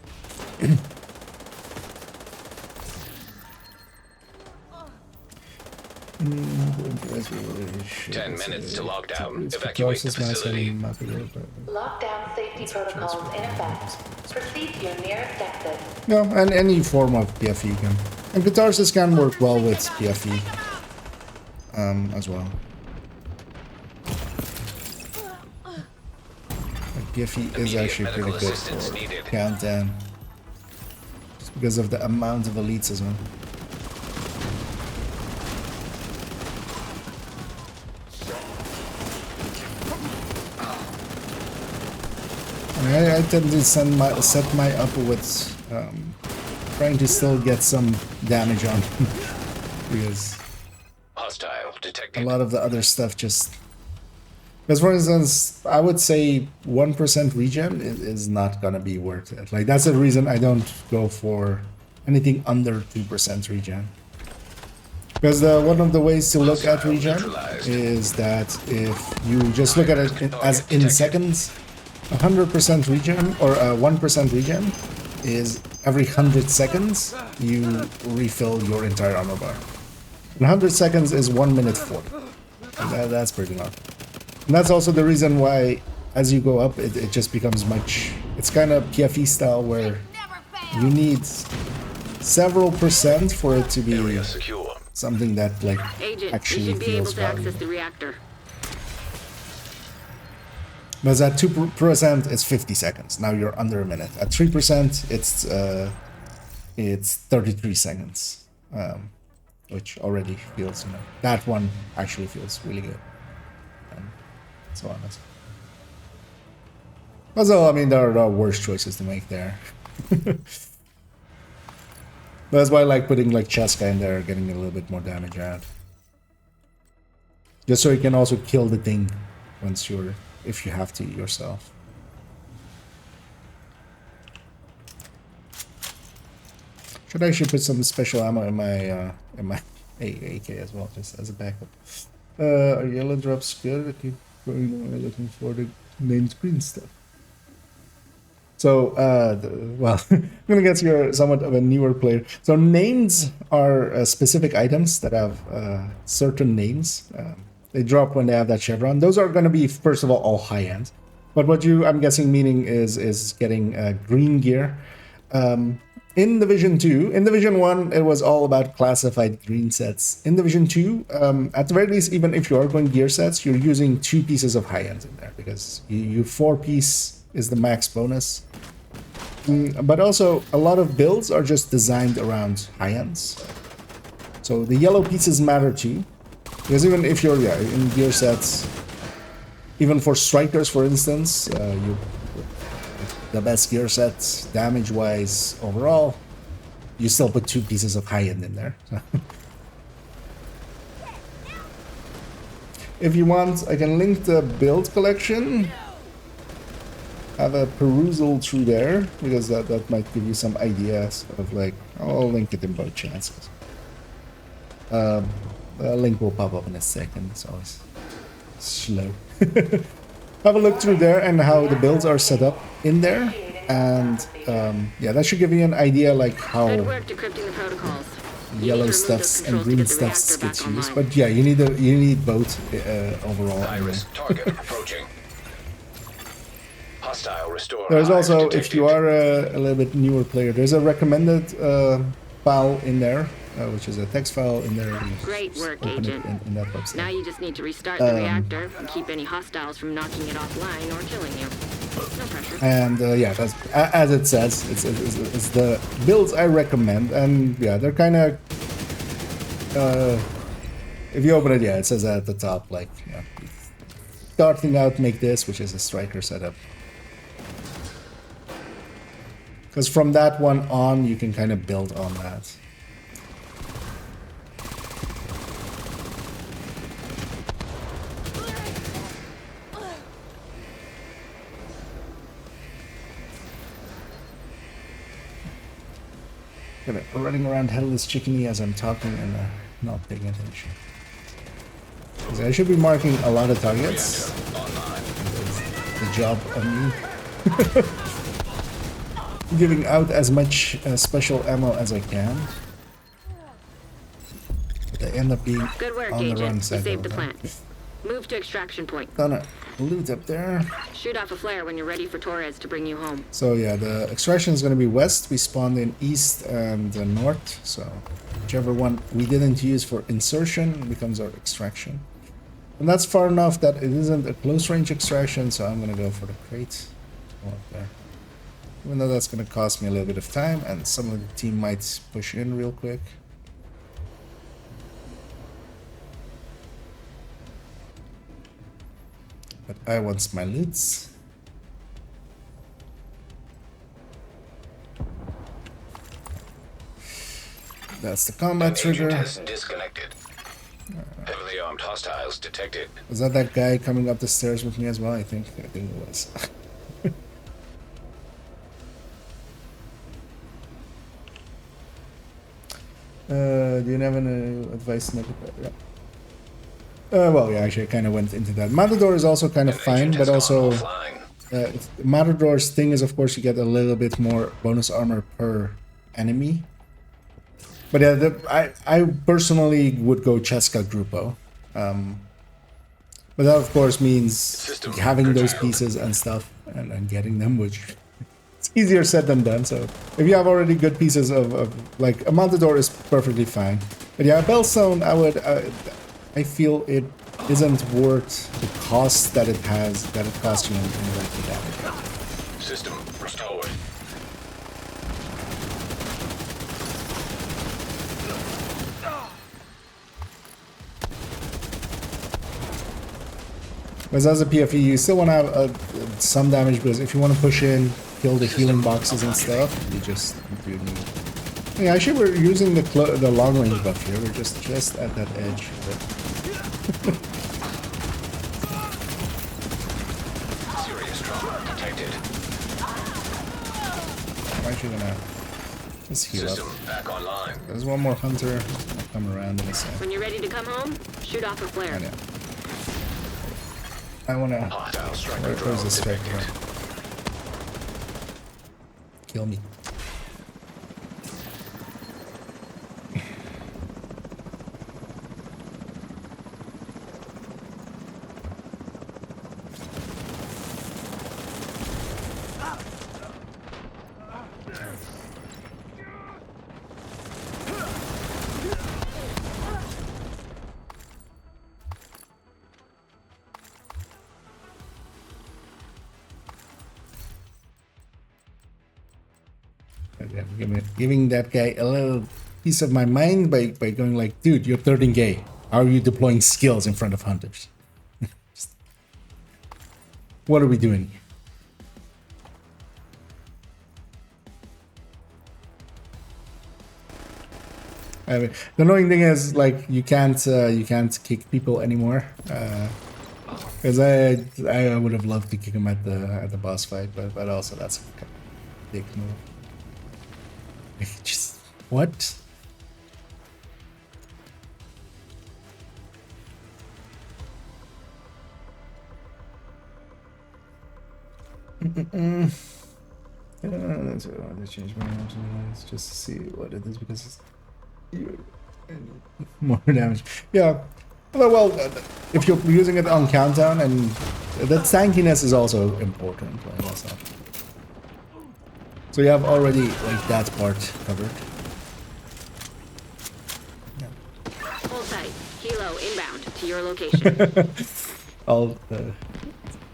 10 minutes to lockdown. Evacuate the facility. Lockdown safety protocols in effect. Proceed to your nearest exit. No, and any form of PFE can. And catharsis can work well with PFE as well. Like PFE is actually pretty good for countdown. Just because of the amount of elites as well. I tend to set my up with trying to still get some damage on because Hostile detected. a lot of the other stuff just because, for instance, I would say 1% regen is not gonna be worth it. Like that's the reason I don't go for anything under 2% regen. Because one of the ways to look at regen is that if you just look at it as in seconds. 100% regen or 1% regen is every 100 seconds you refill your entire armor bar. 100 seconds is 1 minute 40. That's pretty long. And that's also the reason why as you go up it just becomes much. It's kind of PFE style where you need several percent for it to be something that like Agent, actually you should be able feels to access valuable. the reactor. Because at 2% it's 50 seconds. Now you're under a minute. At 3% it's 33 seconds, which already feels, you know, that one actually feels really good. So honest. Also, I mean, there are worse choices to make there. That's why I like putting like Cheska in there, getting a little bit more damage out. Just so you can also kill the thing once you're. If you have to yourself. Should actually put some special ammo in my AK as well, just as a backup. Are yellow drops good? I keep looking for the named green stuff. So, well, I'm gonna get you're somewhat of a newer player. So names are specific items that have certain names. They drop when they have that chevron. Those are going to be, first of all high end. But what I'm guessing, meaning is getting green gear. In Division 2, in Division 1, it was all about classified green sets. In Division 2, at the very least, even if you are going gear sets, you're using 2 pieces of high end in there because you 4-piece is the max bonus. But also, a lot of builds are just designed around high ends. So the yellow pieces matter too. Because even if you're in gear sets, even for strikers, for instance, the best gear set damage wise overall, you still put 2 pieces of high end in there. If you want, I can link the build collection. Have a perusal through there, because that might give you some ideas of like, I'll link it in both chances. The link will pop up in a second, it's always slow. Have a look through there and how the builds are set up in there, and yeah, that should give you an idea like how Good work decrypting the protocols. You need to yellow remove stuffs those and controls to green get the stuffs reactor gets back used. online. But yeah, you need both overall. Iris target approaching. Hostile restore. There's hives also, if detected. you are a little bit newer player, there's a recommended file in there, which is a text file in there. You Great just work, open it Agent. in that website. Now you just need to restart the reactor and keep any hostiles from knocking it offline or killing you. No pressure. And yeah, that's as it says. It's the builds I recommend, and yeah, they're kind of. If you open it, yeah, it says at the top like, yeah, starting out, make this, which is a striker setup. Because from that one on, you can kind of build on that. Kind of running around headless chickeny as I'm talking and not paying attention. 'Cause I should be marking a lot of targets. The job of me. Giving out as much special ammo as I can. But they end up being Good work, on the Agent. wrong You side. saved the of plant. Move to extraction point. Gonna loot up there. Shoot off a flare when you're ready for Torres to bring you home. So yeah, the extraction is going to be west. We spawned in east and north. So whichever one we didn't use for insertion becomes our extraction. And that's far enough that it isn't a close range extraction. So I'm going to go for the crate. Go up there. Even though that's going to cost me a little bit of time, and some of the team might push in real quick. But I want my loots. That's the combat Agent trigger. has disconnected. Heavily armed hostiles detected. Was that guy coming up the stairs with me as well? I think it was. Do you have any advice? Yeah. Well, yeah, actually, I kind of went into that. Matador is also kind of An fine, agent but has gone also offline. Matador's thing is, of course, you get a little bit more bonus armor per enemy. But yeah, I personally would go Cheska Grupo. But that, of course, means System having those curtailed. pieces and stuff and getting them, which it's easier said than done. So if you have already good pieces of like a Matador is perfectly fine. But yeah, a Bellstone, I feel it isn't worth the cost that it costs you in rifle damage. System restored. Whereas as a PFE, you still want to have some damage, because if you want to push in, kill the healing boxes and stuff, you just do need. Yeah, actually, we're using the long range buff here. We're just at that edge. Serious trauma detected. I'm actually gonna just heal up. System back online. There's one more hunter. I'll come around in a sec. When you're ready to come home, shoot off a flare. And yeah. I wanna. Hostile striker Where's drone the strike detected. drone? Kill me. Giving that guy a little piece of my mind by going like, dude, you're 13 gay. How are you deploying skills in front of hunters? What are we doing? I mean, the annoying thing is like you can't kick people anymore. Because I would have loved to kick him at the boss fight, but also that's kind of a dick move. Just what? That's what I wanted to change my options just to see what it is because it's more damage. Yeah. Well, if you're using it on countdown, and that tankiness is also important. Like also. So you have already like that part covered. Hold tight. Helo inbound to your location. All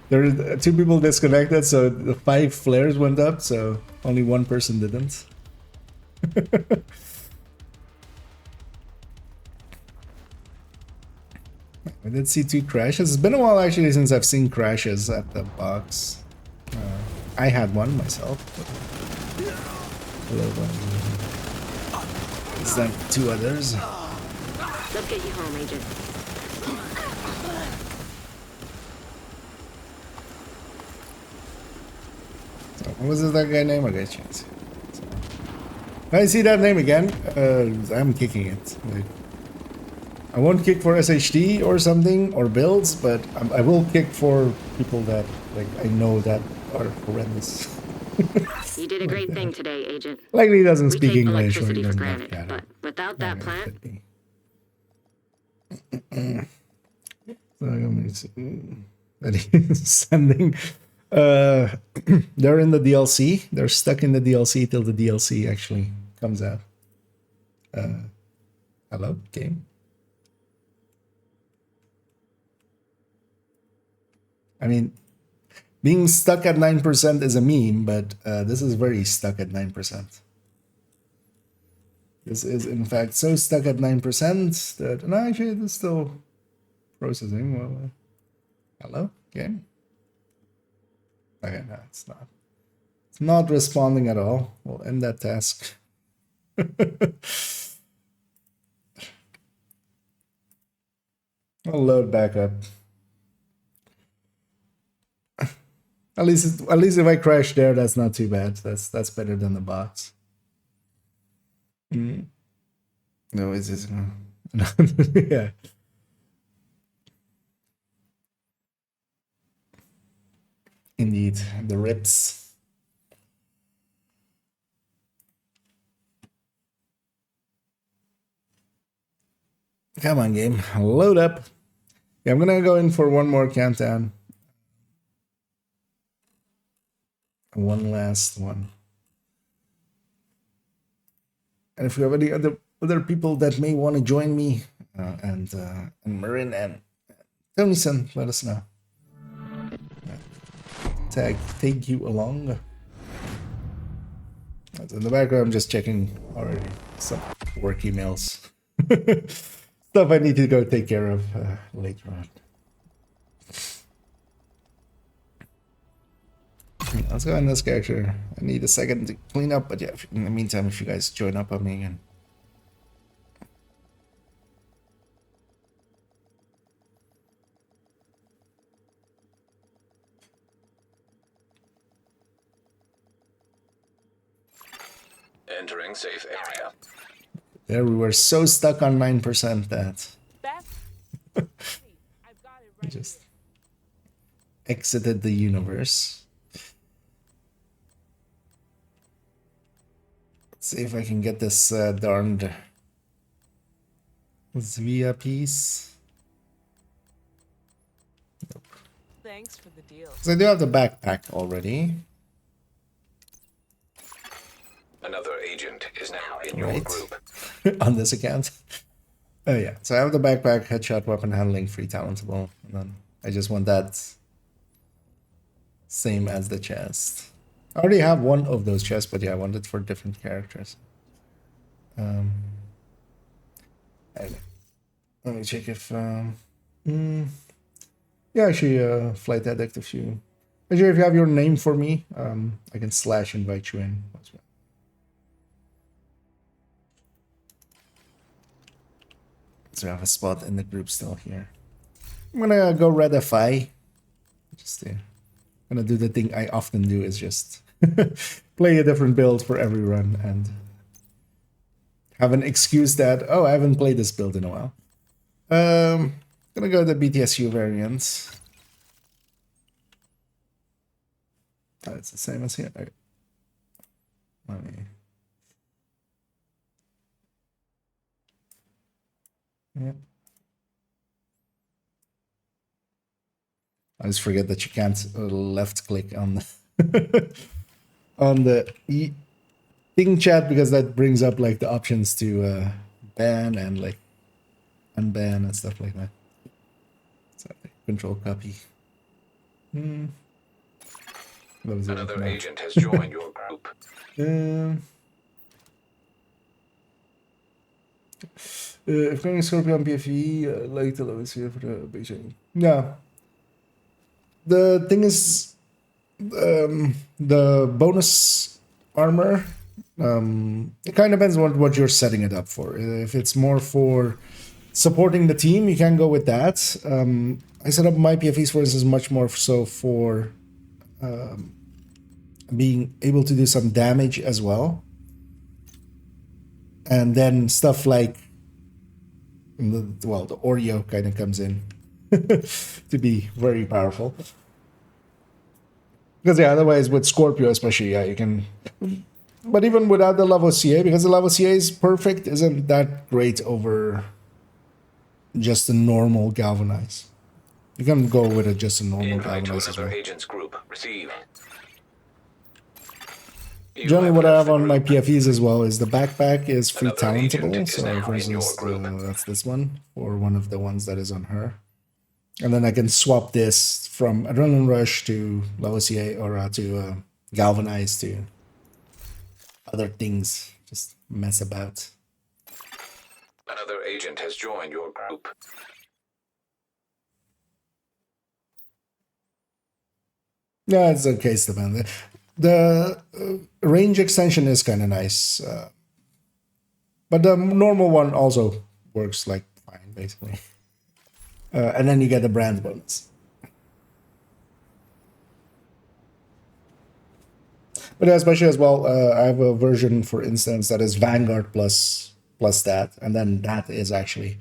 there are 2 people disconnected, so the 5 flares went up, so only 1 person didn't. I did see 2 crashes. It's been a while actually since I've seen crashes at the box. I had one myself. Is that 2 others? Let's get you home, Agent. So, what was that guy name? Okay, chance. If I see that name again, I'm kicking it. Like, I won't kick for SHD or something or builds, but I will kick for people that like I know that are horrendous. You did a great thing today, Agent. Likely he doesn't We speak take English or he electricity for doesn't have granted, data. but without that Okay, plant, could be. So let me see. That he's sending. They're in the DLC. They're stuck in the DLC till the DLC actually comes out. Hello, game. I mean, being stuck at 9% is a meme, but this is very stuck at 9%. This is, in fact, so stuck at 9% that... No, actually, it's still processing. Well, hello, game? Okay, no, it's not. It's not responding at all. We'll end that task. I'll load back up. At least if I crash there, that's not too bad. That's better than the box. No, is this? Yeah. Indeed, the rips. Come on, game, load up. Yeah, I'm gonna go in for one more countdown. One last one. And if you have any other people that may want to join me, and Marin and Tony-san, let us know. Take you along. In the background, I'm just checking already some work emails. Stuff I need to go take care of later on. Let's go on this character. I need a second to clean up, but yeah, in the meantime, if you guys join up on me again. Entering safe area. There we were so stuck on 9% that Beth? I've got it right just here. exited the universe. Let's see if I can get this darned Zvia piece. Nope. Thanks for the deal. So I do have the backpack already. Another agent is now in your Right. group. On this account. Oh yeah, so I have the backpack, headshot, weapon handling, free talentable, and then I just want that same as the chest. I already have one of those chests, but yeah, I want it for different characters. Anyway. Let me check if yeah, actually flight addict if you actually if you have your name for me, I can / invite you in as well. So we have a spot in the group still here. I'm gonna go red FI. Just gonna do the thing I often do, is just play a different build for every run and have an excuse that, oh, I haven't played this build in a while. Gonna go the BTSU variant. Oh, it's the same as here. Okay. Let me... Yep. I just forget that you can't left click on the on the thing chat, because that brings up like the options to ban and like unban and stuff like that. So control copy. Another agent has joined your group. If going Scorpio on PFE, like the lowest here for the Beijing. Yeah. The thing is, the bonus armor, it kind of depends on what you're setting it up for. If it's more for supporting the team, you can go with that. I set up my PFEs, for instance, much more so for being able to do some damage as well. And then stuff like, well, the Oreo kind of comes in to be very powerful. Because yeah, otherwise with Scorpio especially, yeah, you can... But even without the level CA, because the level CA is perfect, isn't that great over just a normal Galvanize. You can go with just a normal Invite to Galvanize as another well. agent's group. Receive. You Generally, have what I left have the on my group. PFEs as well is the backpack is free Another agent talentable. is So, now for in your instance, group. that's this one, or one of the ones that is on her. And then I can swap this from Adrenaline Rush to level CA, or to Galvanize, to other things. Just mess about. Another agent has joined your group. Yeah, it's okay, Stefan. The range extension is kind of nice. But the normal one also works like fine, basically. And then you get the brand bonus. But especially as well, I have a version, for instance, that is Vanguard plus that. And then that is actually...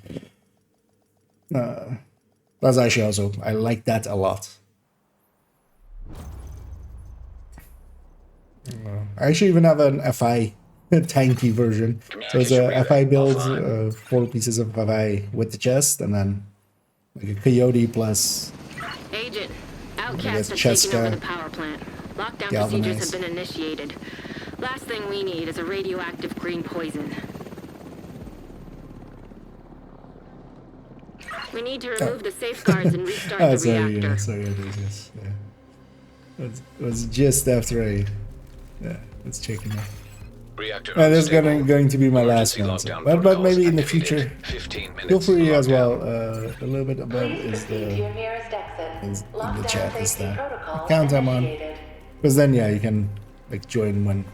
that's actually also... I like that a lot. I actually even have an FI tanky version. So it's a FI build, 4 pieces of FI with the chest, and then like a Coyote plus... Agent, guess Outcast have Cheska, taken over the power plant. Lockdown procedures have Galvanize. been initiated. Last thing we need is a radioactive green poison. We need to remove the safeguards and restart the sorry, reactor. sorry, I did this. Yeah. It was just after I... Yeah, it's checking out. Reactor This is unstable. going to be my last Emergency one. So. lockdown But protocols maybe in the activated. future, 15 minutes feel free as well. lockdown. A little bit above is Please proceed to your the... nearest exit. Is in the Lockdown chat is safety the protocol account I'm on. initiated. Because then, yeah, you can like join when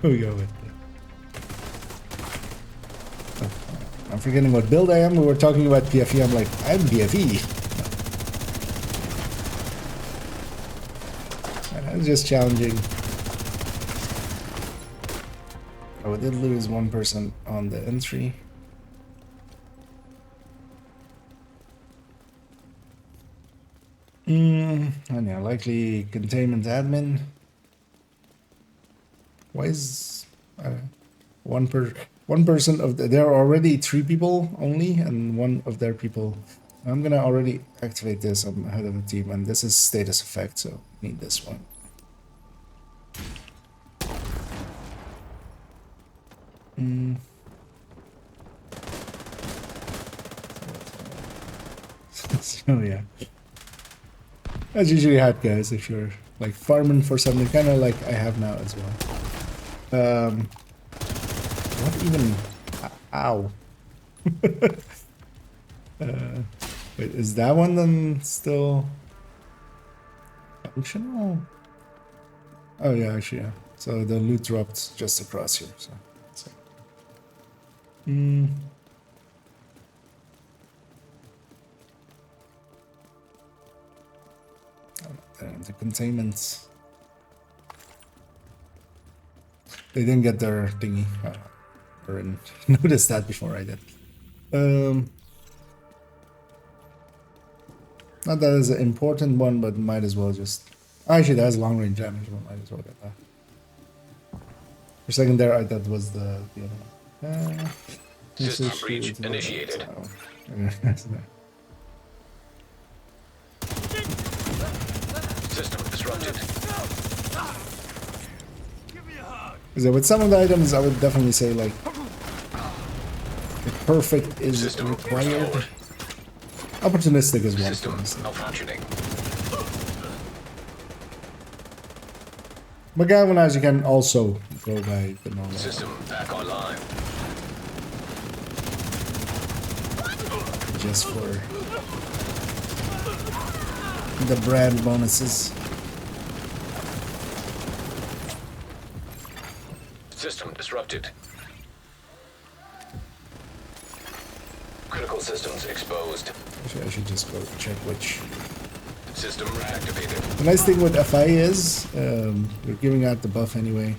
we go with it. I'm forgetting what build I am. We were talking about PFE. I'm like, I'm PFE. It's just challenging. Oh, we did lose one person on the entry. And yeah, likely containment admin. Why is one person of there are already 3 people only, and one of their people. I'm gonna already activate this. I'm ahead of the team, and this is status effect, so I need this one. So yeah, that's usually how it goes if you're like farming for something, kind of like I have now as well. What even? Ow. Wait, is that one then still functional? Oh yeah, actually yeah. So the loot dropped just across here. So. The containment. They didn't get their thingy. Or didn't notice that before I did. Not that it's an important one, but might as well just... Actually, that has long range damage, but might as well get that. For a second there, I thought was the other one. System breach initiated. System disrupted. So with some of the items, I would definitely say like the perfect is System required. restored. Opportunistic is one. System malfunctioning. But galvanize you can also go by the normal. System back online. Just for the brand bonuses. System disrupted. Critical systems exposed. Actually, I should just go check which. System reactivated. The nice thing with FI is you're giving out the buff anyway.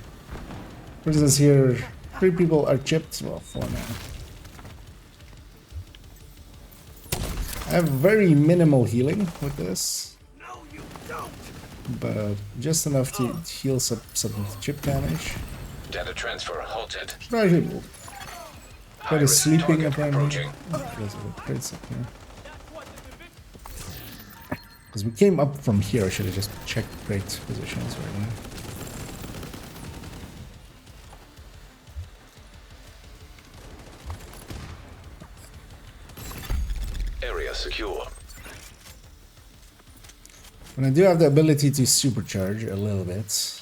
For instance, here 3 people are chipped. Well, 4 now. I have very minimal healing with this. No, you don't. But just enough to heal some chip damage. Data transfer halted. Actually, quite a High-risk sleeping target apparently. approaching. Because we came up from here, I should have just checked great positions right now. Area secure. And I do have the ability to supercharge a little bit.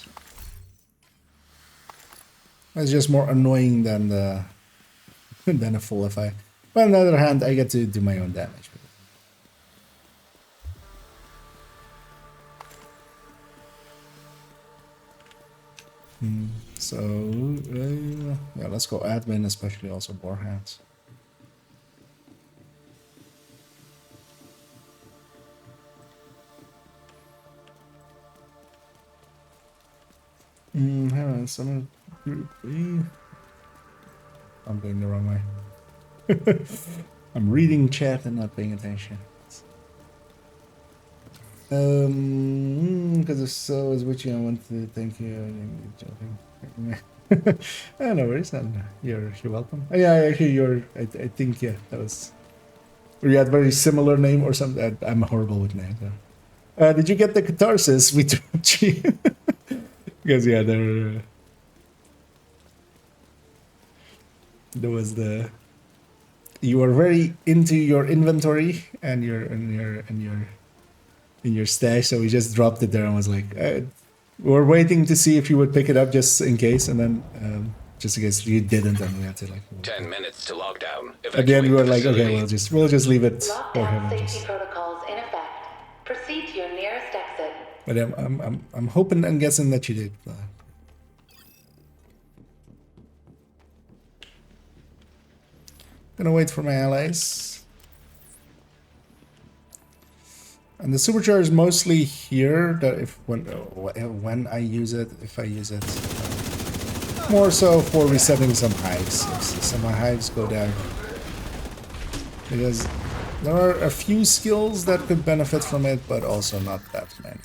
That's just more annoying than the than a full FI. But on the other hand, I get to do my own damage. So yeah, let's go admin, especially also war hands. Hang on, someone group B. I'm going the wrong way. I'm reading chat and not paying attention. Because if so, is which I want to thank you. I'm joking. No worries, and you're welcome. Yeah, actually, I think that was. Or you had a very similar name or something. I'm horrible with names. Did you get the catharsis we dropped you? Because yeah, there was the. You were very into your inventory and your stash, so we just dropped it there and was like, we're waiting to see if you would pick it up just in case, and then just in case you didn't, and we had to like. 10 minutes to lockdown. At the end, we were like, Evacuate okay, the we'll just leave it for him. Lockdown And safety just, protocols in effect. Proceed to your nearest exit. but I'm hoping and guessing that you did. Gonna wait for my allies. And the supercharge is mostly here. That if when I use it, if I use it, more so for resetting some hives. If some hives go down, because there are a few skills that could benefit from it, but also not that many.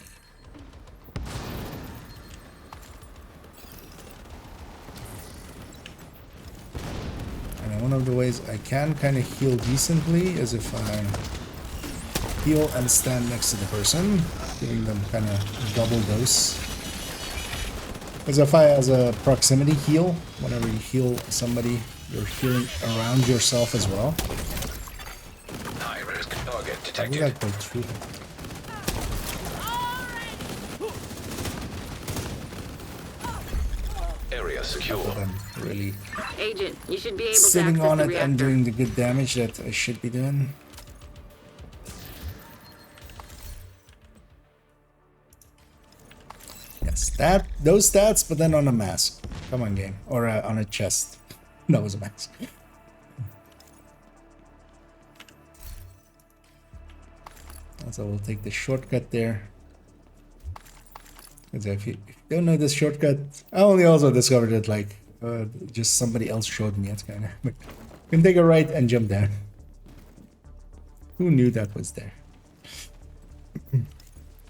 And one of the ways I can kind of heal decently is if I heal and stand next to the person, giving them kind of double dose. Because if I has a proximity heal, whenever you heal somebody, you're healing around yourself as well. high-risk target I detected. think that goes through. Area secure. But I'm really Agent, you should be able to sitting access on the it and reactor. doing the good damage that I should be doing. Yes, those stats, but then on a mask. Come on, game, or on a chest. That was a mask. So we'll take the shortcut there. Because if you don't know this shortcut, I only also discovered it like just somebody else showed me it kind of. You can take a right and jump down. Who knew that was there?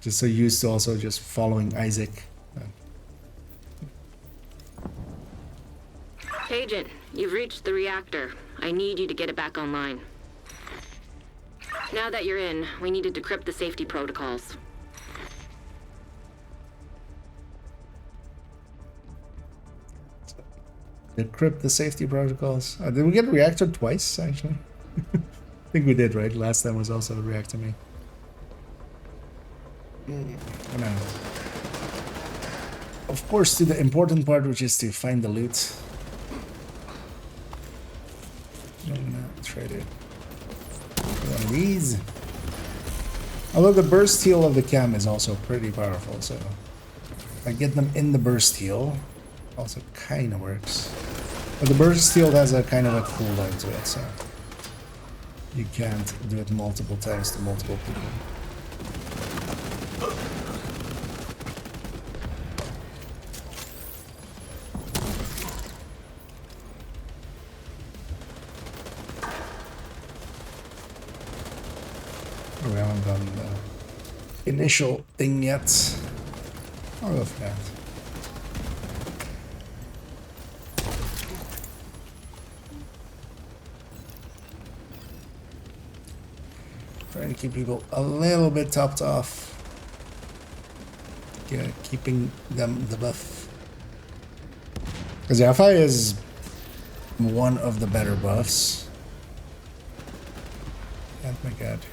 Just so used to also just following Isaac. Agent, you've reached the reactor. I need you to get it back online. Now that you're in, we need to decrypt the safety protocols. Decrypt the safety protocols. Did we get reactor twice, actually? I think we did, right? Last time was also a reactor me. No. Of course, to the important part, which is to find the loot. I'm gonna trade it. One of these. Although the burst heal of the cam is also pretty powerful, so if I get them in the burst heal, also kind of works. But the burst heal has a kind of a cooldown to it, so you can't do it multiple times to multiple people. We haven't done the initial thing yet. I'll go for that. Trying to keep people a little bit topped off. Yeah, keeping them the buff. Because Alpha is one of the better buffs. Can't make out here.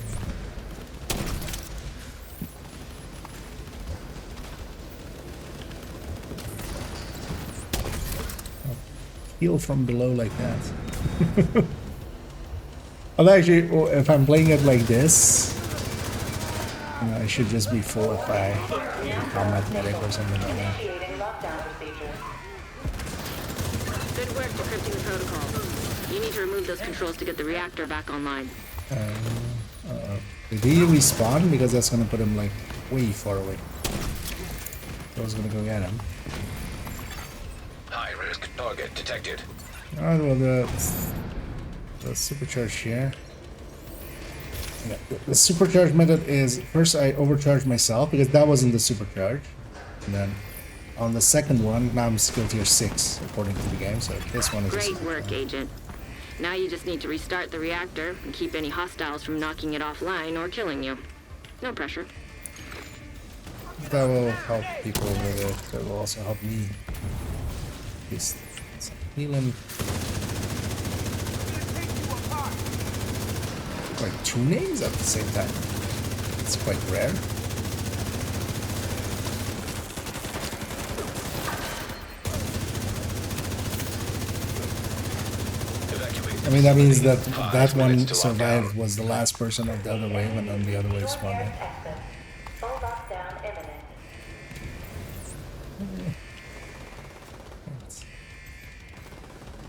Heal from below like that. Well, actually, if I'm playing it like this, I should just be full if I combat medic or something like that. Good work decrypting the protocol. You need to remove those controls to get the reactor back online. Did he respawn? Because that's gonna put him like way far away. I was gonna go get him. High risk target detected. Alright, well the supercharge here. Yeah, the supercharge method is first I overcharge myself because that wasn't the supercharge. And then on the second one, now I'm skill tier 6 according to the game, so this one is Great work, Agent. Now you just need to restart the reactor and keep any hostiles from knocking it offline or killing you. No pressure. That will help people with it. That will also help me. Just some healing. Like 2 names at the same time. It's quite rare. I mean, that means that that one survived was the last person of the other wave, and then the other wave spawned in.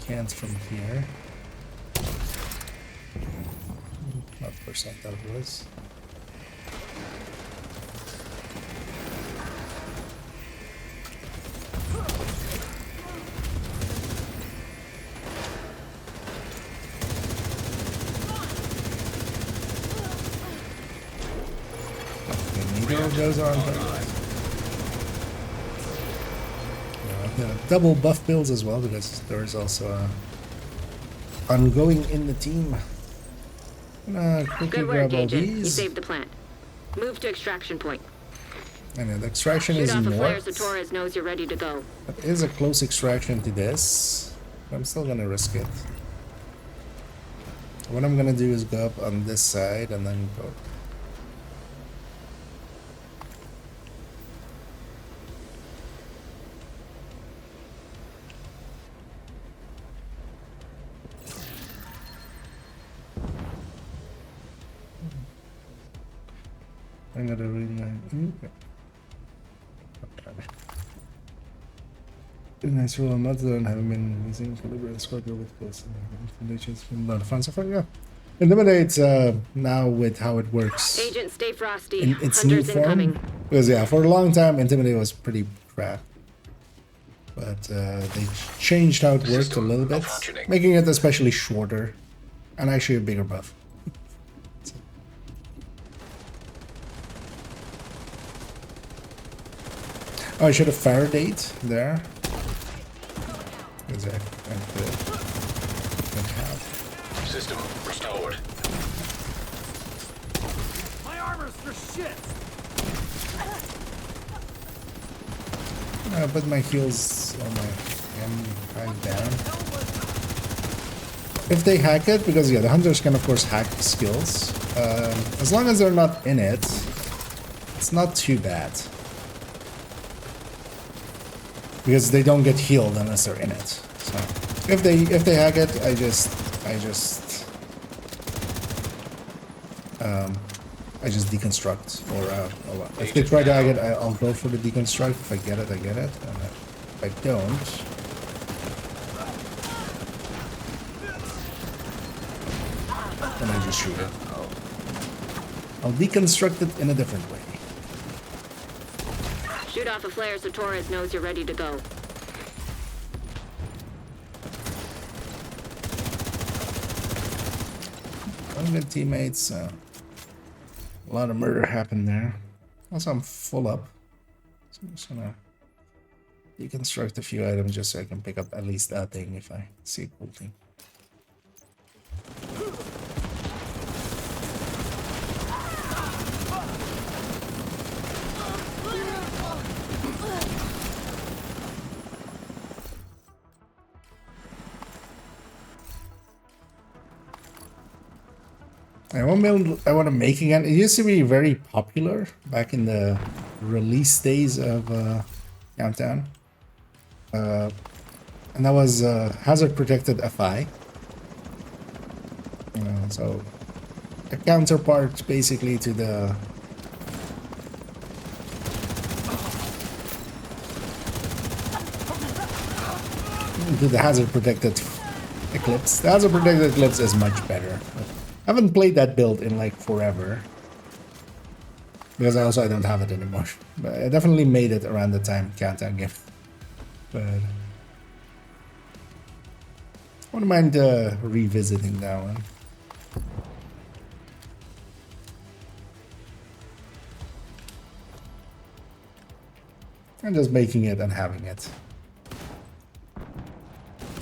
Cans from here. What percent that was? Neither of those are on the double buff builds as well, because there is also a ongoing in the team. Quickly Good grab work, all Agent. You these. saved the plant. Move to extraction point. And the extraction Shoot is off a flare so north. Torres knows you're ready to go. That is a close extraction to this. But I'm still gonna risk it. What I'm gonna do is go up on this side and then go. I'm gonna read my. Nice roll on that, and having been using deliberate Scorpio with close foundations from a lot of fun so far. Yeah, Eliminate now with how it works Agent, stay frosty. in its new Hunters form. incoming. Because yeah, for a long time, Intimidate was pretty crap. But they changed how it worked a System little bit, malfunctioning. making it especially shorter and actually a bigger buff. Oh, I should have Faradayed there. Because I could have. System restored. My armor's for shit. Put my heals on my hand down. If they hack it, because yeah, the hunters can of course hack skills. As long as they're not in it, it's not too bad. Because they don't get healed unless they're in it. So if they hack it, I just deconstruct. Or if they try to hack it, I'll go for the deconstruct. If I get it, I get it. And if I don't, then I just shoot it. I'll deconstruct it in a different way. Shoot off a flare so Torres knows you're ready to go. One good teammates. A lot of murder happened there. Also, I'm full up. So I'm just gonna deconstruct a few items just so I can pick up at least that thing if I see a cool thing. I want to make again. It used to be very popular back in the release days of Countdown. And that was hazard protected FI. So a counterpart basically to the hazard protected Eclipse. The hazard protected Eclipse is much better. I haven't played that build in like forever. Because I don't have it anymore. But I definitely made it around the time Countdown game. But I wouldn't mind revisiting that one. And just making it and having it.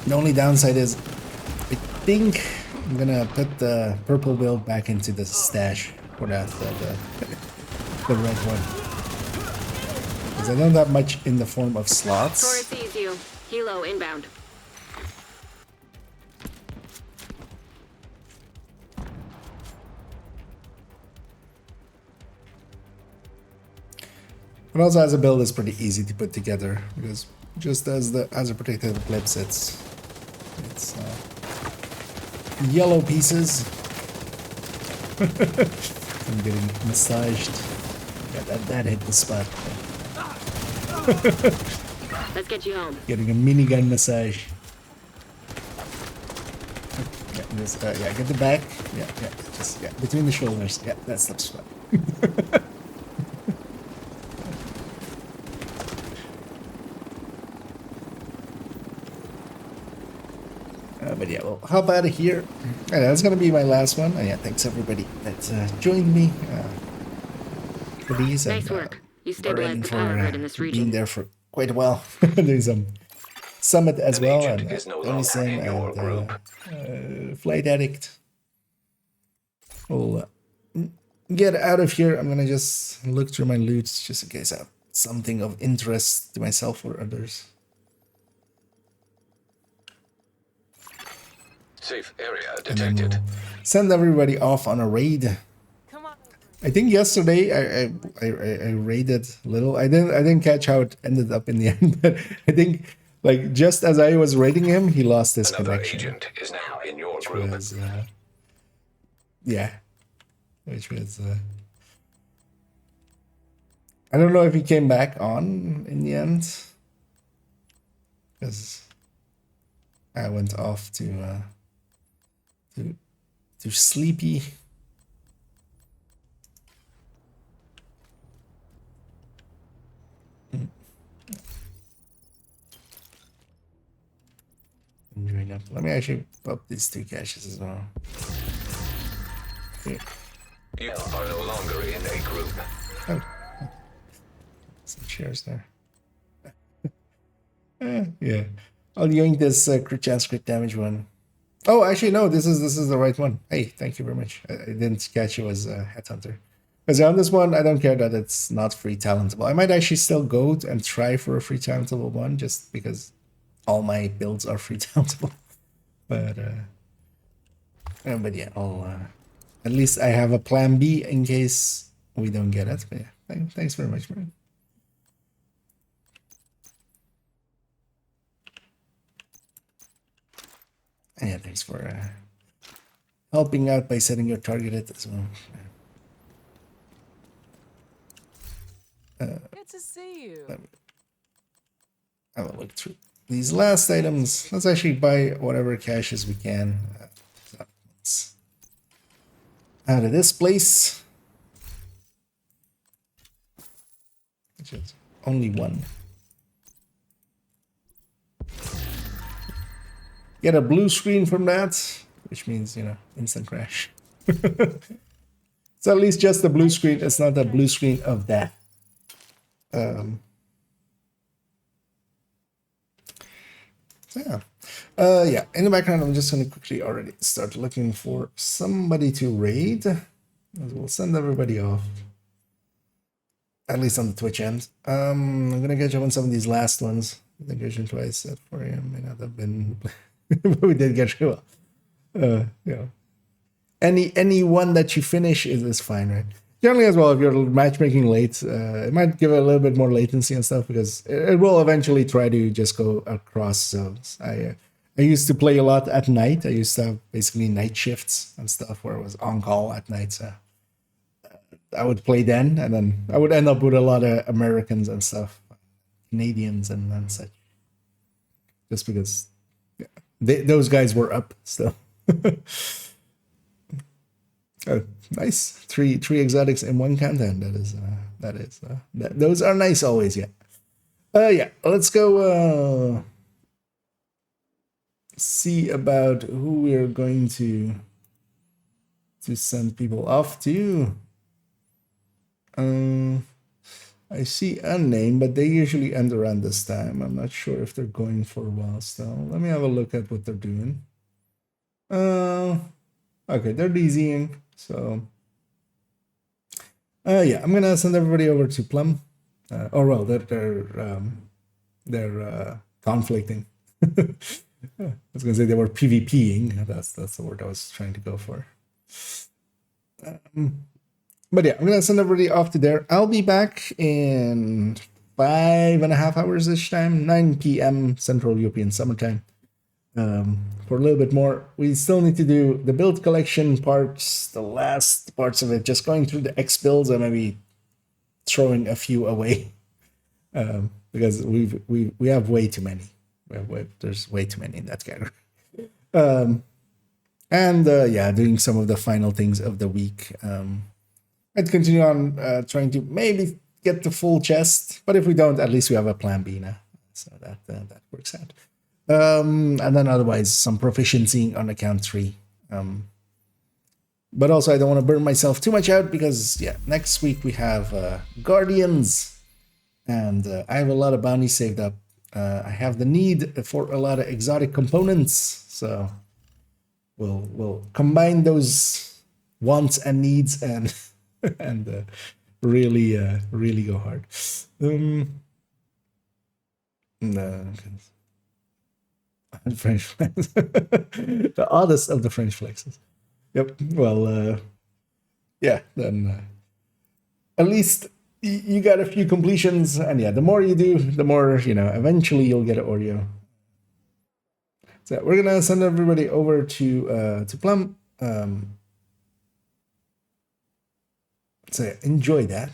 The only downside is I think I'm gonna put the purple build back into the stash for that, the red one. Because I don't have much in the form of slots. Torres sees you. Helo inbound. But also as a build is pretty easy to put together because just as a protected Eclipse, it's yellow pieces. I'm getting massaged. Yeah, that hit the spot. Let's get you home. Getting a minigun massage. Yeah, get the back. Yeah, between the shoulders. Yeah, that's the spot. But yeah, we'll hop out of here. And that's gonna be my last one. And yeah, thanks everybody that joined me for these. Nice and, work. You stabilized the for power grid in this region. being there for quite a while. Doing some summit as An well, agent and is no Tony longer Sim in your and Flight Addict. We'll get out of here. I'm gonna just look through my loot just in case I have something of interest to myself or others. Safe area And then detected. we'll send everybody off on a raid. Come on. I think yesterday I raided little. I didn't catch how it ended up in the end, but I think like just as I was raiding him, he lost his Another connection. agent is now in your Which group. was yeah. Which was I don't know if he came back on in the end. Because I went off to sleepy. Let me actually pop these 2 caches as well. Here. You are no longer in a group. Oh. Some shares there. Yeah. I'll yoink this crit chance crit damage one. Oh, actually, no, this is the right one. Hey, thank you very much. I didn't catch you as a Headhunter. Because on this one, I don't care that it's not free talentable. I might actually still go and try for a free talentable one, just because all my builds are free talentable. But yeah, I'll at least I have a plan B in case we don't get it. But yeah, thanks very much, man. And yeah, thanks for helping out by setting your target as well. Good to see you. Let me have a look through these last items. Let's actually buy whatever caches we can. Out of this place. Which is only 1. Get a blue screen from that, which means, you know, instant crash. It's at least just a blue screen. It's not a blue screen of that. So yeah, in the background, I'm just going to quickly already start looking for somebody to raid. We'll send everybody off, at least on the Twitch end. I'm going to catch up on some of these last ones. I think twice at 4 a.m. may not have been, but we did get through. Yeah. Any one that you finish is fine, right? Generally as well, if you're matchmaking late, it might give it a little bit more latency and stuff because it will eventually try to just go across zones. I used to play a lot at night. I used to have basically night shifts and stuff where I was on call at night. So I would play then, and then I would end up with a lot of Americans and stuff, Canadians and such. Just because those guys were up still. Nice, three exotics in one countdown. Those are nice always. Yeah. Yeah. Let's go see about who we're going to send people off to. I see a name, but they usually end around this time. I'm not sure if they're going for a while still. Let me have a look at what they're doing. Okay, they're DZing. So, yeah, I'm gonna send everybody over to Plum. Or well, they're conflicting. I was gonna say they were PvPing. That's the word I was trying to go for. But yeah, I'm gonna send everybody off to there. I'll be back in 5.5 hours this time, 9 p.m. Central European Summertime. For a little bit more. We still need to do the build collection parts, the last parts of it, just going through the X builds and maybe throwing a few away. Because we have way too many. There's way too many in that category. Yeah, doing some of the final things of the week. I'd continue on trying to maybe get the full chest, but if we don't, at least we have a plan B now. So that works out. And then otherwise some proficiency on account 3. But also I don't want to burn myself too much out because yeah, next week we have Guardians, and I have a lot of bounties saved up. I have the need for a lot of exotic components, so we'll combine those wants and needs and and really go hard. No. French flex. The oddest of the French flexes. Yep. Well, yeah, then at least you got a few completions, and yeah, the more you do, the more, you know, eventually you'll get an Oreo. So we're gonna send everybody over to Plum. So yeah, enjoy that.